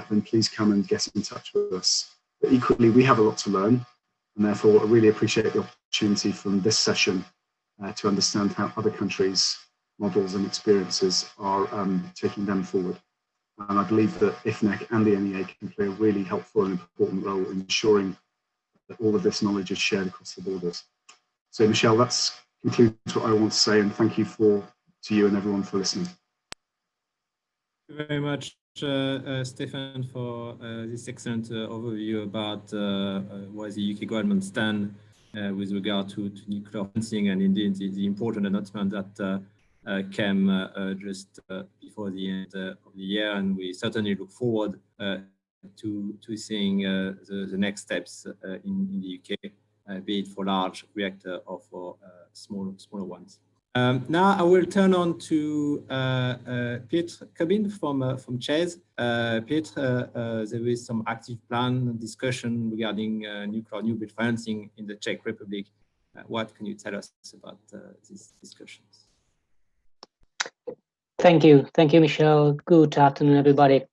then please come and get in touch with us. But equally, we have a lot to learn, and therefore I really appreciate the opportunity from this session to understand how other countries' models and experiences are taking them forward. And I believe that IFNEC and the NEA can play a really helpful and important role in ensuring that all of this knowledge is shared across the borders. So Michelle, that concludes what I want to say, and thank you to you and everyone for listening. Thank you very much, Stefan, for this excellent overview about what the UK government stand with regard to nuclear financing, and indeed the important announcement that came just before the end of the year, and we certainly look forward to seeing the next steps in the UK, be it for large reactor or for smaller ones. Now I will turn on to Piotr Kubin from CEZ. Piotr, there is some active plan discussion regarding nuclear new build financing in the Czech Republic. What can you tell us about these discussions? Thank you, Michelle. Good afternoon, everybody.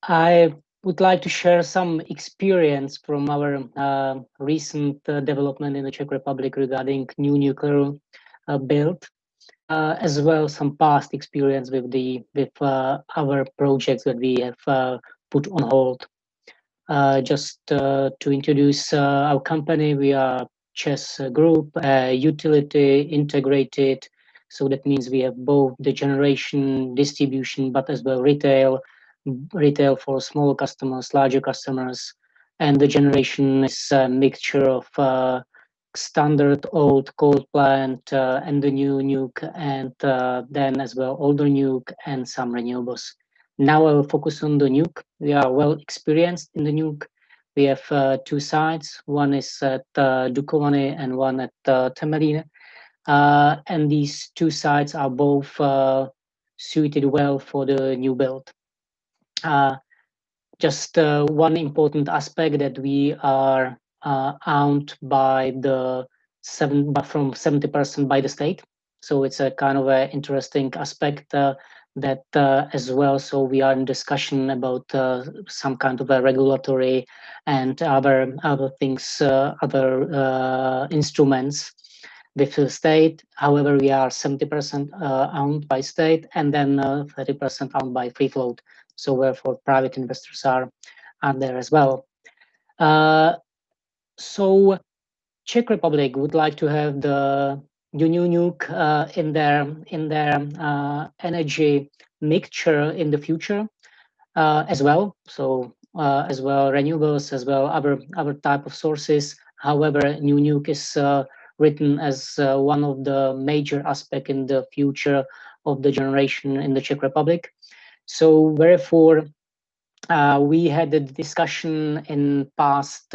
I would like to share some experience from our recent development in the Czech Republic regarding new nuclear build, as well some past experience with our projects that we have put on hold. Just to introduce our company, we are CEZ Group, utility integrated. So that means we have both the generation, distribution, but as well retail for small customers, larger customers. And the generation is a mixture of standard old coal plant and the new nuke, and then as well older nuke and some renewables. Now I will focus on the nuke. We are well experienced in the nuke. We have two sites. One is at Dukovany and one at Temelín. And these two sites are both suited well for the new build. Just one important aspect, that we are owned by from 70% by the state. So it's a kind of an interesting aspect that as well. So we are in discussion about some kind of a regulatory and other things, other instruments with the state. However, we are 70% owned by state, and then 30% owned by free float. So wherefore private investors are there as well. So Czech Republic would like to have the new nuke in their energy mixture in the future as well. So as well renewables, as well other type of sources. However, new nuke is written as one of the major aspects in the future of the generation in the Czech Republic. So therefore, we had a discussion in past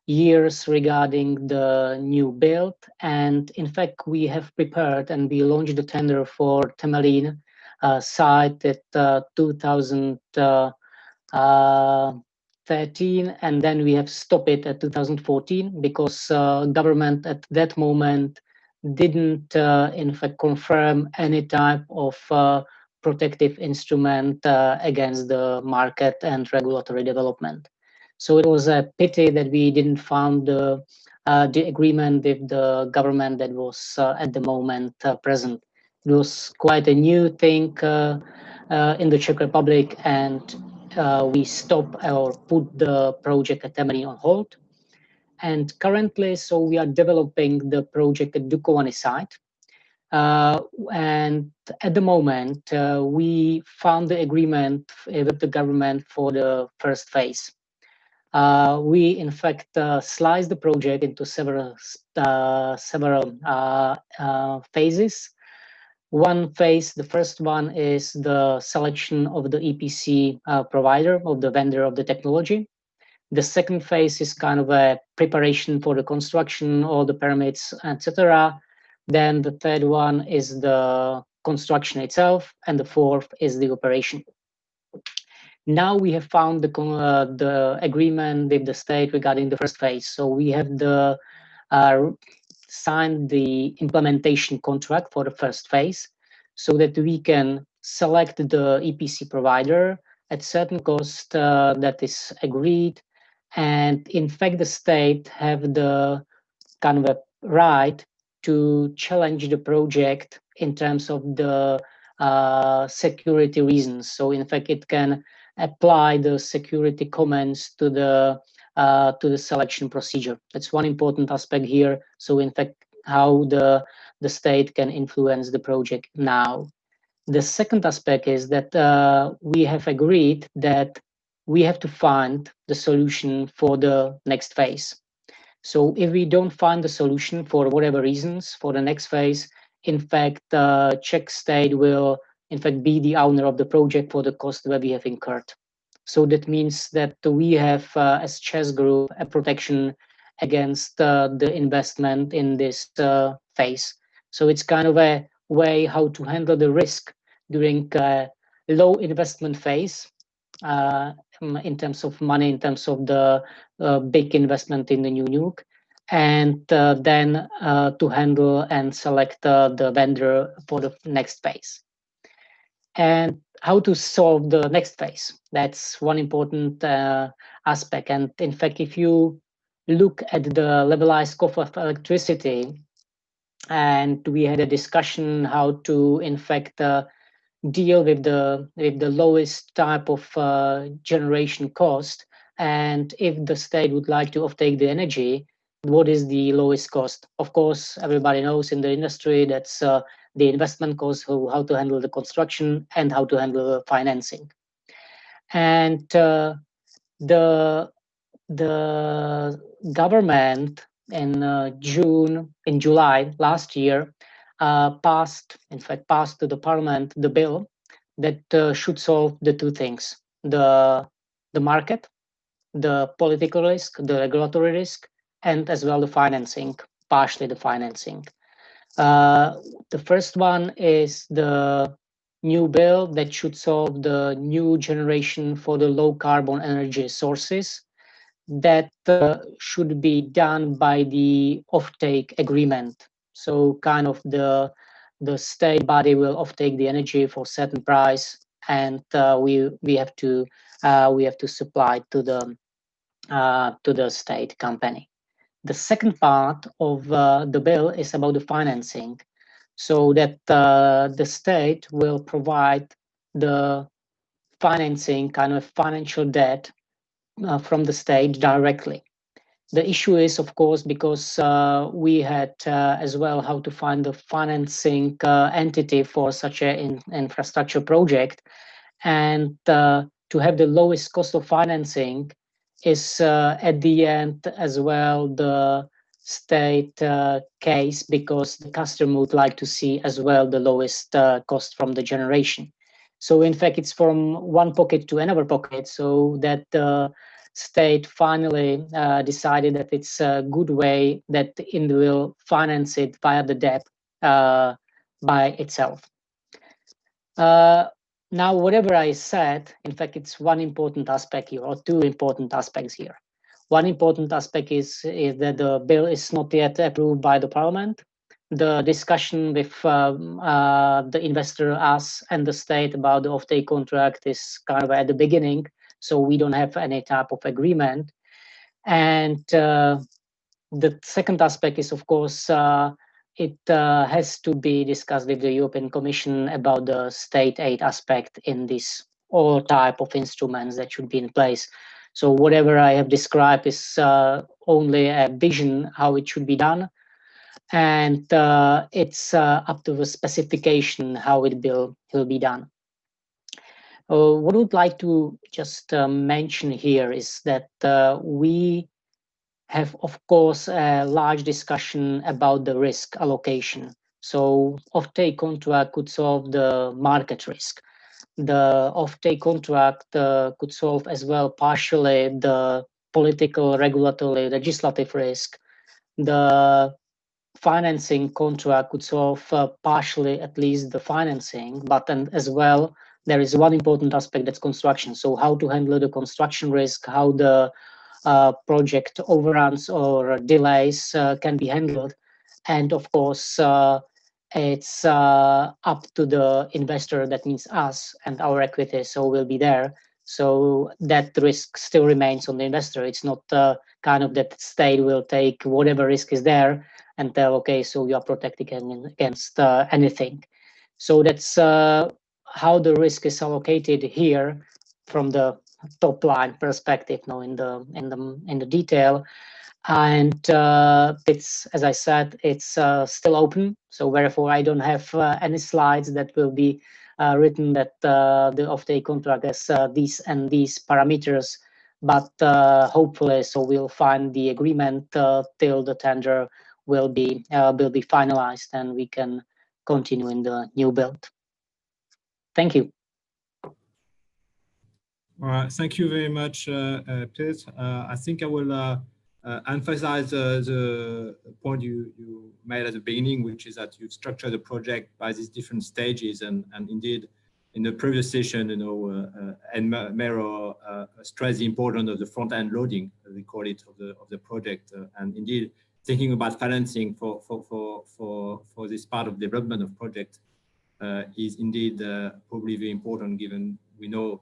years regarding the new build, and in fact we have prepared and we launched the tender for Temelín site at 2013, and then we have stopped it at 2014 because government at that moment didn't in fact confirm any type of protective instrument against the market and regulatory development. So it was a pity that we didn't find the agreement with the government that was at the moment present. It was quite a new thing in the Czech Republic, and we stop or put the project at Temani on hold. And currently, so we are developing the project at Dukovany site. And at the moment, we found the agreement with the government for the first phase. We, in fact, sliced the project into several phases. One phase, the first one, is the selection of the EPC provider, of the vendor of the technology. The second phase is kind of a preparation for the construction, all the permits, etc. Then the third one is the construction itself, and the fourth is the operation. Now we have found the agreement with the state regarding the first phase. So we have signed the implementation contract for the first phase, so that we can select the EPC provider at certain cost that is agreed. And in fact, the state have the kind of a right to challenge the project in terms of the security reasons. So in fact, it can apply the security comments to the selection procedure. That's one important aspect here. So in fact, how the state can influence the project now. The second aspect is that we have agreed that we have to find the solution for the next phase. So if we don't find the solution for whatever reasons for the next phase, in fact, the Czech state will in fact be the owner of the project for the cost that we have incurred. So that means that we have, as ČEZ Group, a protection against the investment in this phase. So it's kind of a way how to handle the risk during a low investment phase in terms of money, in terms of the big investment in the new nuke, and then to handle and select the vendor for the next phase. And how to solve the next phase. That's one important aspect. And in fact, if you look at the levelized cost of electricity, and we had a discussion how to, in fact, deal with the lowest type of generation cost, and if the state would like to offtake the energy, what is the lowest cost? Of course, everybody knows in the industry that's the investment cost, how to handle the construction, and how to handle the financing. And the government in July last year passed to the parliament the bill that should solve the two things: the market, the political risk, the regulatory risk, and as well the financing, partially the financing. The first one is the new bill that should solve the new generation for the low carbon energy sources. That should be done by the offtake agreement. So kind of the state body will offtake the energy for certain price, and we have to supply to the state company. The second part of the bill is about the financing, so that the state will provide the financing, kind of financial debt from the state directly. The issue is, of course, because we had as well how to find the financing entity for such an infrastructure project, and to have the lowest cost of financing is at the end as well the state case, because the customer would like to see as well the lowest cost from the generation. So in fact, it's from one pocket to another pocket, so that the state finally decided that it's a good way that it will finance it via the debt by itself. Now, whatever I said, in fact, it's one important aspect here, or two important aspects here. One important aspect is that the bill is not yet approved by the parliament. The discussion with the investor, us, and the state about the offtake contract is kind of at the beginning, so we don't have any type of agreement. And the second aspect is, of course, it has to be discussed with the European Commission about the state aid aspect in this all type of instruments that should be in place. So whatever I have described is only a vision how it should be done, and it's up to the specification how it will be done. What I would like to just mention here is that we have, of course, a large discussion about the risk allocation. So offtake contract could solve the market risk. The offtake contract could solve as well partially the political, regulatory, legislative risk. The financing contract could solve partially at least the financing, but then as well there is one important aspect, that's construction. So how to handle the construction risk, how the project overruns or delays can be handled, and of course it's up to the investor, that means us and our equity, so we'll be there. So that risk still remains on the investor. It's not kind of that state will take whatever risk is there and tell, okay, so you are protected against anything. So that's how the risk is allocated here from the top line perspective, now in the detail. And it's, as I said, it's still open. So therefore, I don't have any slides that will be written that the offtake contract has these and these parameters. But hopefully, so we'll find the agreement till the tender will be finalized, and we can continue in the new build. Thank you. All right, thank you very much, Piet. I think I will emphasize the point you made at the beginning, which is that you've structured the project by these different stages, and indeed, in the previous session, you know, and Mero stressed the importance of the front-end loading, as we call it, of the project, and indeed thinking about financing for this part of development of project is indeed probably very important, given we know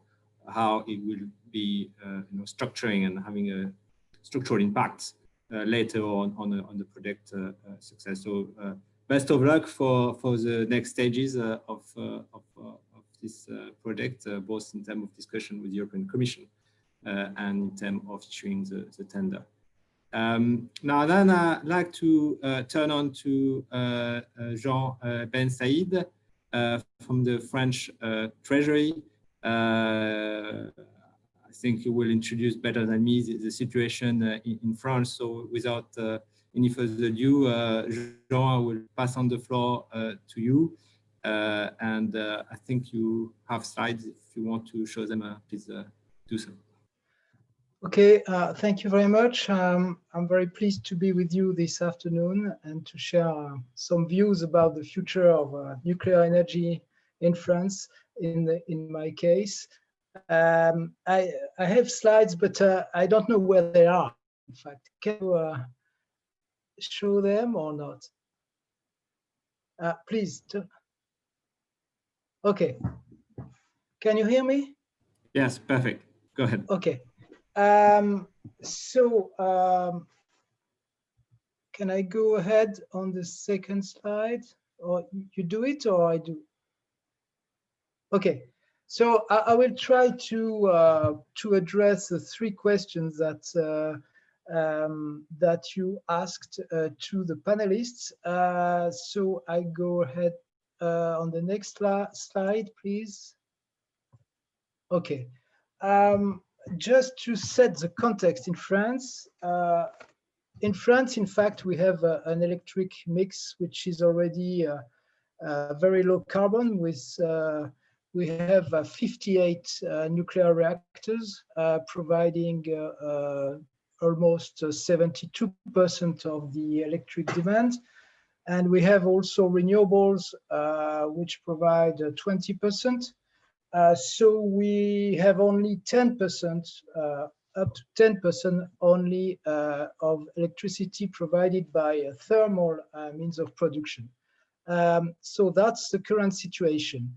how it will be you know, structuring and having a structural impact later on the project success. So best of luck for the next stages of this project, both in terms of discussion with the European Commission and in terms of issuing the tender. Now then, I'd like to turn on to Jean Ben Saïd from the French Treasury. I think you will introduce better than me the situation in France. So without any further ado, Jean, I will pass on the floor to you. And I think you have slides. If you want to show them, please do so. Okay, thank you very much. I'm very pleased to be with you this afternoon and to share some views about the future of nuclear energy in France. In my case, I have slides, but I don't know where they are. In fact, can you show them or not? Please. Okay. Can you hear me? Yes, perfect. Go ahead. Okay. Can I go ahead on the second slide, or you do it, or I do? Okay. So I will try to address the three questions that that you asked to the panelists. So I go ahead on the next slide, please. Okay. Just to set the context in France, in fact, we have an electric mix which is already very low carbon. With we have 58 nuclear reactors providing almost 72% of the electric demand, and we have also renewables which provide 20%. So we have only 10%, up to 10% only of electricity provided by thermal means of production. So that's the current situation.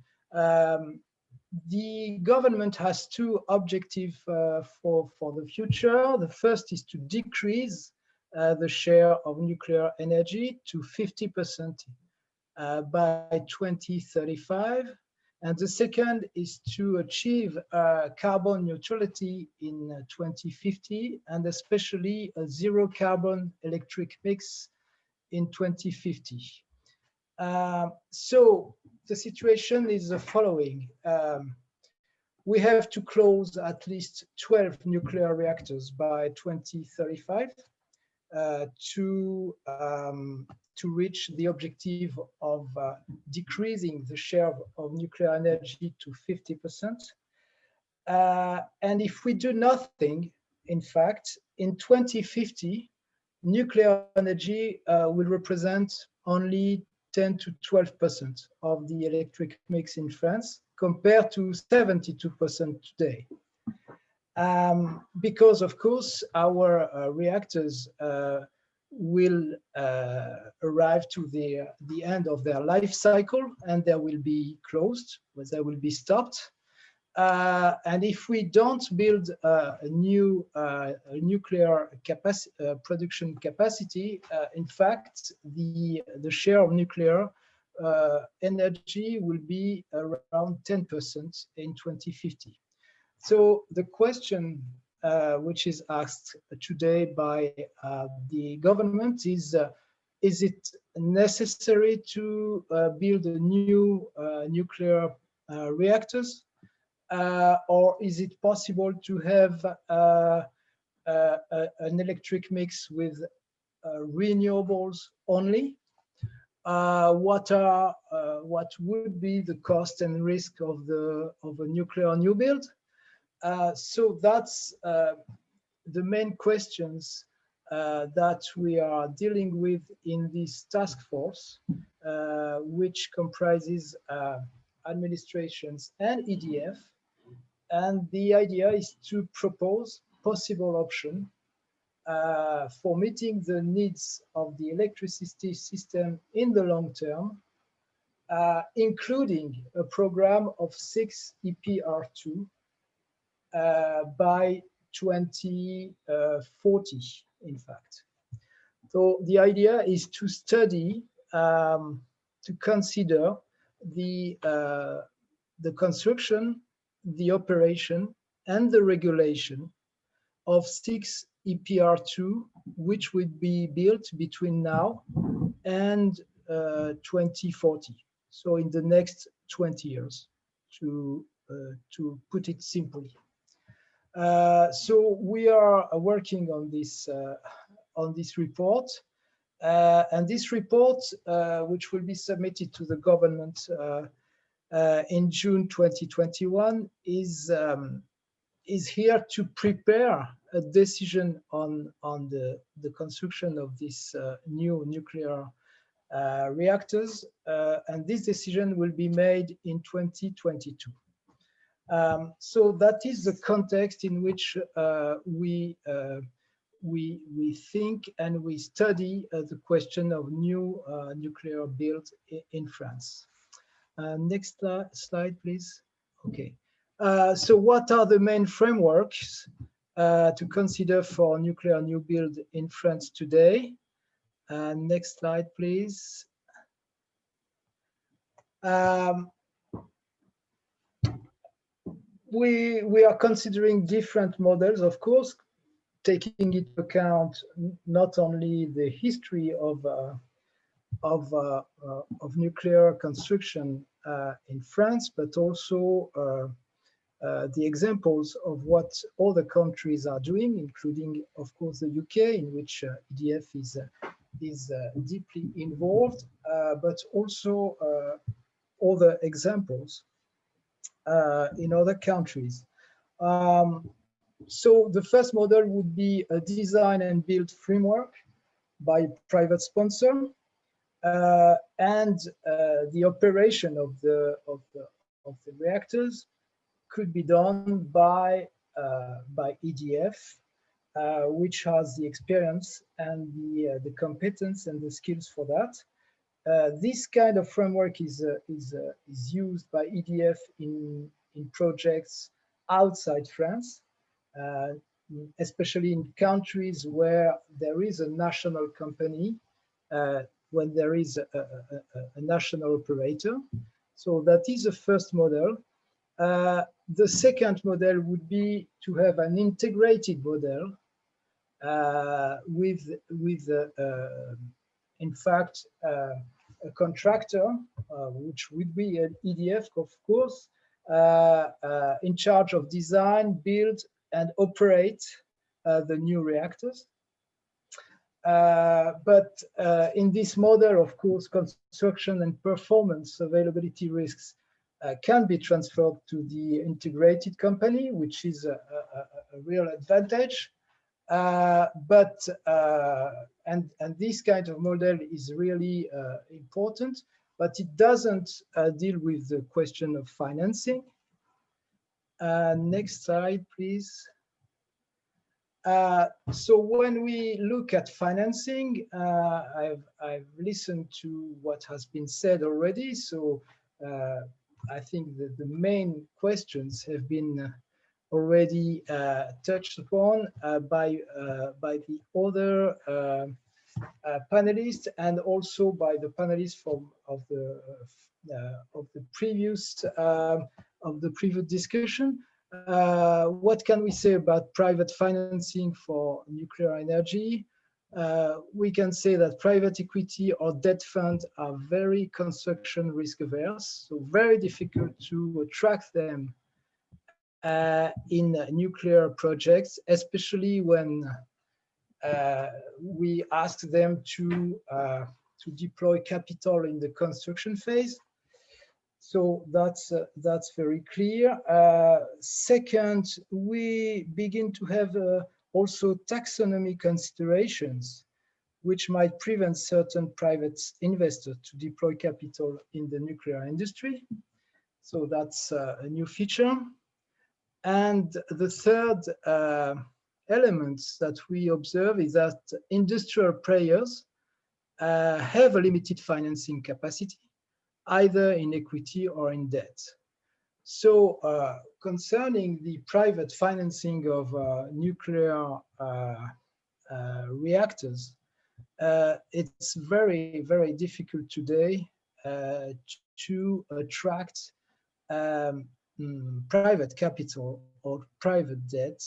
The government has two objectives for the future. The first is to decrease the share of nuclear energy to 50% by 2035. And the second is to achieve carbon neutrality in 2050, and especially a zero carbon electric mix in 2050. So the situation is the following. We have to close at least 12 nuclear reactors by 2035 to reach the objective of decreasing the share of nuclear energy to 50%. And if we do nothing, in fact, in 2050, nuclear energy will represent only 10 to 12% of the electric mix in France, compared to 72% today. Because, of course, our reactors will arrive to the end of their life cycle, and they will be closed, or they will be stopped. And if we don't build a new nuclear production capacity, in fact, the share of nuclear energy will be around 10% in 2050. So the question which is asked today by the government is it necessary to build a new nuclear reactors? Or is it possible to have an electric mix with renewables only? What would be the cost and risk of a nuclear new build? So that's the main questions that we are dealing with in this task force, which comprises administrations and EDF. And the idea is to propose possible option for meeting the needs of the electricity system in the long term, including a program of 6 EPR2 by 2040, in fact. So the idea is to study, to consider the construction, the operation, and the regulation of 6 EPR2, which would be built between now and 2040. So in the next 20 years, to put it simply. So we are working on this report, and this report, which will be submitted to the government in June 2021, is here to prepare a decision on the construction of this new nuclear reactors, and this decision will be made in 2022. So that is the context in which we think and we study the question of new nuclear build in France. Next slide, please. Okay. So what are the main frameworks to consider for nuclear new build in France today? Next slide, please. We are considering different models, of course, taking into account not only the history of nuclear construction in France, but also the examples of what other countries are doing, including, of course, the UK, in which EDF is deeply involved, but also other examples in other countries. So the first model would be a design and build framework by private sponsor, and the operation of the reactors could be done by EDF, which has the experience and the competence and the skills for that. This kind of framework is used by EDF in projects outside France, especially in countries where there is a national company, when there is a national operator. So that is the first model. The second model would be to have an integrated model with in fact, a contractor, which would be an EDF, of course, in charge of design, build, and operate the new reactors. But in this model, of course, construction and performance availability risks can be transferred to the integrated company, which is a real advantage. And this kind of model is really important, but it doesn't deal with the question of financing. Next slide, please. So when we look at financing, I've listened to what has been said already. So I think that the main questions have been already touched upon by the other panelists, and also by the panelists of the previous discussion. What can we say about private financing for nuclear energy? We can say that private equity or debt funds are very construction risk averse, so very difficult to attract them in nuclear projects, especially when we ask them to deploy capital in the construction phase. So that's very clear. Second, we begin to have also taxonomy considerations, which might prevent certain private investors to deploy capital in the nuclear industry. So that's a new feature. And the third element that we observe is that industrial players have a limited financing capacity, either in equity or in debt. So concerning the private financing of nuclear reactors, it's very, very difficult today to attract private capital or private debt,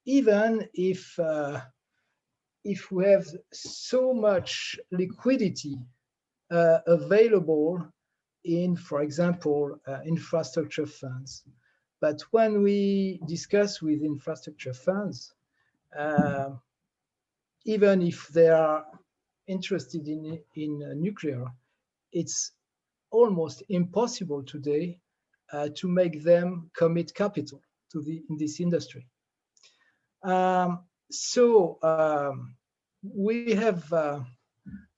even if we have so much liquidity available in, for example, infrastructure funds. But when we discuss with infrastructure funds, even if they are interested in nuclear, it's almost impossible today to make them commit capital to in this industry. We have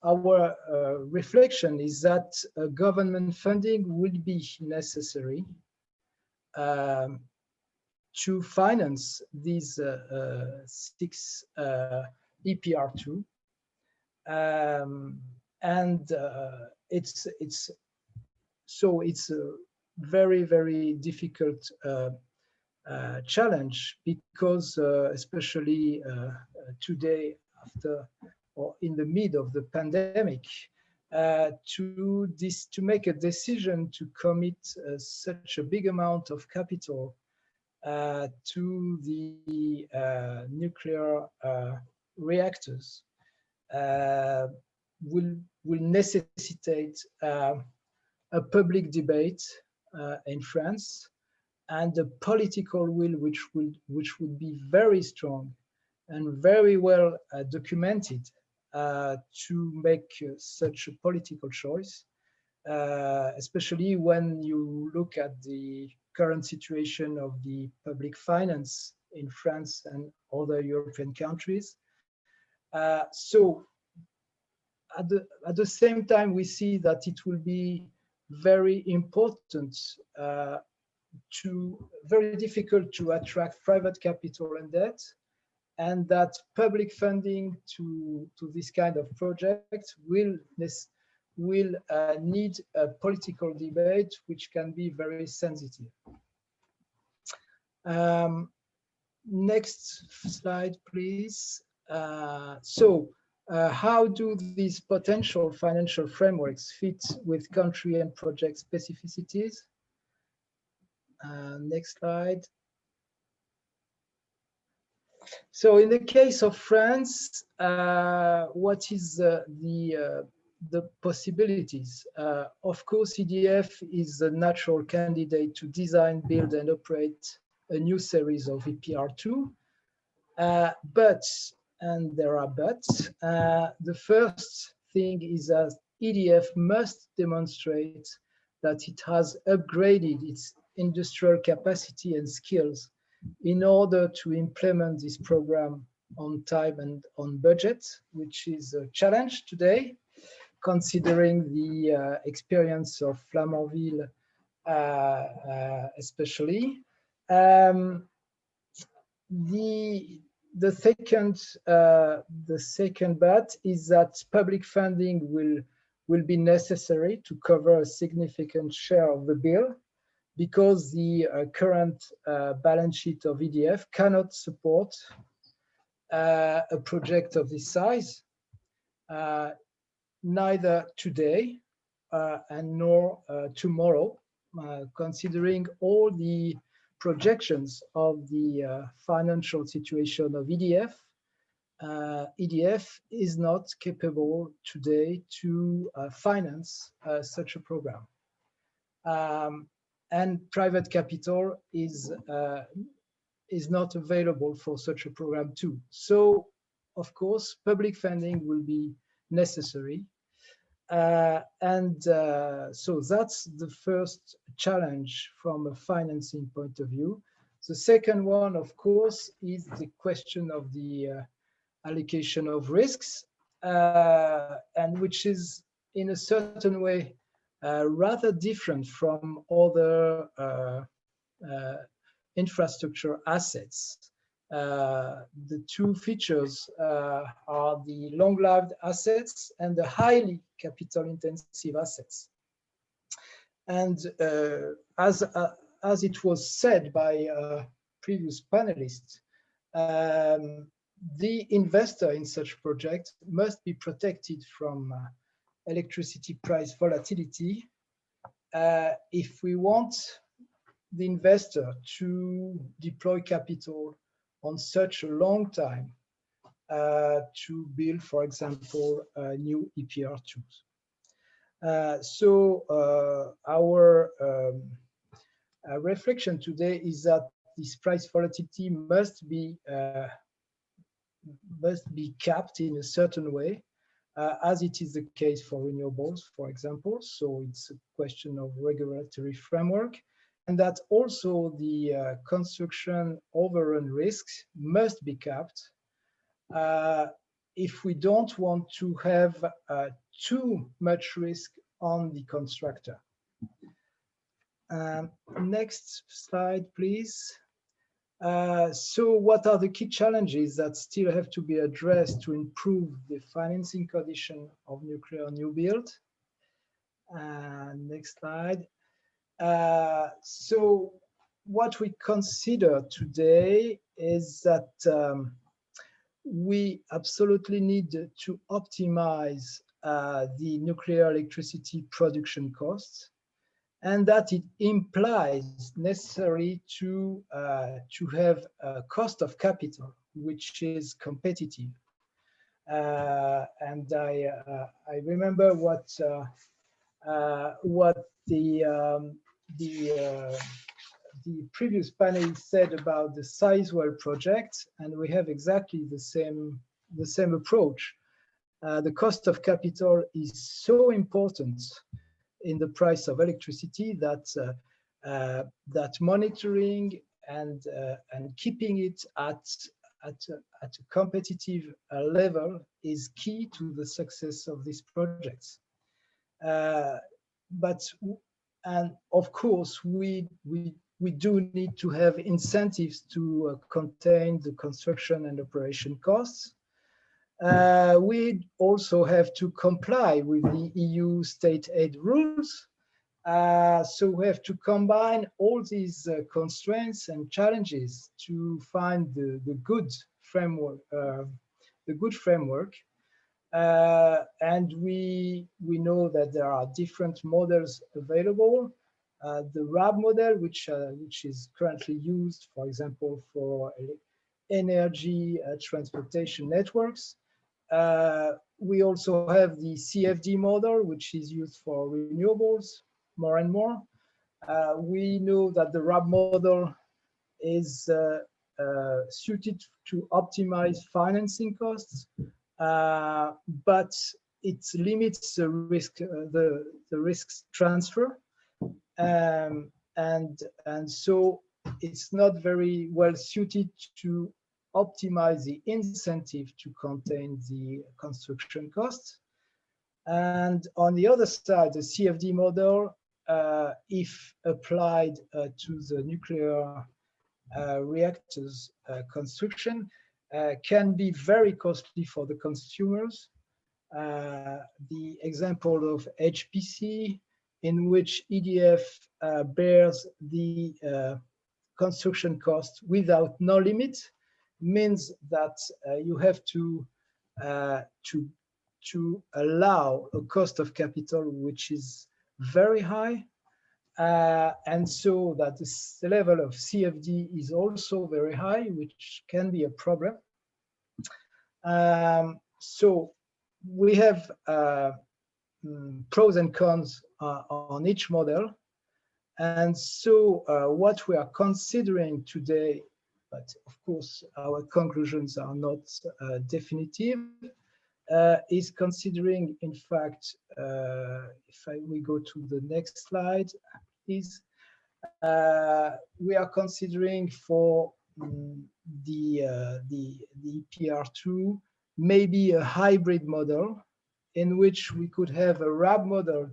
our reflection is that government funding will be necessary to finance these 6 EPR2, and it's a very, very difficult challenge, because especially today, after or in the mid of the pandemic, to make a decision to commit such a big amount of capital to the nuclear reactors will necessitate a public debate in France, and a political will which would be very strong and very well documented to make such a political choice, especially when you look at the current situation of the public finance in France and other European countries. So at the same time, we see that it will be very important very difficult to attract private capital and debt, and that public funding to this kind of project will need a political debate, which can be very sensitive. Next slide, please. So How do these potential financial frameworks fit with country and project specificities? Next slide. So in the case of France, what is the possibilities? Of course, EDF is a natural candidate to design, build, and operate a new series of EPR2. But, and there are buts, the first thing is that EDF must demonstrate that it has upgraded its industrial capacity and skills in order to implement this program on time and on budget, which is a challenge today, considering the experience of Flamanville, especially. The second but is that public funding will be necessary to cover a significant share of the bill, because the current balance sheet of EDF cannot support a project of this size, neither today and nor tomorrow, considering all the projections of the financial situation of EDF. EDF is not capable today to finance such a program. And private capital is not available for such a program too. So, of course, public funding will be necessary. So that's the first challenge from a financing point of view. The second one, of course, is the question of the allocation of risks, and which is in a certain way rather different from other infrastructure assets. The two features are the long-lived assets and the highly capital-intensive assets. And as it was said by previous panelists, the investor in such project must be protected from electricity price volatility if we want the investor to deploy capital on such a long time to build, for example, new EPR2s. So our reflection today is that this price volatility must be capped in a certain way, as it is the case for renewables, for example. So it's a question of regulatory framework, and that also the construction overrun risks must be capped if we don't want to have too much risk on the constructor. Next slide, please. So what are the key challenges that still have to be addressed to improve the financing condition of nuclear new build? Next slide. So what we consider today is that we absolutely need to optimize the nuclear electricity production costs, and that it implies necessary to have a cost of capital which is competitive. And I remember what the previous panel said about the Sizewell project, and we have exactly the same approach. The cost of capital is so important in the price of electricity that that monitoring and keeping it at a competitive level is key to the success of these projects. And of course, we do need to have incentives to contain the construction and operation costs. We also have to comply with the EU state aid rules. So we have to combine all these constraints and challenges to find the good framework. And we know that there are different models available. The RAB model, which is currently used, for example, for energy transportation networks. We also have the CFD model, which is used for renewables more and more. We know that the RAB model is suited to optimize financing costs, but it limits the risk, the risks transfer, and so it's not very well suited to optimize the incentive to contain the construction costs. And on the other side, the CFD model, if applied to the nuclear reactors construction, can be very costly for the consumers. The example of HPC, in which EDF bears the construction cost without no limit, means that you have to allow a cost of capital which is very high, and so that the level of CFD is also very high, which can be a problem. So we have pros and cons on each model. And so what we are considering today, but of course our conclusions are not definitive, is considering, in fact, we go to the next slide, please. We are considering for the EPR2 maybe a hybrid model in which we could have a RAB model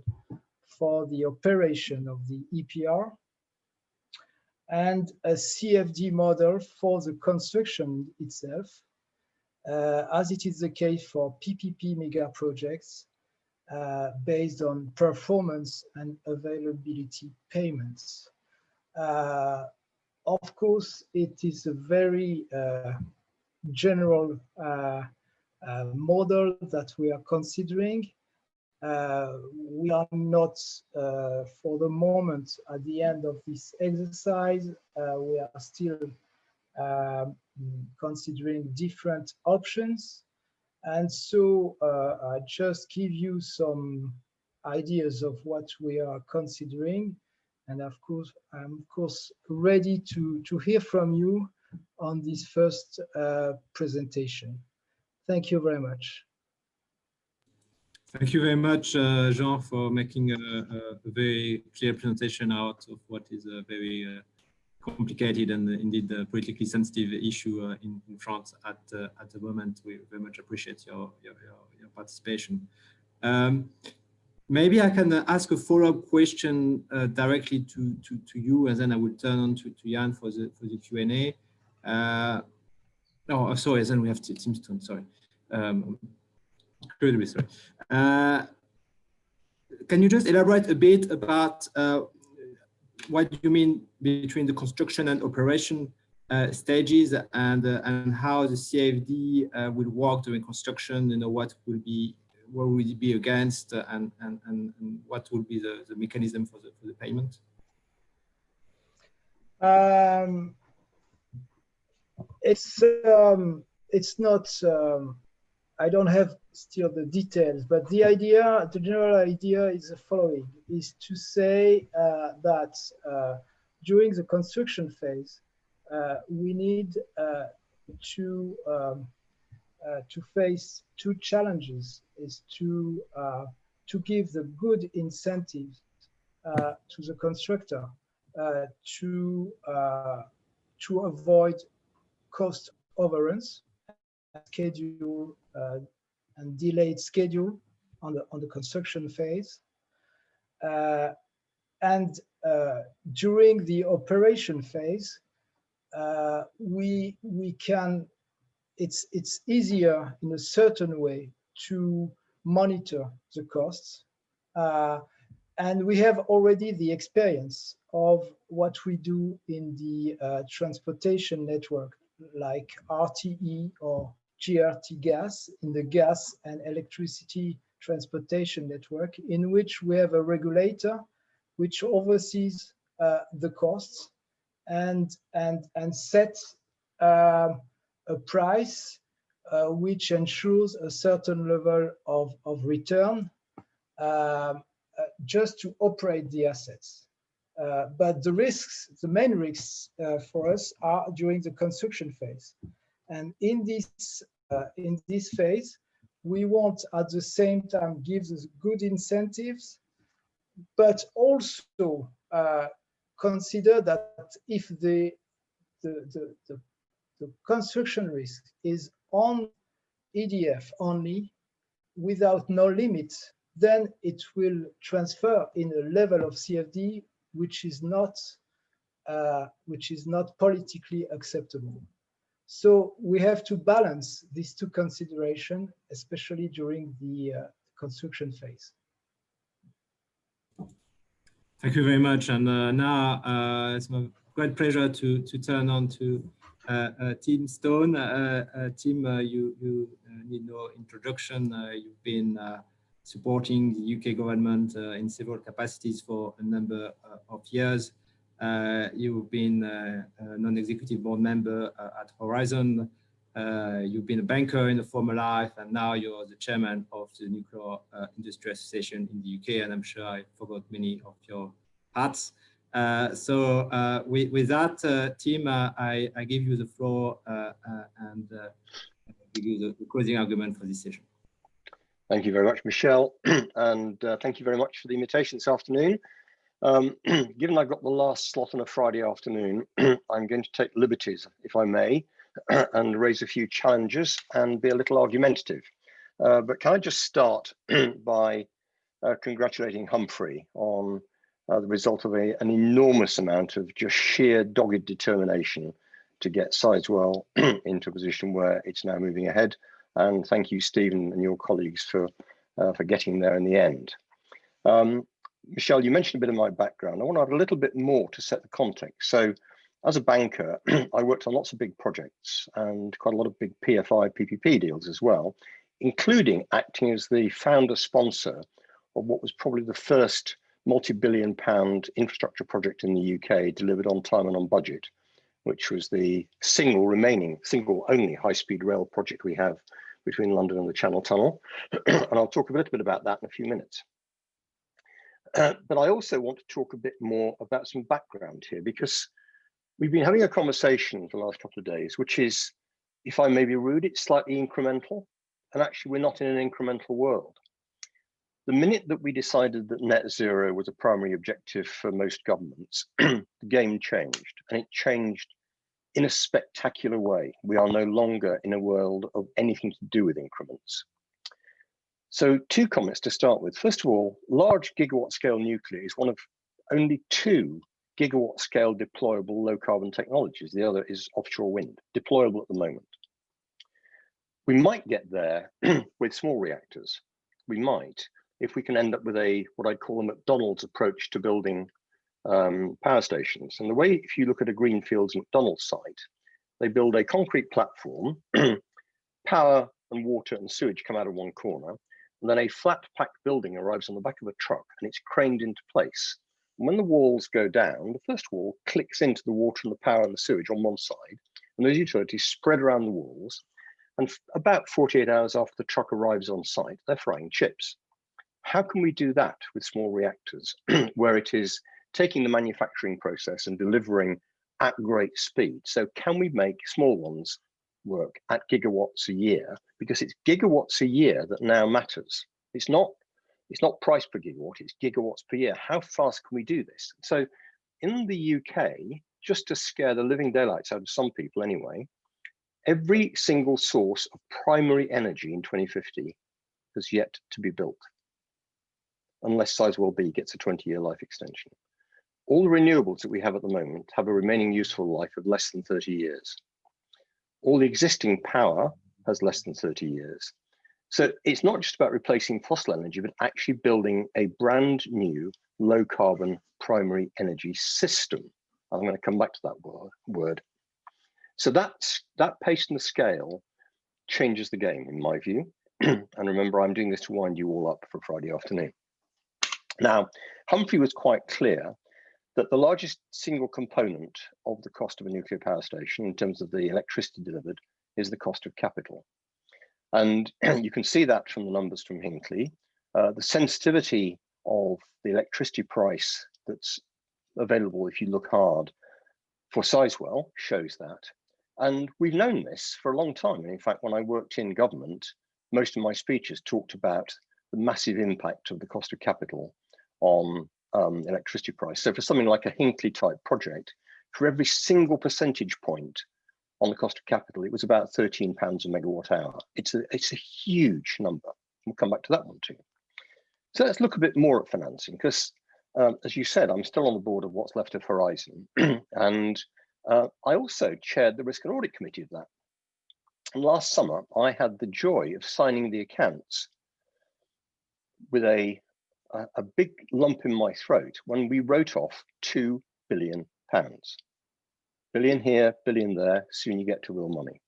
for the operation of the EPR and a CFD model for the construction itself, as it is the case for PPP mega projects based on performance and availability payments. Of course, it is a very general model that we are considering. We are not, for the moment, at the end of this exercise. We are still considering different options. And so I just give you some ideas of what we are considering. And of course, I'm ready to hear from you on this first presentation. Thank you very much. Thank you very much, Jean, for making a very clear presentation out of what is a very complicated and indeed politically sensitive issue in France at the moment. We very much appreciate your participation. Maybe I can ask a follow-up question directly to you, and then I will turn on to Jan for the Q&A. No, sorry, then we have Tim Stone, sorry. Incredibly sorry. Can you just elaborate a bit about what you mean between the construction and operation stages, and how the CFD will work during construction? You know, what will it be against, and what will be the mechanism for the payment? It's not. I don't have still the details, but the idea, the general idea, is the following: is to say that during the construction phase, we need to face two challenges: is to give the good incentives to the constructor to avoid cost overruns, schedule and delayed schedule on the construction phase, and during the operation phase, we can. It's easier in a certain way to monitor the costs, and we have already the experience of what we do in the transportation network, like RTE or GRT gas in the gas and electricity transportation network, in which we have a regulator which oversees the costs and sets a price which ensures a certain level of return just to operate the assets. But the risks, the main risks for us are during the construction phase. And in this phase, we want at the same time give us good incentives, but also consider that if the construction risk is on EDF only, without no limits, then it will transfer in a level of CFD which is not politically acceptable. So we have to balance these two considerations, especially during the construction phase. Thank you very much. And now it's my great pleasure to turn on to Tim Stone. Tim, you need no introduction. You've been supporting the UK government in several capacities for a number of years. You've been a non-executive board member at Horizon. You've been a banker in a former life, and now you're the chairman of the Nuclear Industry Association in the UK, and I'm sure I forgot many of your hats. So with that, Tim, I give you the floor and give you the closing argument for this session. Thank you very much, Michel, and thank you very much for the invitation this afternoon. Given I've got the last slot on a Friday afternoon, I'm going to take liberties, if I may, and raise a few challenges and be a little argumentative. But can I just start by congratulating Humphrey on the result of an enormous amount of just sheer dogged determination to get Sizewell into a position where it's now moving ahead. And thank you, Stephen, and your colleagues for getting there in the end. Michel, you mentioned a bit of my background. I want to add a little bit more to set the context. So as a banker, I worked on lots of big projects and quite a lot of big PFI, PPP deals as well, including acting as the founder sponsor of what was probably the first multi-billion-pound infrastructure project in the UK delivered on time and on budget, which was the single only high-speed rail project we have between London and the Channel Tunnel. And I'll talk a little bit about that in a few minutes. But I also want to talk a bit more about some background here, because we've been having a conversation for the last couple of days, which is, if I may be rude, it's slightly incremental. And actually, we're not in an incremental world. The minute that we decided that net zero was a primary objective for most governments, the game changed, and it changed in a spectacular way. We are no longer in a world of anything to do with increments. So 2 comments to start with. First of all, large gigawatt scale nuclear is one of only 2 gigawatt scale deployable low carbon technologies. The other is offshore wind, deployable at the moment. We might get there with small reactors. We might, if we can end up with what I'd call a McDonald's approach to building power stations. And the way, if you look at a Greenfields McDonald's site, they build a concrete platform, power and water and sewage come out of one corner, and then a flat packed building arrives on the back of a truck and it's craned into place. And when the walls go down, the first wall clicks into the water and the power and the sewage on one side, and those utilities spread around the walls. And about 48 hours after the truck arrives on site, they're frying chips. How can we do that with small reactors, where it is taking the manufacturing process and delivering at great speed? So can we make small ones work at gigawatts a year? Because it's gigawatts a year that now matters. It's not price per gigawatt, it's gigawatts per year. How fast can we do this? So in the UK, just to scare the living daylights out of some people anyway, every single source of primary energy in 2050 has yet to be built, unless Sizewell B gets a 20-year life extension. All the renewables that we have at the moment have a remaining useful life of less than 30 years. All the existing power has less than 30 years. So it's not just about replacing fossil energy, but actually building a brand new low carbon primary energy system. I'm going to come back to that word. So that pace and the scale changes the game, in my view. And remember, I'm doing this to wind you all up for Friday afternoon. Now, Humphrey was quite clear that the largest single component of the cost of a nuclear power station in terms of the electricity delivered is the cost of capital. And you can see that from the numbers from Hinkley. The sensitivity of the electricity price that's available if you look hard for Sizewell shows that. And we've known this for a long time. And in fact, when I worked in government, most of my speeches talked about the massive impact of the cost of capital on electricity price. So for something like a Hinkley type project, for every single percentage point on the cost of capital, it was about £13 a megawatt hour. It's a huge number. We'll come back to that one too. So let's look a bit more at financing, because as you said, I'm still on the board of what's left of Horizon. And I also chaired the Risk and Audit Committee of that. And last summer, I had the joy of signing the accounts with a big lump in my throat when we wrote off £2 billion. Billion here, billion there, soon you get to real money.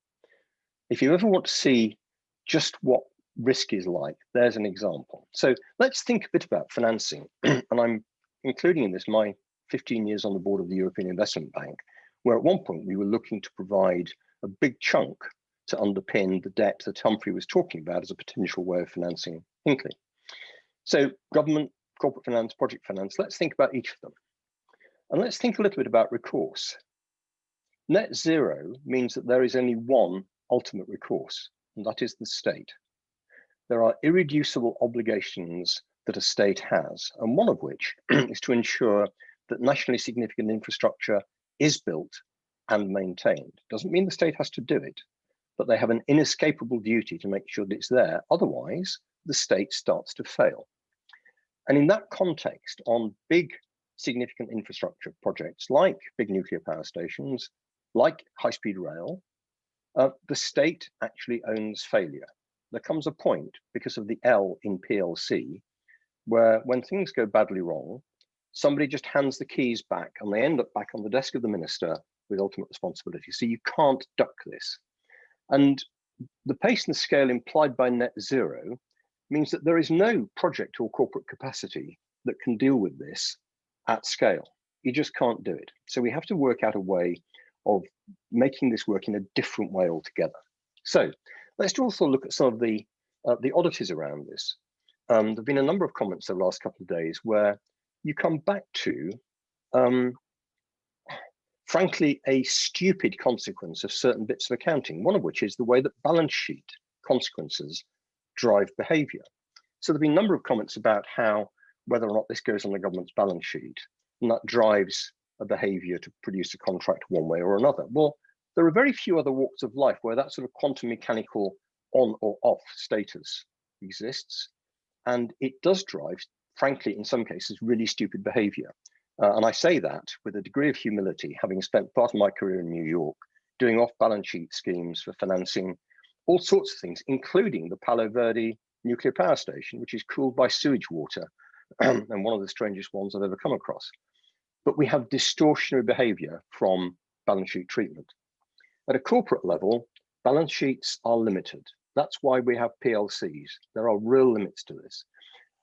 If you ever want to see just what risk is like, there's an example. So let's think a bit about financing. And I'm including in this my 15 years on the board of the European Investment Bank, where at one point we were looking to provide a big chunk to underpin the debt that Humphrey was talking about as a potential way of financing Hinkley. So government, corporate finance, project finance, let's think about each of them. And let's think a little bit about recourse. Net zero means that there is only one ultimate recourse, and that is the state. There are irreducible obligations that a state has, and one of which is to ensure that nationally significant infrastructure is built and maintained. Doesn't mean the state has to do it, but they have an inescapable duty to make sure that it's there. Otherwise, the state starts to fail. And in that context, on big significant infrastructure projects like big nuclear power stations, like high-speed rail, the state actually owns failure. There comes a point, because of the L in PLC, where when things go badly wrong, somebody just hands the keys back and they end up back on the desk of the minister with ultimate responsibility. So you can't duck this. And the pace and the scale implied by net zero means that there is no project or corporate capacity that can deal with this at scale. You just can't do it. So we have to work out a way of making this work in a different way altogether. So let's also look at some of the oddities around this. There have been a number of comments over the last couple of days where you come back to, frankly, a stupid consequence of certain bits of accounting, one of which is the way that balance sheet consequences drive behavior. So there have been a number of comments about how whether or not this goes on the government's balance sheet, and that drives a behavior to produce a contract one way or another. Well, there are very few other walks of life where that sort of quantum mechanical on or off status exists. And it does drive, frankly, in some cases, really stupid behavior. And I say that with a degree of humility, having spent part of my career in New York, doing off-balance sheet schemes for financing all sorts of things, including the Palo Verde nuclear power station, which is cooled by sewage water, and one of the strangest ones I've ever come across. But we have distortionary behavior from balance sheet treatment. At a corporate level, balance sheets are limited. That's why we have PLCs. There are real limits to this.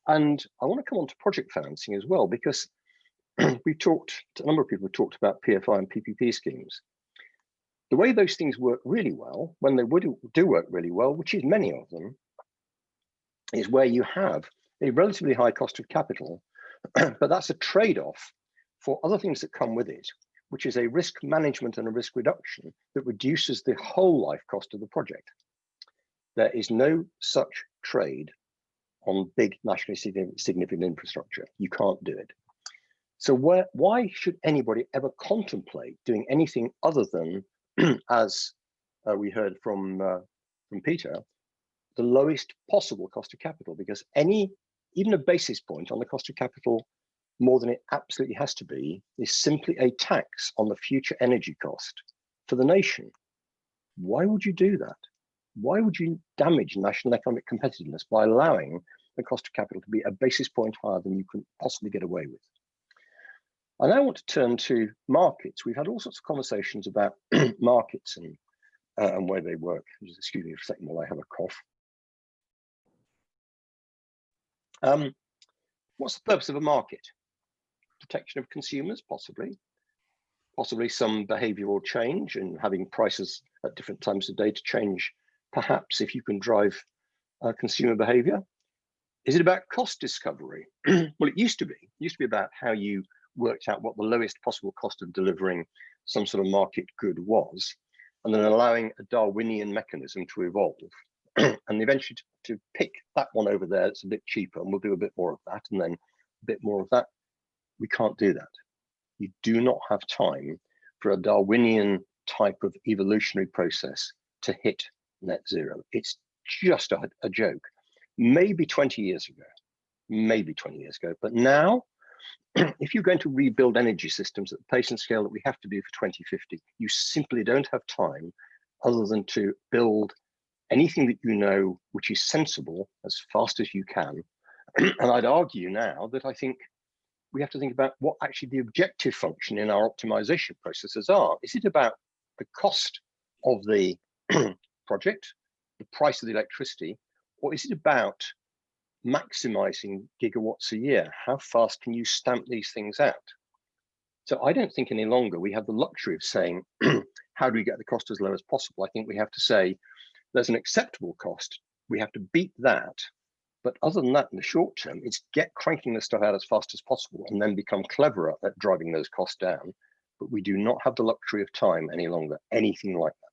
And I want to come on to project financing as well, because we've talked, a number of people have talked about PFI and PPP schemes. The way those things work really well, when they do work really well, which is many of them, is where you have a relatively high cost of capital, but that's a trade-off for other things that come with it, which is a risk management and a risk reduction that reduces the whole life cost of the project. There is no such trade on big nationally significant infrastructure. You can't do it. So why should anybody ever contemplate doing anything other than, as we heard from Peter, the lowest possible cost of capital? Because even a basis point on the cost of capital, more than it absolutely has to be, is simply a tax on the future energy cost for the nation. Why would you do that? Why would you damage national economic competitiveness by allowing the cost of capital to be a basis point higher than you can possibly get away with? I now want to turn to markets. We've had all sorts of conversations about markets and where they work. Just excuse me for a second while I have a cough. What's the purpose of a market? Protection of consumers, possibly. Possibly some behavioral change and having prices at different times of day to change, perhaps, if you can drive consumer behavior. Is it about cost discovery? Well, it used to be. It used to be about how you worked out what the lowest possible cost of delivering some sort of market good was, and then allowing a Darwinian mechanism to evolve. And eventually to pick that one over there that's a bit cheaper, and we'll do a bit more of that, and then a bit more of that. We can't do that. You do not have time for a Darwinian type of evolutionary process to hit net zero. It's just a joke. Maybe 20 years ago, but now, if you're going to rebuild energy systems at the pace and scale that we have to do for 2050, you simply don't have time other than to build anything that you know which is sensible as fast as you can. And I'd argue now that I think we have to think about what actually the objective function in our optimization processes are. Is it about the cost of the project, the price of the electricity, or is it about maximizing gigawatts a year? How fast can you stamp these things out? So I don't think any longer we have the luxury of saying, how do we get the cost as low as possible? I think we have to say there's an acceptable cost. We have to beat that. But other than that, in the short term, it's get cranking this stuff out as fast as possible and then become cleverer at driving those costs down. But we do not have the luxury of time any longer, anything like that.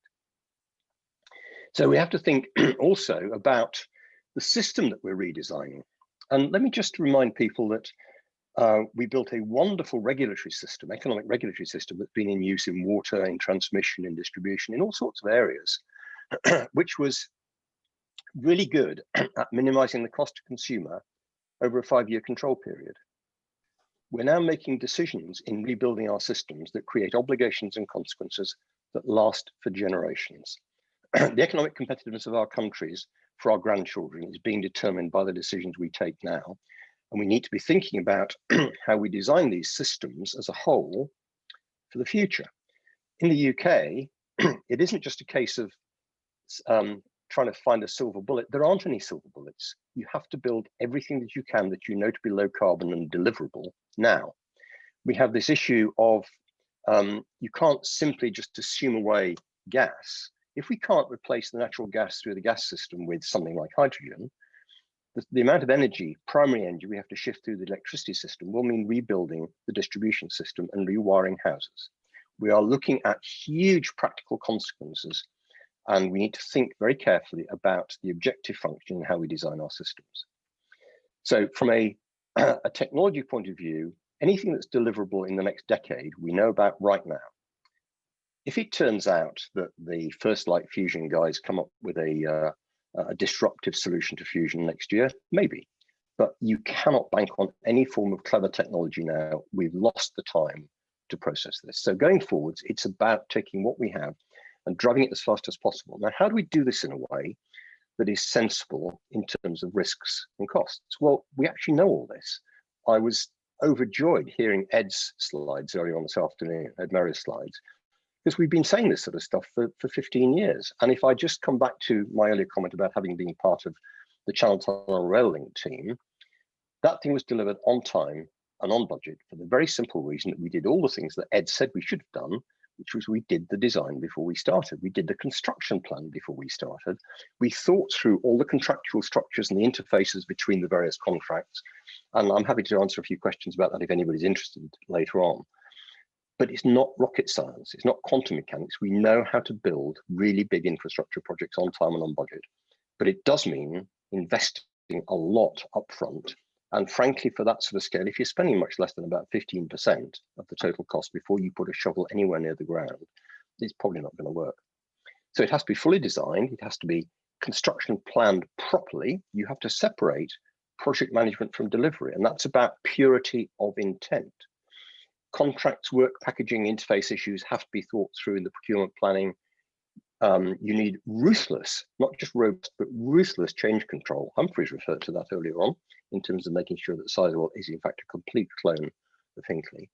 So we have to think also about the system that we're redesigning. And let me just remind people that we built a wonderful regulatory system, economic regulatory system that's been in use in water, in transmission, in distribution, in all sorts of areas, which was really good at minimizing the cost to consumer over a 5-year control period. We're now making decisions in rebuilding our systems that create obligations and consequences that last for generations. The economic competitiveness of our countries for our grandchildren is being determined by the decisions we take now. And we need to be thinking about how we design these systems as a whole for the future. In the UK, it isn't just a case of trying to find a silver bullet. There aren't any silver bullets. You have to build everything that you can that you know to be low carbon and deliverable now. We have this issue of you can't simply just assume away gas. If we can't replace the natural gas through the gas system with something like hydrogen, the amount of energy, primary energy, we have to shift through the electricity system will mean rebuilding the distribution system and rewiring houses. We are looking at huge practical consequences, and we need to think very carefully about the objective function and how we design our systems. So from a technology point of view, anything that's deliverable in the next decade, we know about right now. If it turns out that the First Light fusion guys come up with a disruptive solution to fusion next year, maybe. But you cannot bank on any form of clever technology now. We've lost the time to process this. So going forwards, it's about taking what we have and driving it as fast as possible. Now, how do we do this in a way that is sensible in terms of risks and costs? Well, we actually know all this. I was overjoyed hearing Ed's slides earlier on this afternoon, Ed Merrill's slides, because we've been saying this sort of stuff for 15 years. And if I just come back to my earlier comment about having been part of the Channel Tunnel Rail Link team, that thing was delivered on time and on budget for the very simple reason that we did all the things that Ed said we should have done, which was we did the design before we started. We did the construction plan before we started. We thought through all the contractual structures and the interfaces between the various contracts. And I'm happy to answer a few questions about that if anybody's interested later on. But it's not rocket science. It's not quantum mechanics. We know how to build really big infrastructure projects on time and on budget. But it does mean investing a lot upfront. And frankly, for that sort of scale, if you're spending much less than about 15% of the total cost before you put a shovel anywhere near the ground, it's probably not going to work. So it has to be fully designed. It has to be construction planned properly. You have to separate project management from delivery. And that's about purity of intent. Contracts, work packaging, interface issues have to be thought through in the procurement planning. You need ruthless, not just robust, but ruthless change control. Humphreys referred to that earlier on in terms of making sure that Sizewell is in fact a complete clone of Hinkley.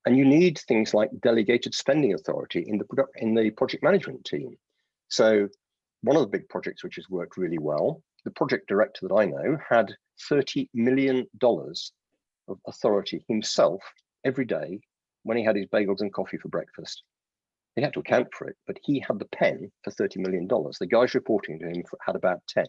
And you need things like delegated spending authority in the project management team. So one of the big projects which has worked really well, the project director that I know had $30 million of authority himself every day when he had his bagels and coffee for breakfast. He had to account for it, but he had the pen for $30 million. The guys reporting to him had about 10.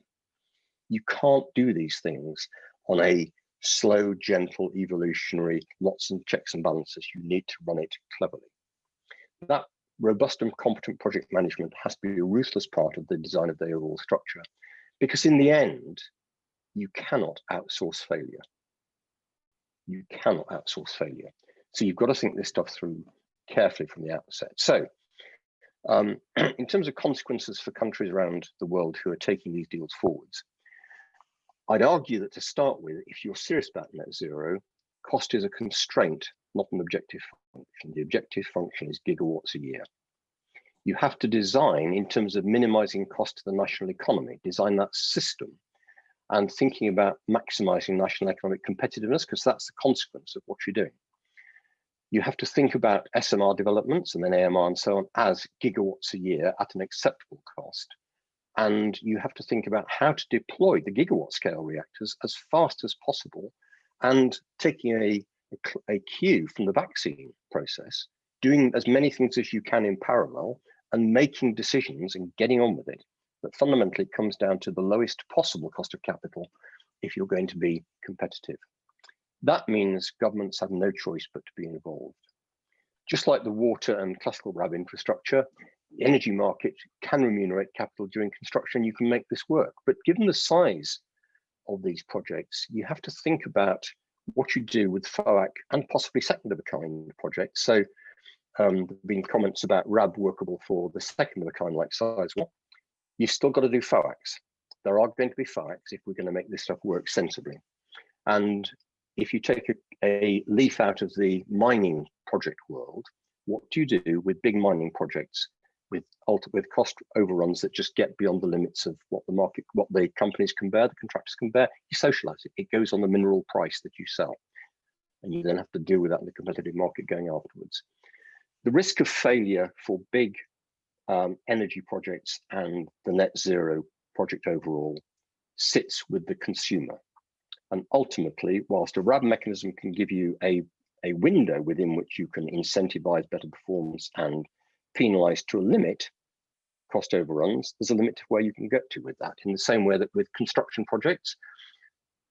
You can't do these things on a slow, gentle, evolutionary, lots of checks and balances. You need to run it cleverly. That robust and competent project management has to be a ruthless part of the design of the overall structure, because in the end, you cannot outsource failure. You cannot outsource failure. So you've got to think this stuff through carefully from the outset. So in terms of consequences for countries around the world who are taking these deals forwards, I'd argue that to start with, if you're serious about net zero, cost is a constraint, not an objective function. The objective function is gigawatts a year. You have to design in terms of minimizing cost to the national economy, design that system, and thinking about maximizing national economic competitiveness, because that's the consequence of what you're doing. You have to think about SMR developments and then AMR and so on as gigawatts a year at an acceptable cost. And you have to think about how to deploy the gigawatt scale reactors as fast as possible, and taking a cue from the vaccine process, doing as many things as you can in parallel and making decisions and getting on with it. But fundamentally, it comes down to the lowest possible cost of capital if you're going to be competitive. That means governments have no choice but to be involved. Just like the water and classical RAB infrastructure, the energy market can remunerate capital during construction. You can make this work. But given the size of these projects, you have to think about what you do with FOAC and possibly second of a kind projects. So there have been comments about RAB workable for the second of a kind like size. Well, you've still got to do FOACs. There are going to be FOACs if we're going to make this stuff work sensibly. And if you take a leaf out of the mining project world, what do you do with big mining projects with cost overruns that just get beyond the limits of what the market, what the companies can bear, the contractors can bear? You socialize it. It goes on the mineral price that you sell, and you then have to deal with that in the competitive market going afterwards. The risk of failure for big energy projects and the net zero project overall sits with the consumer. And ultimately, whilst a RAB mechanism can give you a window within which you can incentivize better performance and penalize to a limit cost overruns, there's a limit to where you can get to with that. In the same way that with construction projects,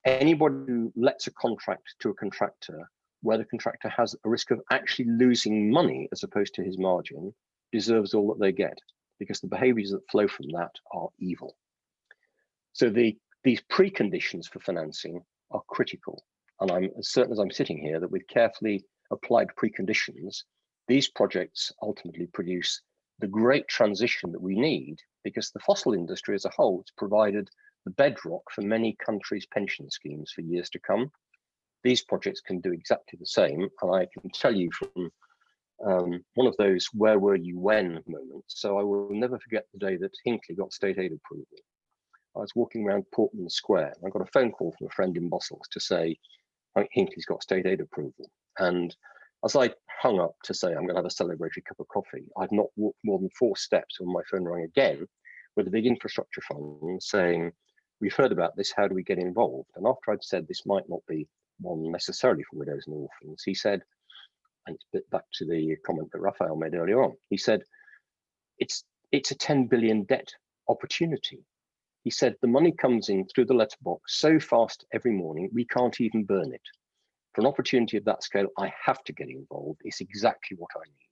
anybody who lets a contract to a contractor where the contractor has a risk of actually losing money as opposed to his margin deserves all that they get, because the behaviors that flow from that are evil. So these preconditions for financing are critical. And I'm as certain as I'm sitting here that with carefully applied preconditions, these projects ultimately produce the great transition that we need, because the fossil industry as a whole has provided the bedrock for many countries' pension schemes for years to come. These projects can do exactly the same. And I can tell you from one of those where were you when moments. So I will never forget the day that Hinkley got state aid approval. I was walking around Portman Square and I got a phone call from a friend in Brussels to say, Hinkley's got state aid approval. And as I hung up to say, I'm going to have a celebratory cup of coffee, I'd not walked more than 4 steps when my phone rang again with a big infrastructure fund saying, we've heard about this, how do we get involved? And after I'd said this might not be one necessarily for widows and orphans, he said, and it's a bit back to the comment that Raphael made earlier on, he said, it's a 10 billion debt opportunity. He said, the money comes in through the letterbox so fast every morning, we can't even burn it. For an opportunity of that scale, I have to get involved. It's exactly what I need.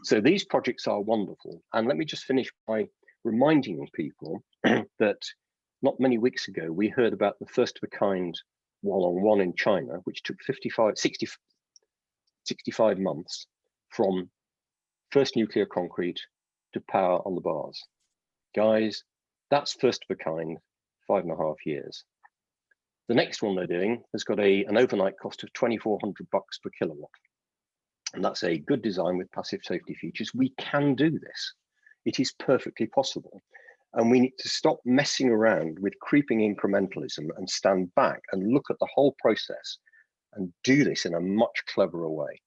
So these projects are wonderful. And let me just finish by reminding people that not many weeks ago, we heard about the first of a kind Wallong-1 in China, which took 65 months from first nuclear concrete to power on the bars. Guys, that's first of a kind, 5.5 years. The next one they're doing has got an overnight cost of $2,400 per kilowatt. And that's a good design with passive safety features. We can do this. It is perfectly possible. And we need to stop messing around with creeping incrementalism and stand back and look at the whole process and do this in a much cleverer way.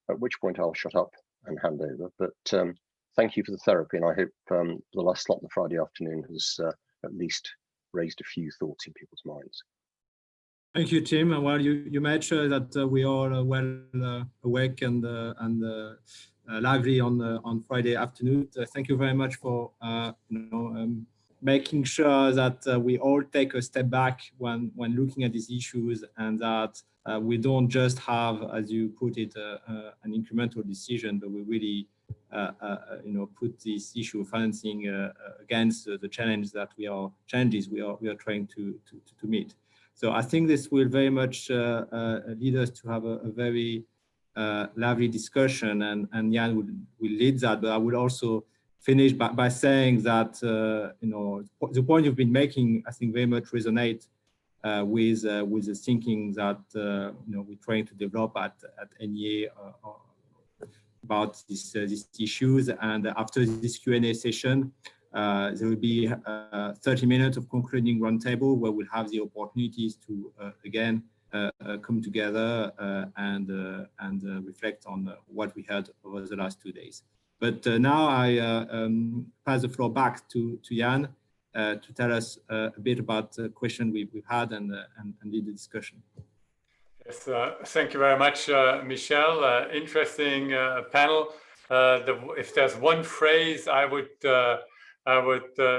At which point I'll shut up and hand over. But thank you for the therapy, and I hope the last slot on the Friday afternoon has at least raised a few thoughts in people's minds. Thank you, Tim. Well, you made sure that we are well awake and lively on Friday afternoon. Thank you very much for making sure that we all take a step back when looking at these issues, and that we don't just have, as you put it, an incremental decision, but we really put this issue of financing against the challenges we are trying to meet. So I think this will very much lead us to have a very lively discussion, and Jan will lead that. But I would also finish by saying that the point you've been making, I think, very much resonate with the thinking that we're trying to develop at NEA about these issues. And after this Q&A session, there will be 30 minutes of concluding roundtable where we'll have the opportunities to again come together and reflect on what we heard over the last 2 days. But now I pass the floor back to Jan to tell us a bit about the question we've had and lead the discussion. Yes, thank you very much, Michel. Interesting panel. If there's one phrase I would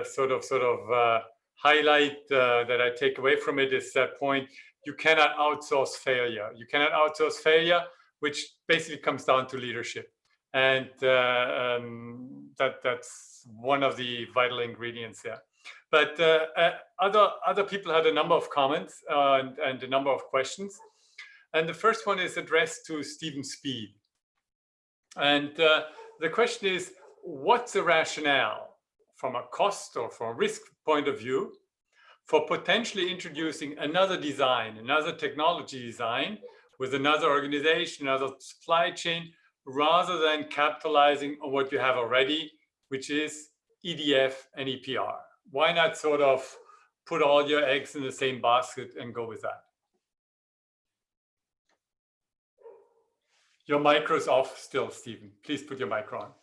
sort of highlight that I take away from it is that point: you cannot outsource failure. You cannot outsource failure, which basically comes down to leadership, and that's one of the vital ingredients there. But other people had a number of comments and a number of questions. And the first one is addressed to Stephen Speed. And the question is, what's the rationale from a cost or from a risk point of view for potentially introducing another design, another technology design with another organization, another supply chain, rather than capitalizing on what you have already, which is EDF and EPR? Why not sort of put all your eggs in the same basket and go with that? Your micro is off still, Stephen. Please put your micro on.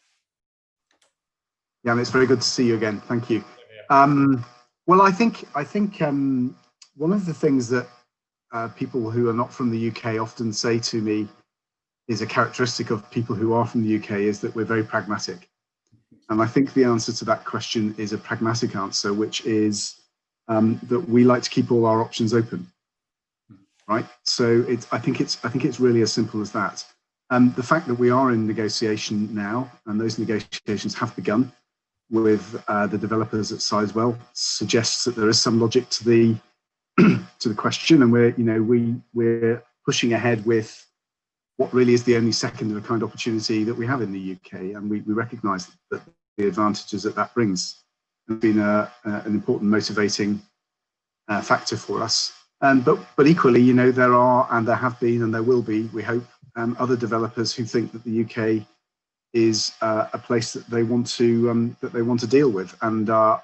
Yeah, and it's very good to see you again. Thank you. Well, I think one of the things that people who are not from the UK often say to me is a characteristic of people who are from the UK is that we're very pragmatic. And I think the answer to that question is a pragmatic answer, which is that we like to keep all our options open, right? So I think it's really as simple as that. The fact that we are in negotiation now, and those negotiations have begun with the developers at Sizewell, suggests that there is some logic to the to the question, and we're pushing ahead with what really is the only second of a kind opportunity that we have in the UK, and we recognise that the advantages that brings have been an important motivating factor for us. But equally, there are, and there have been, and there will be, we hope, other developers who think that the UK is a place that they want to deal with, and our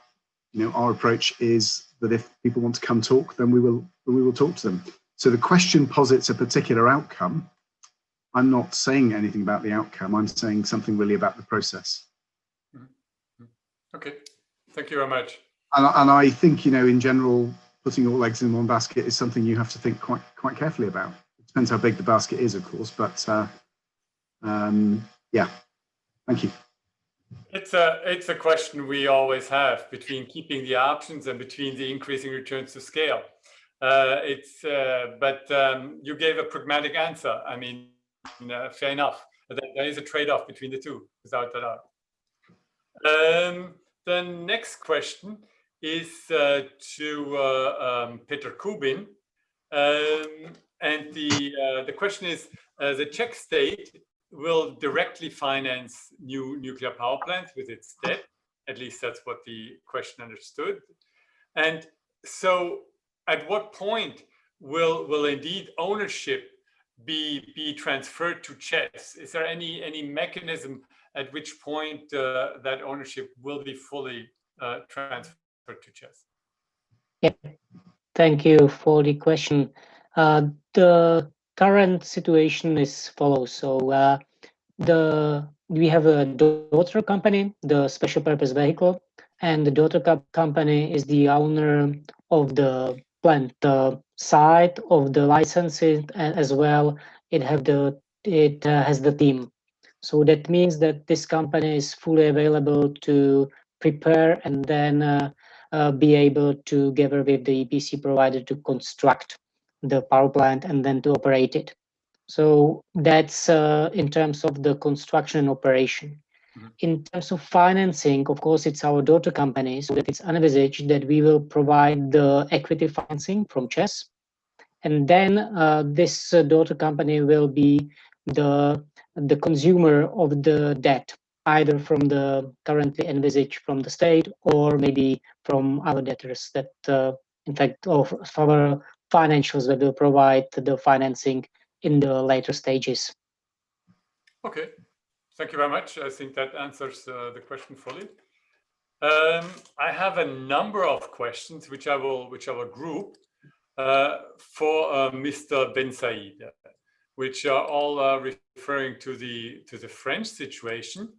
approach is that if people want to come talk, then we will talk to them. So the question posits a particular outcome. I'm not saying anything about the outcome. I'm saying something really about the process. Okay, thank you very much. And I think in general, putting all eggs in one basket is something you have to think quite carefully about. It depends how big the basket is, of course, but yeah. Thank you. It's a question we always have between keeping the options and between the increasing returns to scale. But you gave a pragmatic answer. I mean, fair enough. There is a trade-off between the two, without a doubt. The next question is to Peter Kubin, and the question is: the Czech state will directly finance new nuclear power plants with its debt. At least that's what the question understood. And so at what point will indeed ownership be transferred to ČEZ? Is there any mechanism at which point that ownership will be fully transferred to ČEZ? Yeah, thank you for the question. The current situation is follows. So the we have a daughter company, the special purpose vehicle, and the daughter company is the owner of the plant, the site of the licenses, and as well it has the team. So that means that this company is fully available to prepare and then be able to gather with the EPC provider to construct the power plant and then to operate it. So that's in terms of the construction and operation. In terms of financing, of course, it's our daughter company, so that it's envisaged that we will provide the equity financing from ČEZ. And then this daughter company will be the consumer of the debt, either from the currently envisaged from the state or maybe from our debtors that, in fact, of our financials that will provide the financing in the later stages. Okay, thank you very much. I think that answers the question fully. I have a number of questions which I will group for Mr. Ben Said, which are all referring to the French situation,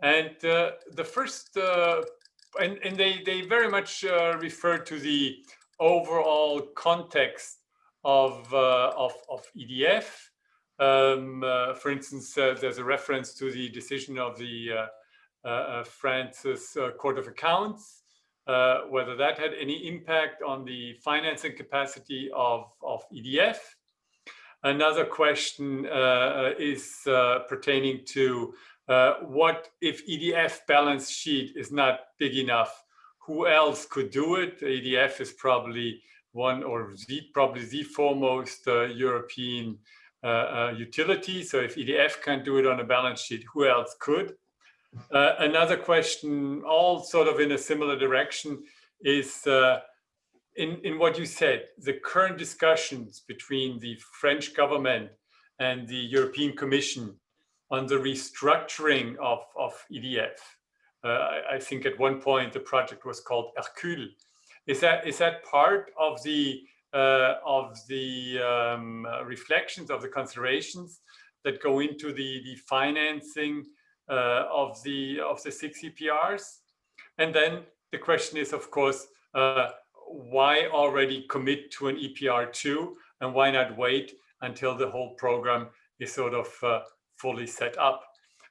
and the first and they very much refer to the overall context of EDF. For instance, there's a reference to the decision of the France's Court of Accounts, whether that had any impact on the financing capacity of EDF. Another question is pertaining to what if EDF balance sheet is not big enough, who else could do it? EDF is probably one or probably the foremost European utility. So if EDF can't do it on a balance sheet, who else could? Another question, all sort of in a similar direction, is in what you said, the current discussions between the French government and the European Commission on the restructuring of EDF. I think at one point the project was called Hercule. Is that part of the reflections, of the considerations that go into the financing of the 6 EPRs? And then the question is, of course, why already commit to an EPR2, and why not wait until the whole program is sort of fully set up?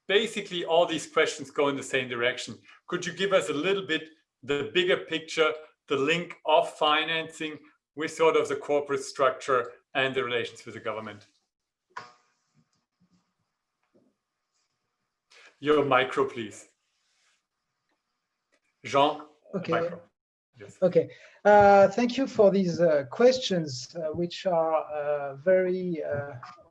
Basically, all these questions go in the same direction. Could you give us a little bit the bigger picture, the link of financing with sort of the corporate structure and the relations with the government? Your micro, please. Jean? Okay. Micro. Yes. Okay. Thank you for these questions, which are very,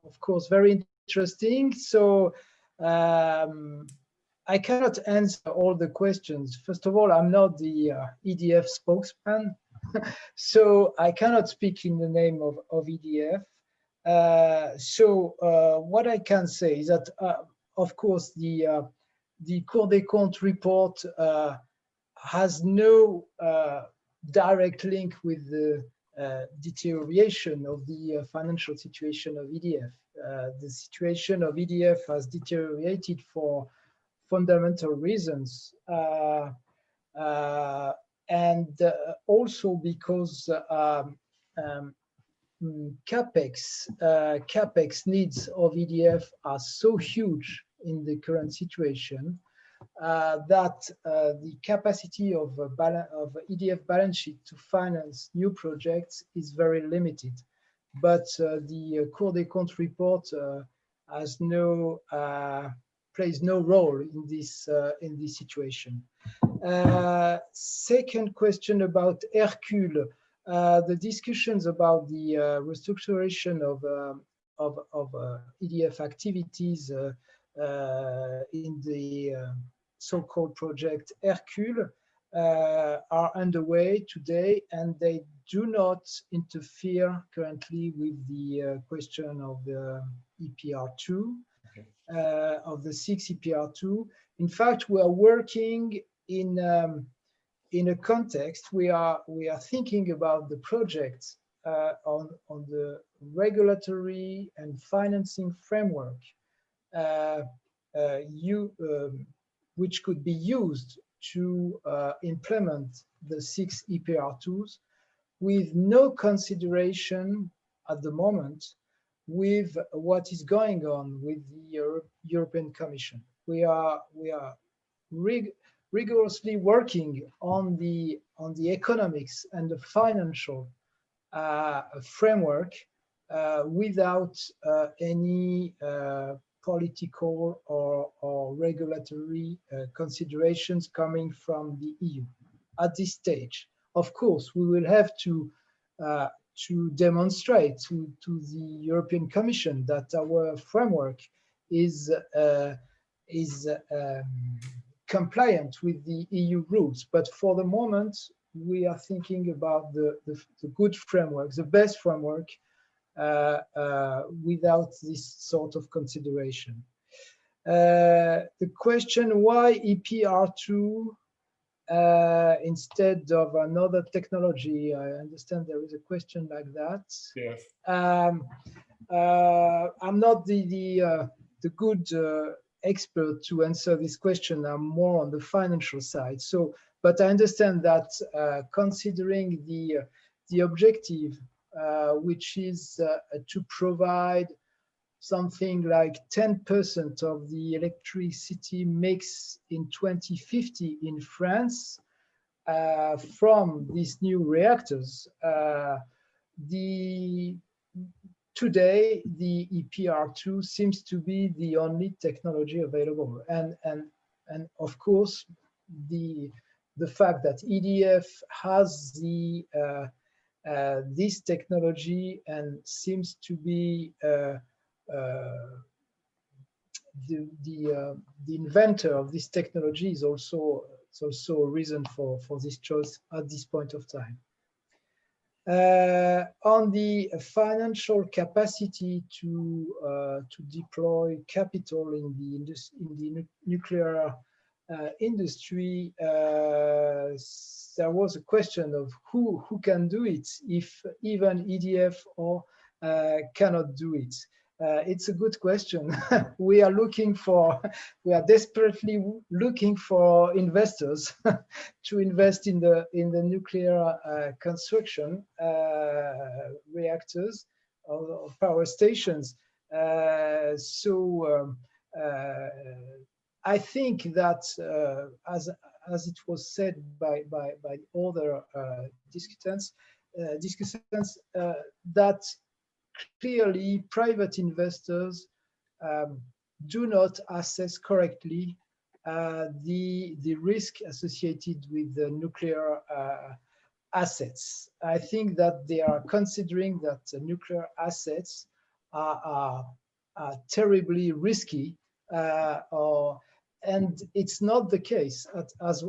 of course, very interesting. So I cannot answer all the questions. First of all, I'm not the EDF spokesman, so I cannot speak in the name of EDF. So what I can say is that, of course, the Cour des Comptes report has no direct link with the deterioration of the financial situation of EDF. The situation of EDF has deteriorated for fundamental reasons, and also because capex needs of EDF are so huge in the current situation that the capacity of EDF balance sheet to finance new projects is very limited. But the Cour des Comptes report has plays no role in this situation. Second question about Hercule. The discussions about the restructuration of EDF activities in the so-called project Hercule are underway today, and they do not interfere currently with the question of the EPR2, of the 6 EPR2. In fact, we are working in a context. We are thinking about the project on the regulatory and financing framework which could be used to implement the 6 EPR2s with no consideration at the moment with what is going on with the European Commission. We are rigorously working on the economics and the financial framework without any political or regulatory considerations coming from the EU at this stage. Of course, we will have to demonstrate to the European Commission that our framework is compliant with the EU rules. But for the moment, we are thinking about the good framework, the best framework, without this sort of consideration. The question, why EPR2 instead of another technology? I understand there is a question like that. Yes. I'm not the good expert to answer this question. I'm more on the financial side. So, but I understand that considering the objective, which is to provide something like 10% of the electricity mix in 2050 in France from these new reactors. Today, the EPR2 seems to be the only technology available, and of course, the fact that EDF has this technology and seems to be the inventor of this technology is also a reason for this choice at this point of time. On the financial capacity to deploy capital in the nuclear industry, there was a question of who can do it if even EDF or cannot do it. It's a good question. We are desperately looking for investors to invest in the nuclear construction reactors or power stations. I think that as it was said by other discussants, that clearly private investors do not assess correctly the risk associated with the nuclear assets. I think that they are considering that nuclear assets are terribly risky, and it's not the case, as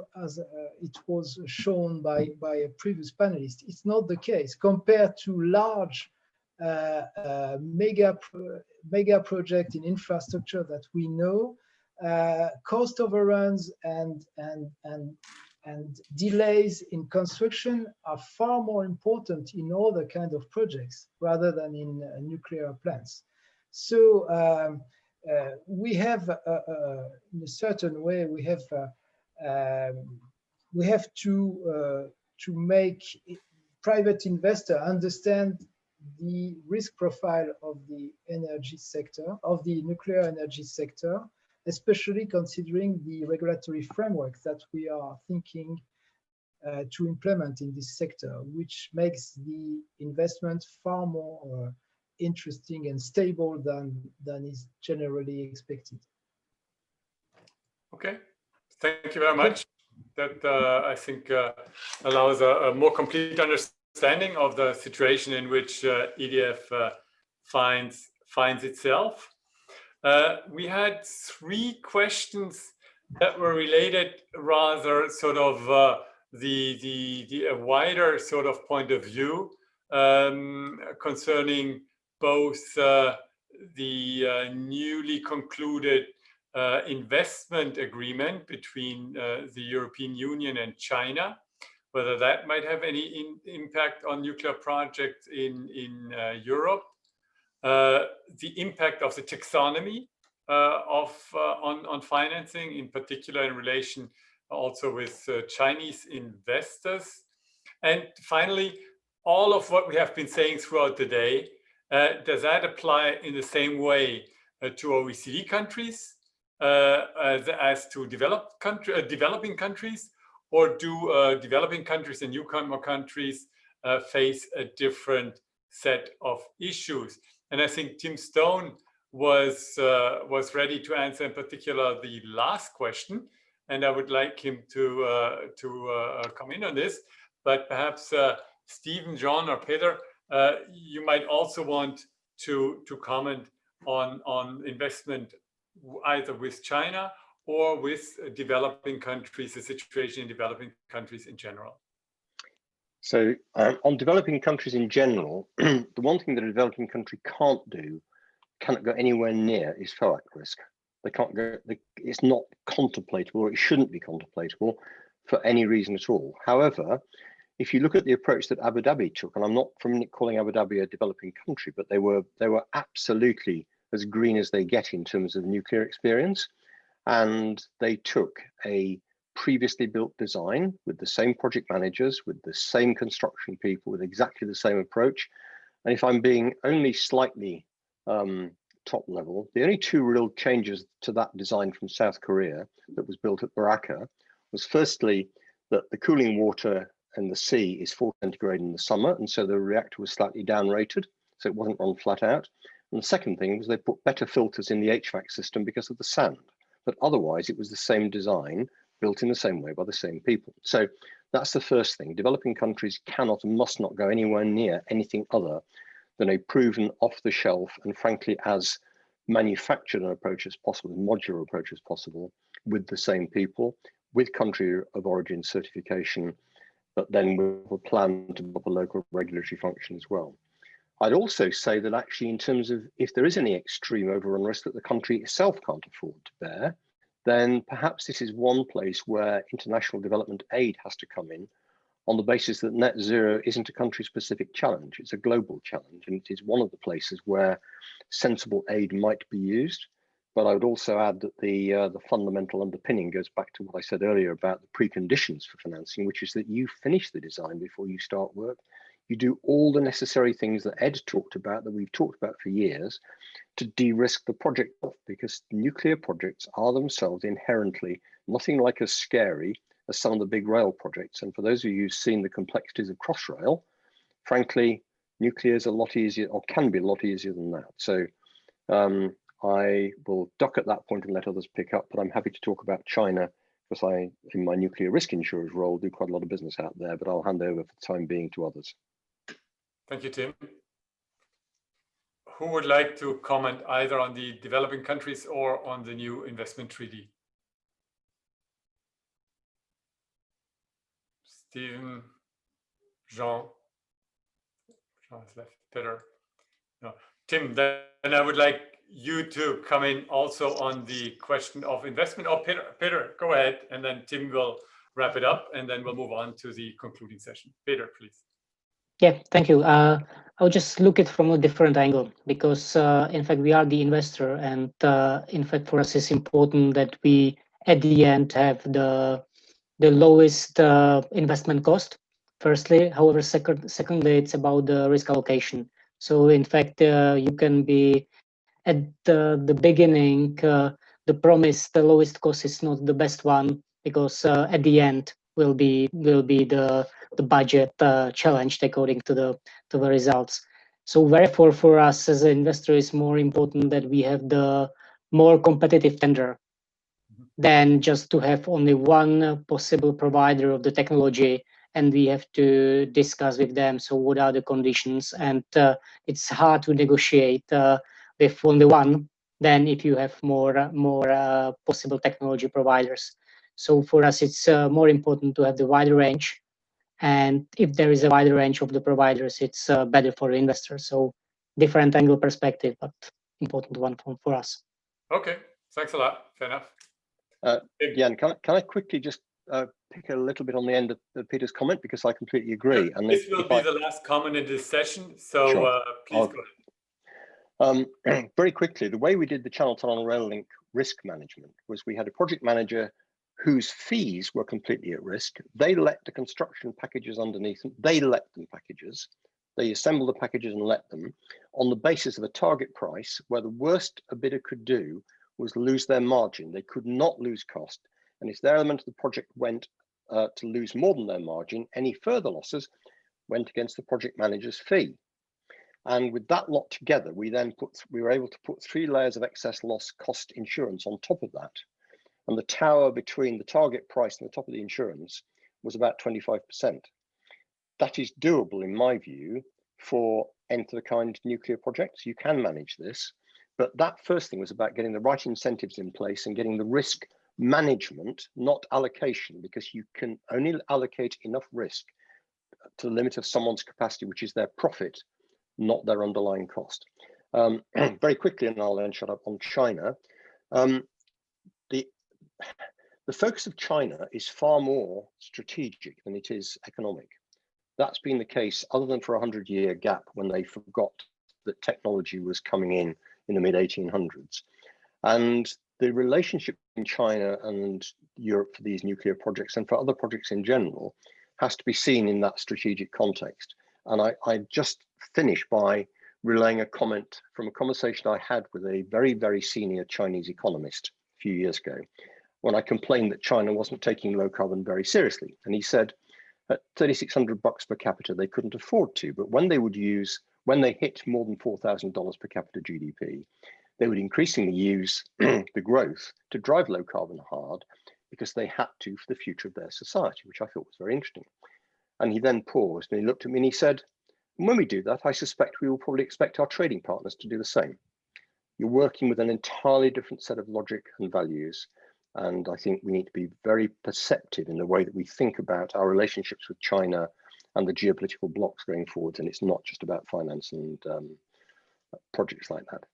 it was shown by a previous panelist. It's not the case compared to large mega project in infrastructure that we know. Cost overruns and delays in construction are far more important in other kind of projects rather than in nuclear plants. So we have, in a certain way, we have to make private investor understand the risk profile of the energy sector, of the nuclear energy sector, especially considering the regulatory framework that we are thinking to implement in this sector, which makes the investment far more interesting and stable than is generally expected. Okay, thank you very much. That I think allows a more complete understanding of the situation in which EDF finds itself. We had 3 questions that were related rather sort of a wider sort of point of view concerning both the newly concluded investment agreement between the European Union and China, whether that might have any impact on nuclear projects in Europe, the impact of the taxonomy on financing, in particular in relation also with Chinese investors? And finally, all of what we have been saying throughout the day, does that apply in the same way to OECD countries as to developing countries, or do developing countries and newcomer countries face a different set of issues? And I think Tim Stone was ready to answer in particular the last question, and I would like him to come in on this. But perhaps Stephen, John, or Peter, you might also want to comment on investment either with China or with developing countries, the situation in developing countries in general. So on developing countries in general, the one thing that a developing country cannot go anywhere near is FOAC risk. They can't go, it's not contemplatable, or it shouldn't be contemplatable for any reason at all. However, if you look at the approach that Abu Dhabi took, and I'm not calling Abu Dhabi a developing country, but they were absolutely as green as they get in terms of nuclear experience. And they took a previously built design with the same project managers, with the same construction people, with exactly the same approach. And if I'm being only slightly top level, the only two real changes to that design from South Korea that was built at Baraka was firstly that the cooling water in the sea is 4 centigrade in the summer, and so the reactor was slightly down rated, so it wasn't run flat out. And the second thing was they put better filters in the HVAC system because of the sand, but otherwise it was the same design built in the same way by the same people. So that's the first thing. Developing countries cannot and must not go anywhere near anything other than a proven off-the-shelf and frankly as manufactured an approach as possible, a modular approach as possible, with the same people, with country of origin certification, but then with a plan to develop a local regulatory function as well. I'd also say that actually in terms of if there is any extreme overrun risk that the country itself can't afford to bear, then perhaps this is one place where international development aid has to come in on the basis that net zero isn't a country-specific challenge, it's a global challenge, and it is one of the places where sensible aid might be used. But I would also add that the fundamental underpinning goes back to what I said earlier about the preconditions for financing, which is that you finish the design before you start work. You do all the necessary things that Ed talked about, that we've talked about for years, to de-risk the project, because nuclear projects are themselves inherently nothing like as scary as some of the big rail projects. And for those of you who've seen the complexities of Crossrail, frankly, nuclear is a lot easier, or can be a lot easier than that. So I will duck at that point and let others pick up, but I'm happy to talk about China because I, in my nuclear risk insurers role, do quite a lot of business out there, but I'll hand over for the time being to others. Thank you, Tim. Who would like to comment either on the developing countries or on the new investment treaty? Stephen, Jean has left, Peter. No. Tim, then I would like you to come in also on the question of investment. Oh, Peter, go ahead, and then Tim will wrap it up, and then we'll move on to the concluding session. Peter, please. Yeah, thank you. I'll just look at it from a different angle because, in fact, we are the investor, and in fact, for us, it's important that we, at the end, have the lowest investment cost. Firstly, however, secondly, it's about the risk allocation. So, in fact, you can be at the beginning, the promise, the lowest cost is not the best one because at the end will be the budget challenged according to the results. So therefore, for us as an investor, it's more important that we have the more competitive tender than just to have only one possible provider of the technology, and we have to discuss with them. So what are the conditions? And it's hard to negotiate with only one than if you have more possible technology providers. So for us, it's more important to have the wider range. And if there is a wider range of the providers, it's better for the investors. So different angle perspective, but important one for us. Okay, thanks a lot. Fair enough. Jan, can I quickly just pick a little bit on the end of Peter's comment, because I completely agree. And this will be the last comment in this session. So sure. Please go ahead. Very quickly, the way we did the Channel Tunnel Rail Link risk management was we had a project manager whose fees were completely at risk. They let the construction packages underneath them. They let them packages. They assembled the packages and let them on the basis of a target price where the worst a bidder could do was lose their margin. They could not lose cost. And if their element of the project went to lose more than their margin, any further losses went against the project manager's fee. And with that lot together, we were able to put 3 layers of excess loss cost insurance on top of that. And the tower between the target price and the top of the insurance was about 25%. That is doable, in my view, for nth-of-a-kind nuclear projects. You can manage this, but that first thing was about getting the right incentives in place and getting the risk management, not allocation, because you can only allocate enough risk to the limit of someone's capacity, which is their profit, not their underlying cost. Very quickly, and I'll then shut up on China. The focus of China is far more strategic than it is economic. That's been the case other than for a 100-year gap when they forgot that technology was coming in the mid-1800s. And the relationship in China and Europe for these nuclear projects and for other projects in general has to be seen in that strategic context. And I just finish by relaying a comment from a conversation I had with a very, very senior Chinese economist a few years ago, when I complained that China wasn't taking low carbon very seriously. And he said, at $3,600 per capita, they couldn't afford to, but when they hit more than $4,000 per capita GDP, they would increasingly use the growth to drive low carbon hard because they had to for the future of their society, which I thought was very interesting. And he then paused and he looked at me and he said, when we do that, I suspect we will probably expect our trading partners to do the same. You're working with an entirely different set of logic and values. And I think we need to be very perceptive in the way that we think about our relationships with China and the geopolitical blocks going forward. And it's not just about finance and projects like that.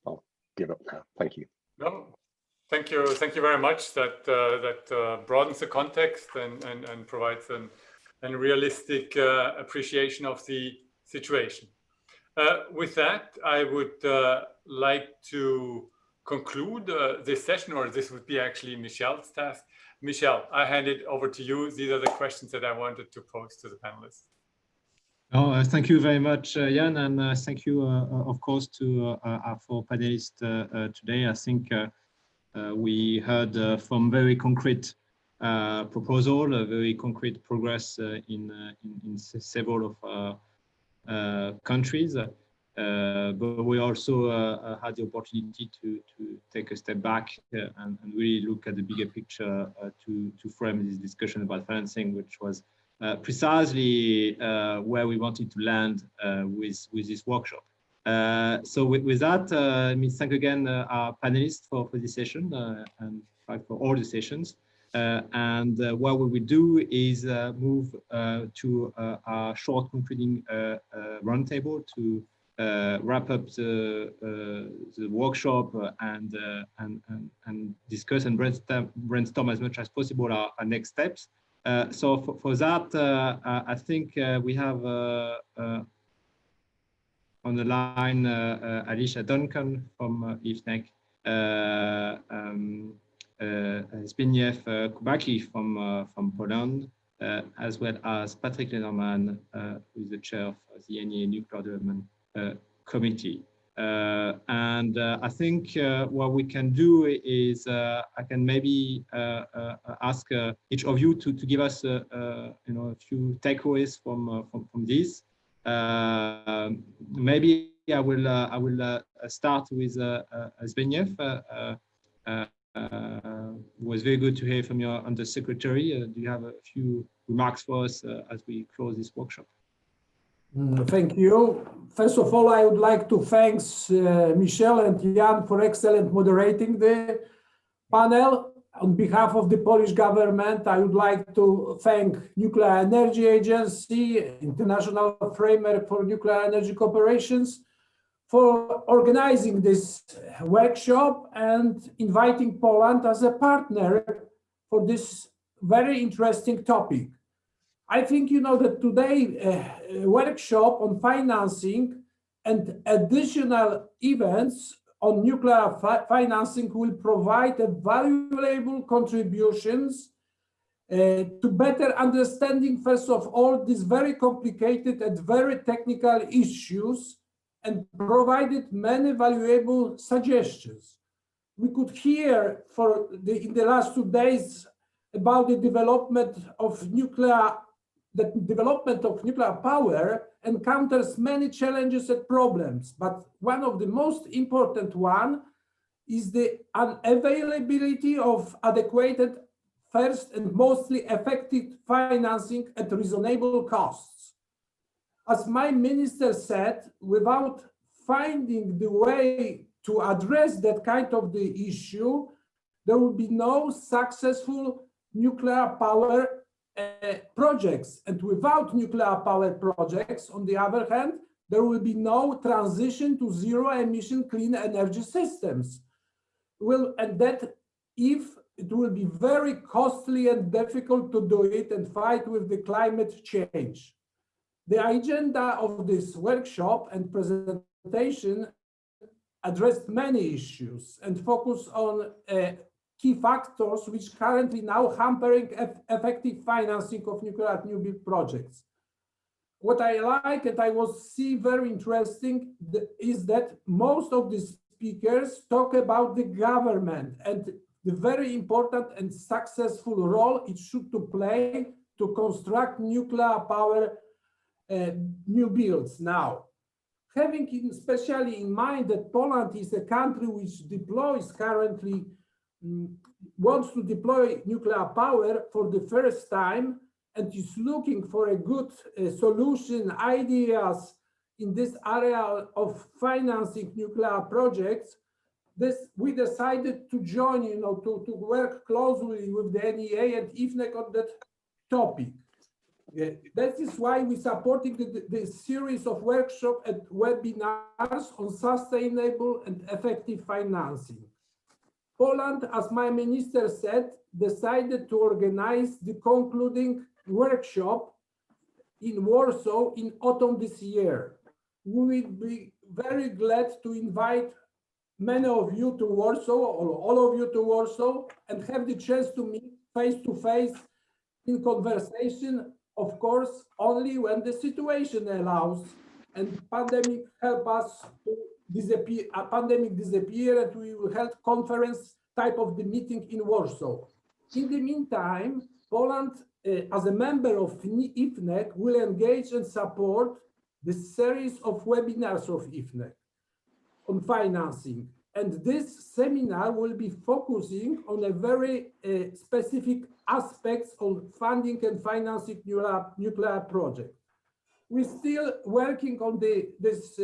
I'll give up now. Thank you. No, thank you very much. That broadens the context and provides a realistic appreciation of the situation. With that, I would like to conclude this session, or this would be actually Michel's task. Michel, I hand it over to you. These are the questions that I wanted to pose to the panelists. Oh, thank you very much, Jan, and thank you, of course, to our 4 panelists today. I think we heard from very concrete proposal, very concrete progress in several of countries. But we also had the opportunity to take a step back and really look at the bigger picture to frame this discussion about financing, which was precisely where we wanted to land with this workshop. So with that, let me thank again our panelists for this session and for all the sessions. And what we will do is move to our short concluding roundtable to wrap up the workshop and discuss and brainstorm as much as possible our next steps. So for that, I think we have on the line Alicia Duncan from IFNEC, Zbigniew Kubacki from Poland, as well as Patrick Lederman, who is the chair of the NEA Nuclear Development Committee. And I think what we can do is I can maybe ask each of you to give us a few takeaways from this. Maybe I will start with Zbigniew. Was very good to hear from your Undersecretary. Do you have a few remarks for us as we close this workshop? Thank you. First of all, I would like to thank Michel and Jan for excellent moderating the panel. On behalf of the Polish government, I would like to thank Nuclear Energy Agency, International Framework for Nuclear Energy Cooperations, for organizing this workshop and inviting Poland as a partner for this very interesting topic. I think you know that today workshop on financing and additional events on nuclear financing will provide valuable contributions to better understanding, first of all, these very complicated and very technical issues, and provided many valuable suggestions. We could hear in the last 2 days about the development of nuclear power encounters many challenges and problems, but one of the most important one is the unavailability of adequate, first and mostly effective financing at reasonable costs. As my minister said, without finding the way to address that kind of the issue, there will be no successful nuclear power projects. And without nuclear power projects, on the other hand, there will be no transition to zero emission clean energy systems. And that if it will be very costly and difficult to do it and fight with the climate change. The agenda of this workshop and presentation addressed many issues and focus on key factors which currently now hampering effective financing of nuclear new build projects. What I like and I was see very interesting is that most of the speakers talk about the government and the very important and successful role it should to play to construct nuclear power new builds now. Having especially in mind that Poland is a country which deploys currently, wants to deploy nuclear power for the first time and is looking for a good solution, ideas in this area of financing nuclear projects, we decided to join, to work closely with the NEA and IFNEC on that topic. That is why we supporting the series of workshops and webinars on sustainable and effective financing. Poland, as my minister said, decided to organize the concluding workshop in Warsaw in autumn this year. We will be very glad to invite many of you to Warsaw, or all of you to Warsaw, and have the chance to meet face-to-face in conversation, of course, only when the situation allows and pandemic help us to disappear, and we will hold conference type of the meeting in Warsaw. In the meantime, Poland, as a member of IFNEC, will engage and support the series of webinars of IFNEC on financing. And this seminar will be focusing on a very specific aspects of funding and financing nuclear projects. We're still working on this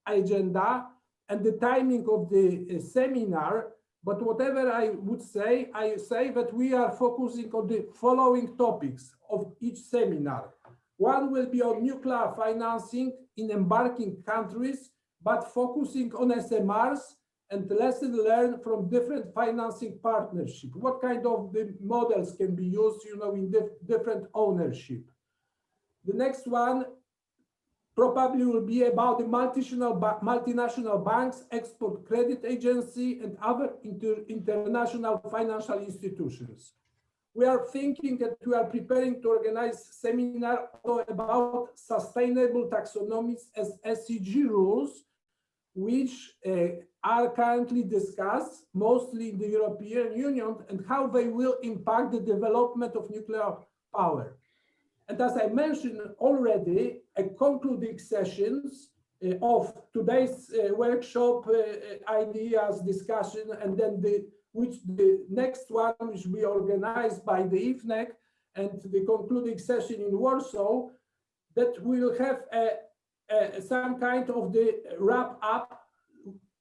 agenda and the timing of the seminar, but whatever I would say, I say that we are focusing on the following topics of each seminar. One will be on nuclear financing in embarking countries, but focusing on SMRs and lessons learned from different financing partnerships. What kind of the models can be used, in different ownership. The next one probably will be about the multinational banks, export credit agency, and other international financial institutions. We are thinking that we are preparing to organize seminar about sustainable taxonomies as SEG rules, which are currently discussed mostly in the European Union, and how they will impact the development of nuclear power. And as I mentioned already, a concluding sessions of today's workshop ideas discussion, and then the next one which we organized by the IFNEC, and the concluding session in Warsaw, that will have some kind of the wrap up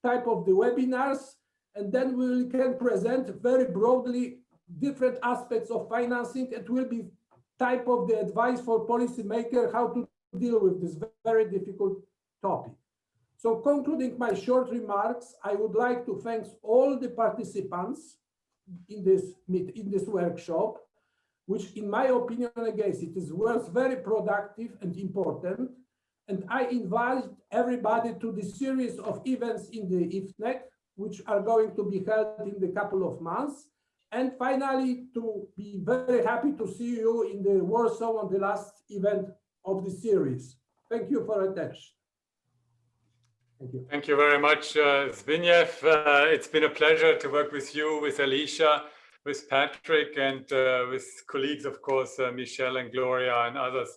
type of the webinars, and then we can present very broadly different aspects of financing. It will be type of the advice for policymakers how to deal with this very difficult topic. So concluding my short remarks, I would like to thank all the participants in this workshop, which in my opinion, again, it was very productive and important. And I invite everybody to the series of events in the IFNEC, which are going to be held in the couple of months. And finally, to be very happy to see you in the Warsaw on the last event of the series. Thank you for attention. Thank you. Thank you very much, Zbigniew. It's been a pleasure to work with you, with Alicia, with Patrick, and with colleagues, of course, Michelle and Gloria and others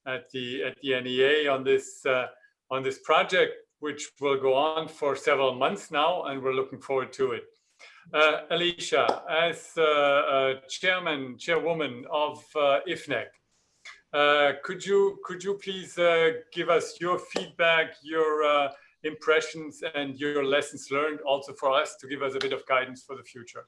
at the NEA on this project, which will go on for several months now, and we're looking forward to it. Alicia, as chairwoman of IFNEC, could you please give us your feedback, your impressions and your lessons learned also for us to give us a bit of guidance for the future?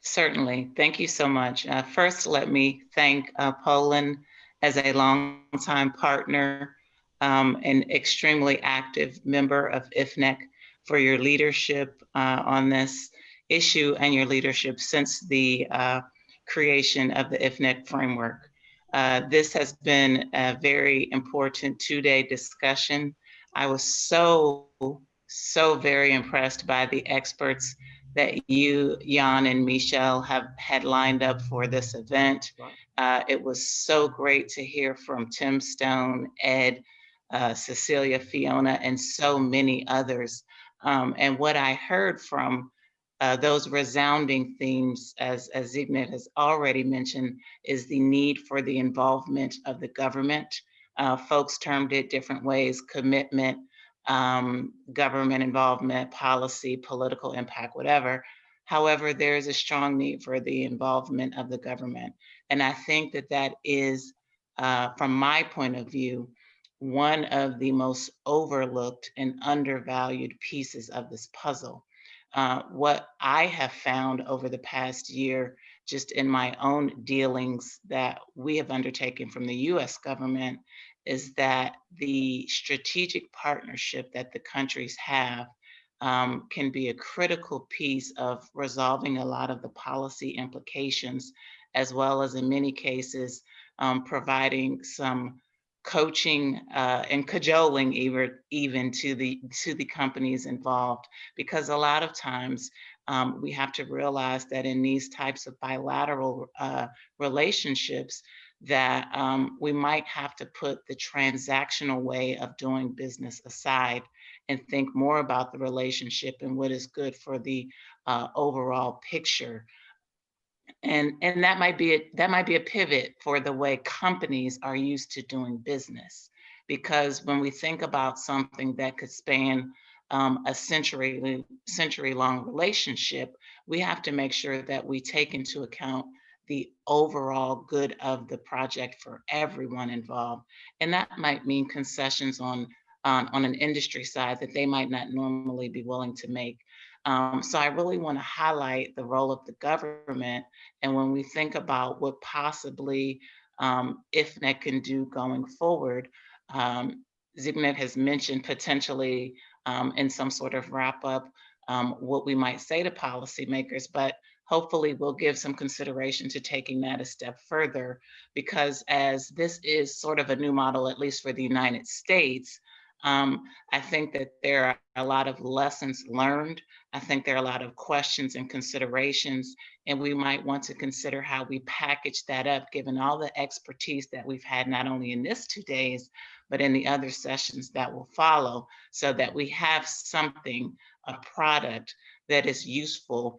Certainly. Thank you so much. First, let me thank Poland as a longtime partner, an extremely active member of IFNEC, for your leadership on this issue and your leadership since the creation of the IFNEC framework. This has been a very important two-day discussion. I was so very impressed by the experts that you, Jan and Michelle, had lined up for this event. It was so great to hear from Tim Stone, Ed, Cecilia, Fiona, and so many others. And what I heard from those resounding themes, as Zbigniew has already mentioned, is the need for the involvement of the government. Folks termed it different ways: commitment, government involvement, policy, political impact, whatever. However, there is a strong need for the involvement of the government. And I think that that is, from my point of view, one of the most overlooked and undervalued pieces of this puzzle. What I have found over the past year, just in my own dealings that we have undertaken from the US government, is that the strategic partnership that the countries have can be a critical piece of resolving a lot of the policy implications, as well as in many cases, providing some coaching and cajoling even to the companies involved. Because a lot of times we have to realize that in these types of bilateral relationships, that we might have to put the transactional way of doing business aside and think more about the relationship and what is good for the overall picture. And that might be a pivot for the way companies are used to doing business. Because when we think about something that could span a century-long relationship, we have to make sure that we take into account the overall good of the project for everyone involved. And that might mean concessions on an industry side that they might not normally be willing to make. So I really want to highlight the role of the government. And when we think about what possibly IFNEC can do going forward, Zbigniew has mentioned potentially in some sort of wrap up what we might say to policymakers, but hopefully we'll give some consideration to taking that a step further, because as this is sort of a new model, at least for the United States, I think that there are a lot of lessons learned. I think there are a lot of questions and considerations, and we might want to consider how we package that up, given all the expertise that we've had, not only in this 2 days, but in the other sessions that will follow, so that we have something, a product that is useful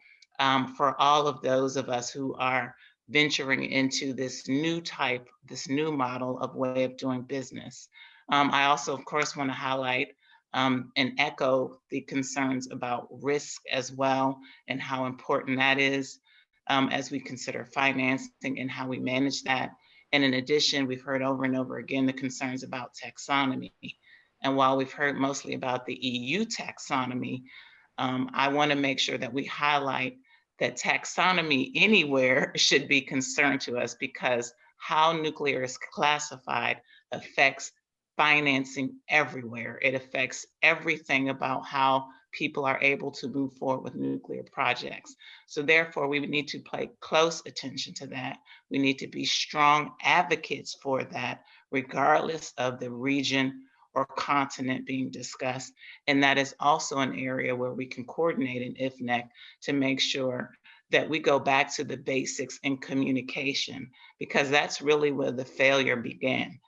for all of those of us who are venturing into this new model of way of doing business. I also, of course, want to highlight and echo the concerns about risk as well, and how important that is as we consider financing and how we manage that. And in addition, we've heard over and over again the concerns about taxonomy. And while we've heard mostly about the EU taxonomy, I want to make sure that we highlight that taxonomy anywhere should be concern to us, because how nuclear is classified affects financing everywhere. It affects everything about how people are able to move forward with nuclear projects. So therefore, we need to pay close attention to that. We need to be strong advocates for that, regardless of the region or continent being discussed. And that is also an area where we can coordinate in IFNEC to make sure that we go back to the basics in communication, because that's really where the failure began.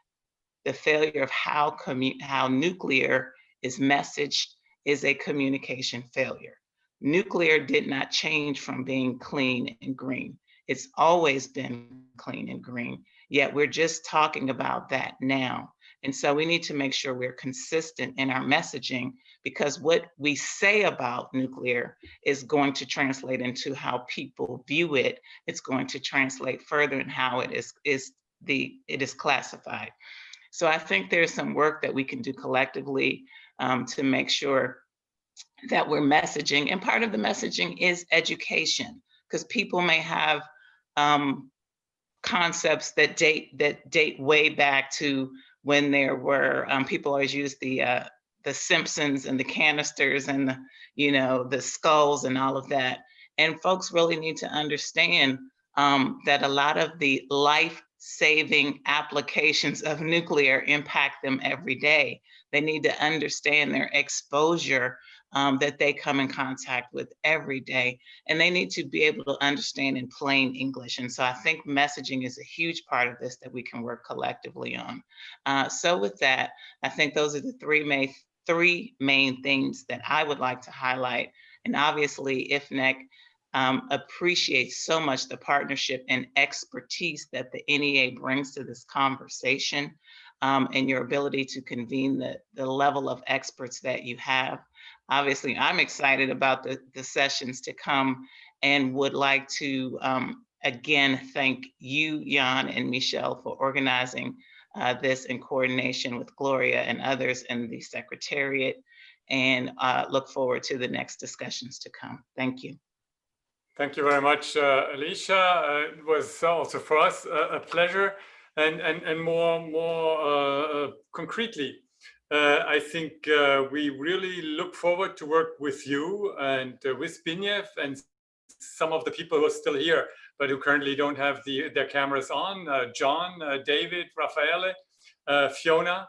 The failure of how nuclear is messaged is a communication failure. Nuclear did not change from being clean and green. It's always been clean and green, yet we're just talking about that now. And so we need to make sure we're consistent in our messaging, because what we say about nuclear is going to translate into how people view it. It's going to translate further in how it is classified. So I think there's some work that we can do collectively to make sure that we're messaging. And part of the messaging is education, because people may have concepts that date way back to when there were people always use the Simpsons and the canisters and the skulls and all of that. And folks really need to understand that a lot of the life-saving applications of nuclear impact them every day. They need to understand their exposure that they come in contact with every day. And they need to be able to understand in plain English. And so I think messaging is a huge part of this that we can work collectively on. So with that, I think those are the three main things that I would like to highlight. And obviously, IFNEC appreciates so much the partnership and expertise that the NEA brings to this conversation, and your ability to convene the level of experts that you have. Obviously, I'm excited about the sessions to come, and would like to again thank you, Jan and Michelle, for organizing this in coordination with Gloria and others in the Secretariat, and look forward to the next discussions to come. Thank you. Thank you very much, Alicia. It was also for us a pleasure, and more concretely, I think we really look forward to work with you and with Zbigniew and some of the people who are still here, but who currently don't have their cameras on, John, David, Raffaele, Fiona,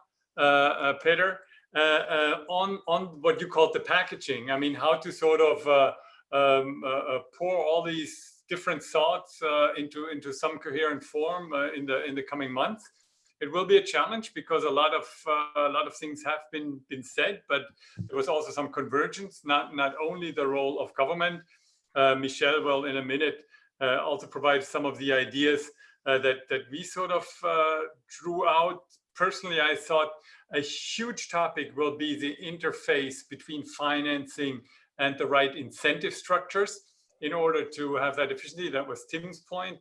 Peter, on what you call the packaging. I mean, how to sort of pour all these different thoughts into some coherent form in the coming months. It will be a challenge, because a lot of things have been said, but there was also some convergence. Not only the role of government. Michelle will in a minute also provide some of the ideas that we sort of drew out. Personally, I thought a huge topic will be the interface between financing and the right incentive structures in order to have that efficiency. That was Tim's point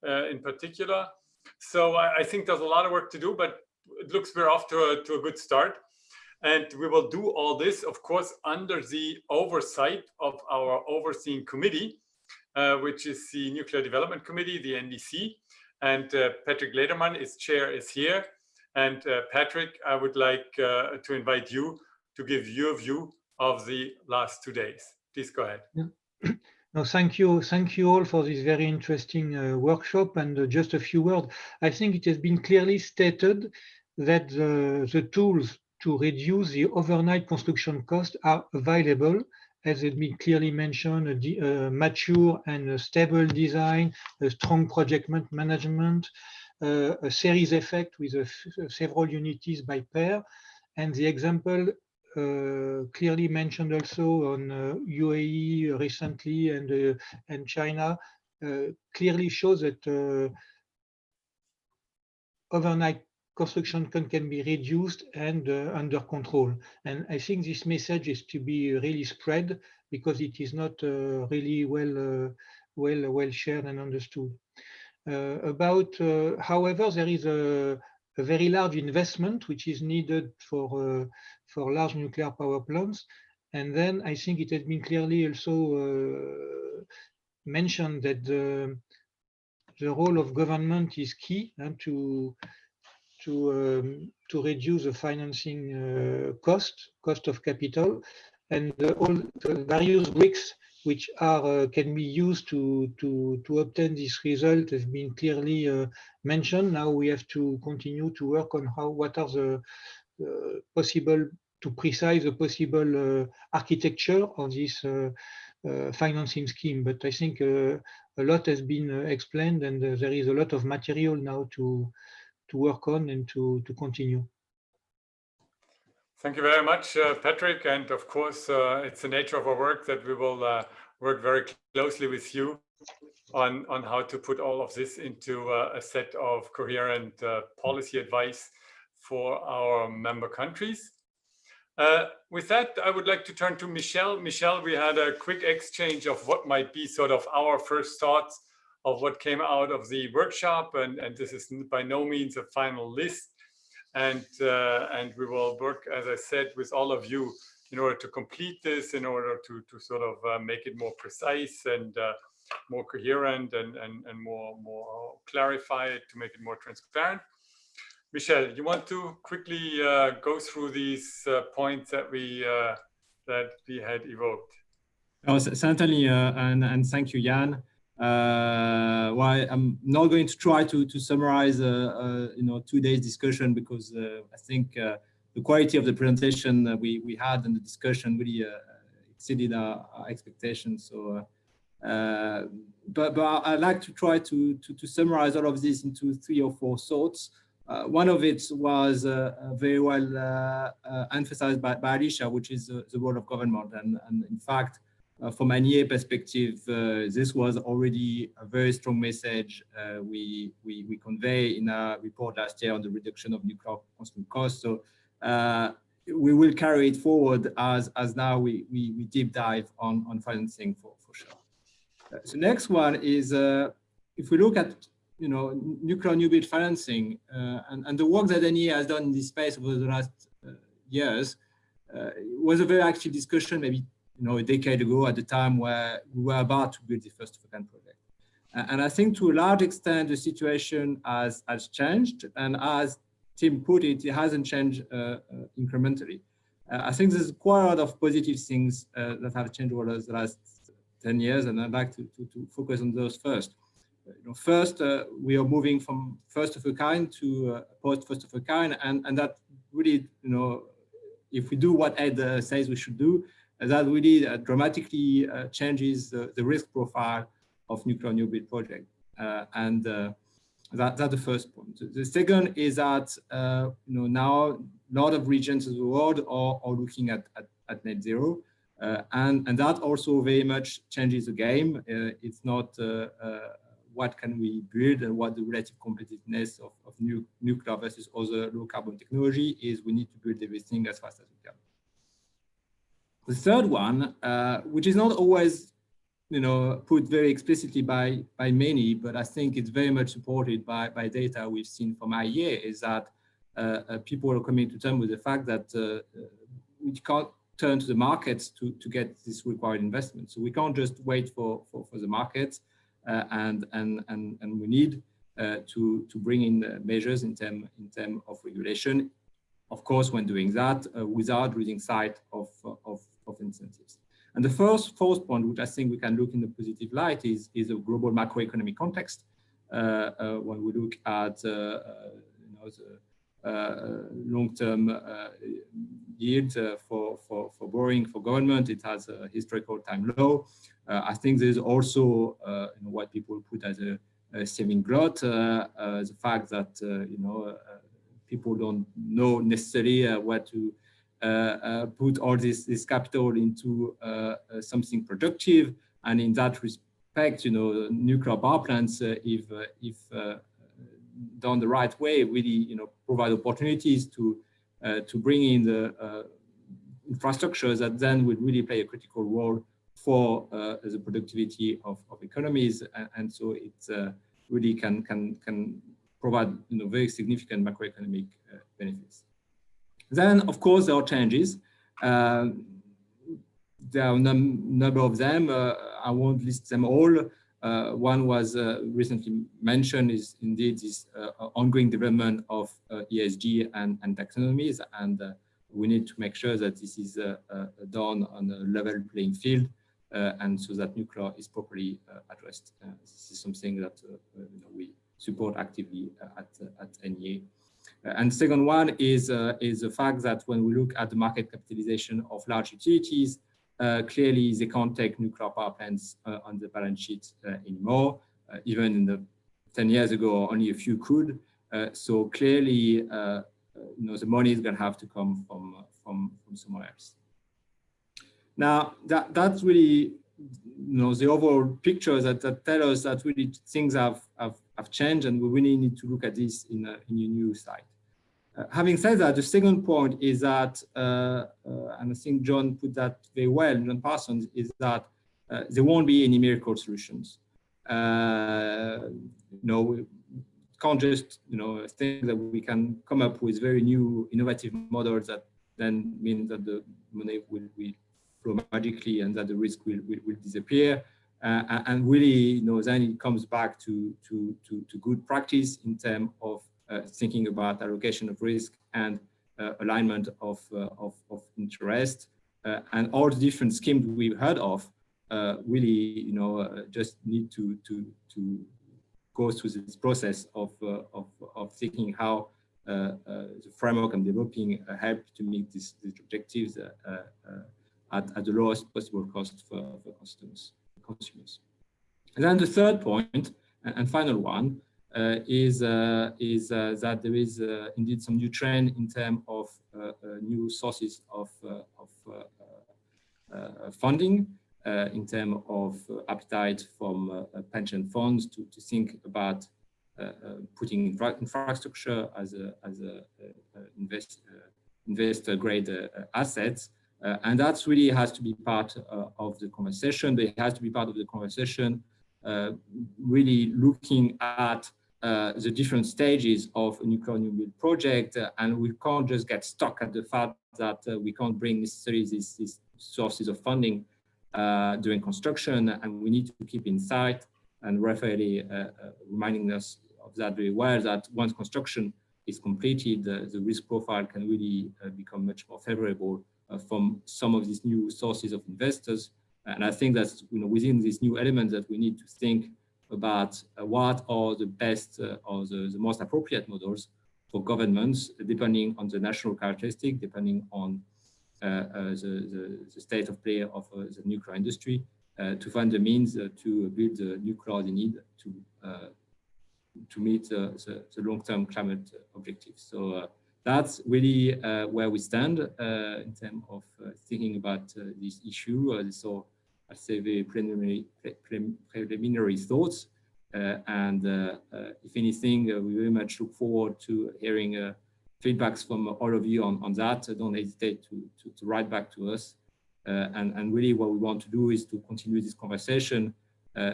in particular. So I think there's a lot of work to do, but it looks we're off to a good start. And we will do all this, of course, under the oversight of our overseeing committee, which is the Nuclear Development Committee, the NDC. And Patrick Lederman, its chair, is here. And Patrick, I would like to invite you to give your view of the last 2 days. Please go ahead. Yeah. No, thank you all for this very interesting workshop. And just a few words. I think it has been clearly stated that the tools to reduce the overnight construction cost are available, as has been clearly mentioned: a mature and a stable design, a strong project management, a series effect with several unities by pair, and the example clearly mentioned also on UAE recently and China clearly shows that overnight construction can be reduced and under control. And I think this message is to be really spread, because it is not really well shared and understood. However, there is a very large investment which is needed for large nuclear power plants. And then I think it has been clearly also mentioned that the role of government is key to reduce the financing cost of capital, and all the various bricks which can be used to obtain this result has been clearly mentioned. Now we have to continue to work on what are possible to precise the possible architecture of this financing scheme. But I think a lot has been explained, and there is a lot of material now to work on and to continue. Thank you very much, Patrick. And of course, it's the nature of our work that we will work very closely with you on how to put all of this into a set of coherent policy advice for our member countries. With that, I would like to turn to Michelle. Michelle, we had a quick exchange of what might be sort of our first thoughts of what came out of the workshop, and this is by no means a final list. And we will work, as I said, with all of you in order to complete this, in order to sort of make it more precise and more coherent and more clarified, to make it more transparent. Michelle, you want to quickly go through these points that we had evoked? Oh, certainly, and thank you, Jan. Well, I'm not going to try to summarize, 2 days discussion, because I think the quality of the presentation we had and the discussion really exceeded our expectations. So, but I'd like to try to summarize all of this into 3 or 4 thoughts. One of it was very well emphasized by Alicia, which is the role of government. And in fact, from an NEA perspective, this was already a very strong message we convey in our report last year on the reduction of nuclear constant costs. So we will carry it forward as now we deep dive on financing for sure. So next one is if we look at nuclear new build financing and the work that NEA has done in this space over the last years, was a very active discussion, maybe a decade ago, at the time where we were about to build the first of a kind project. And I think to a large extent, the situation has changed. And as Tim put it, it hasn't changed incrementally. I think there's quite a lot of positive things that have changed over the last 10 years. And I'd like to focus on those first. First, we are moving from first of a kind to post first of a kind. And that really, if we do what Ed says we should do, that really dramatically changes the risk profile of nuclear new build project. And that's the first point. The second is that now a lot of regions of the world are looking at net zero. And that also very much changes the game. It's not what can we build and what the relative competitiveness of nuclear versus other low carbon technology is. We need to build everything as fast as we can. The third one, which is not always, put very explicitly by many, but I think it's very much supported by data we've seen from IEA, is that people are coming to terms with the fact that we can't turn to the markets to get this required investment. So we can't just wait for the markets, and we need to bring in measures in terms of regulation. Of course, when doing that, without losing sight of incentives. And the fourth point, which I think we can look in a positive light, is a global macroeconomic context. When we look at the long-term yield for borrowing for government, it has a historical time low. I think there's also what people put as a saving glut, the fact that people don't know necessarily where to put all this capital into something productive. And in that respect, nuclear power plants, if done the right way, really provide opportunities to bring in the infrastructures that then would really play a critical role for the productivity of economies. And so it really can provide very significant macroeconomic benefits. Then, of course, there are changes. There are a number of them. I won't list them all. One was recently mentioned, is indeed this ongoing development of ESG and taxonomies. And we need to make sure that this is done on a level playing field, and so that nuclear is properly addressed. This is something that support actively at NEA. And the second one is the fact that when we look at the market capitalization of large utilities, clearly they can't take nuclear power plants on the balance sheet anymore. Even in the 10 years ago, only a few could. So clearly, the money is going to have to come from somewhere else. Now, that's really, the overall picture that tell us that really things have changed, and we really need to look at this in a new side. Having said that, the second point is that, and I think John put that very well, John Parsons, is that there won't be any miracle solutions. We can't just, think that we can come up with very new innovative models that then mean that the money will flow magically and that the risk will disappear. And really, then it comes back to good practice in terms of thinking about allocation of risk and alignment of interest, and all the different schemes we've heard of. Really, just need to go through this process of thinking how the framework I'm developing help to meet these objectives at the lowest possible cost for consumers. And then the third point and final one is that there is indeed some new trend in terms of new sources of funding, in terms of appetite from pension funds to think about putting infrastructure as a investor grade assets. And that really has to be part of the conversation. But it has to be part of the conversation, really looking at the different stages of a nuclear new build project. And we can't just get stuck at the fact that we can't bring necessarily these sources of funding during construction. And we need to keep in sight, and Raphael reminding us of that very well, that once construction is completed, the risk profile can really become much more favorable from some of these new sources of investors. And I think that's within these new elements that we need to think about what are the best or the most appropriate models for governments, depending on the national characteristic, depending on the state of play of the nuclear industry, to find the means to build the nuclear they need to meet the long-term climate objectives. So that's really where we stand in terms of thinking about this issue. So I'll say very preliminary thoughts. And if anything, we very much look forward to hearing feedbacks from all of you on that. Don't hesitate to write back to us. And really what we want to do is to continue this conversation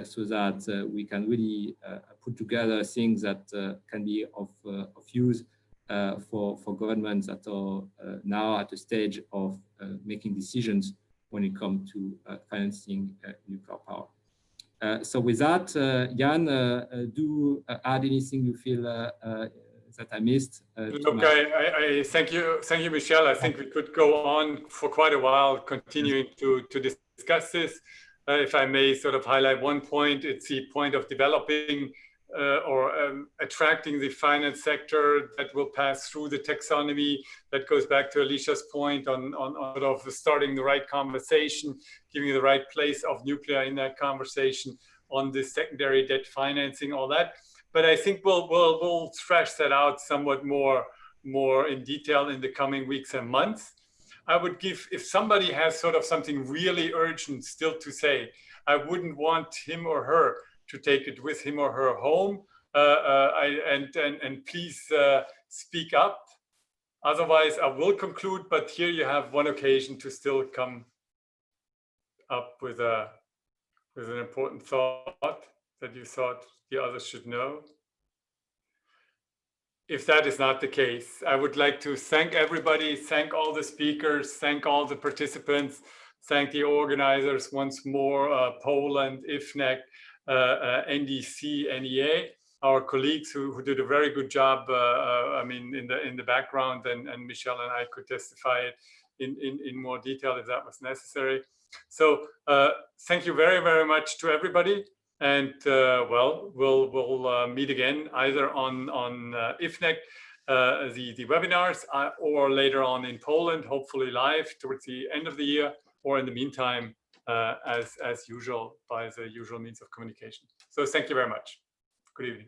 so that we can really put together things that can be of use for governments that are now at the stage of making decisions when it comes to financing nuclear power. So with that, Jan, do add anything you feel that I missed. Look, I thank you, Michel. I think we could go on for quite a while, continuing to discuss this. If I may sort of highlight one point, it's the point of developing or attracting the finance sector that will pass through the taxonomy. That goes back to Alicia's point on sort of starting the right conversation, giving the right place of nuclear in that conversation on the secondary debt financing, all that. But I think we'll thrash that out somewhat more in detail in the coming weeks and months. I would give, if somebody has sort of something really urgent still to say, I wouldn't want him or her to take it with him or her home, and please speak up. Otherwise, I will conclude. But here you have one occasion to still come up with an important thought that you thought the others should know. If that is not the case, I would like to thank everybody, thank all the speakers, thank all the participants, thank the organizers once more, Poland, IFNEC, NDC, NEA, our colleagues who did a very good job. I mean, in the background, and Michel and I could testify it in more detail if that was necessary. So thank you very, very much to everybody. And well, we'll meet again either on IFNEC, the webinars, or later on in Poland, hopefully live towards the end of the year, or in the meantime, as usual, by the usual means of communication. So thank you very much. Good evening.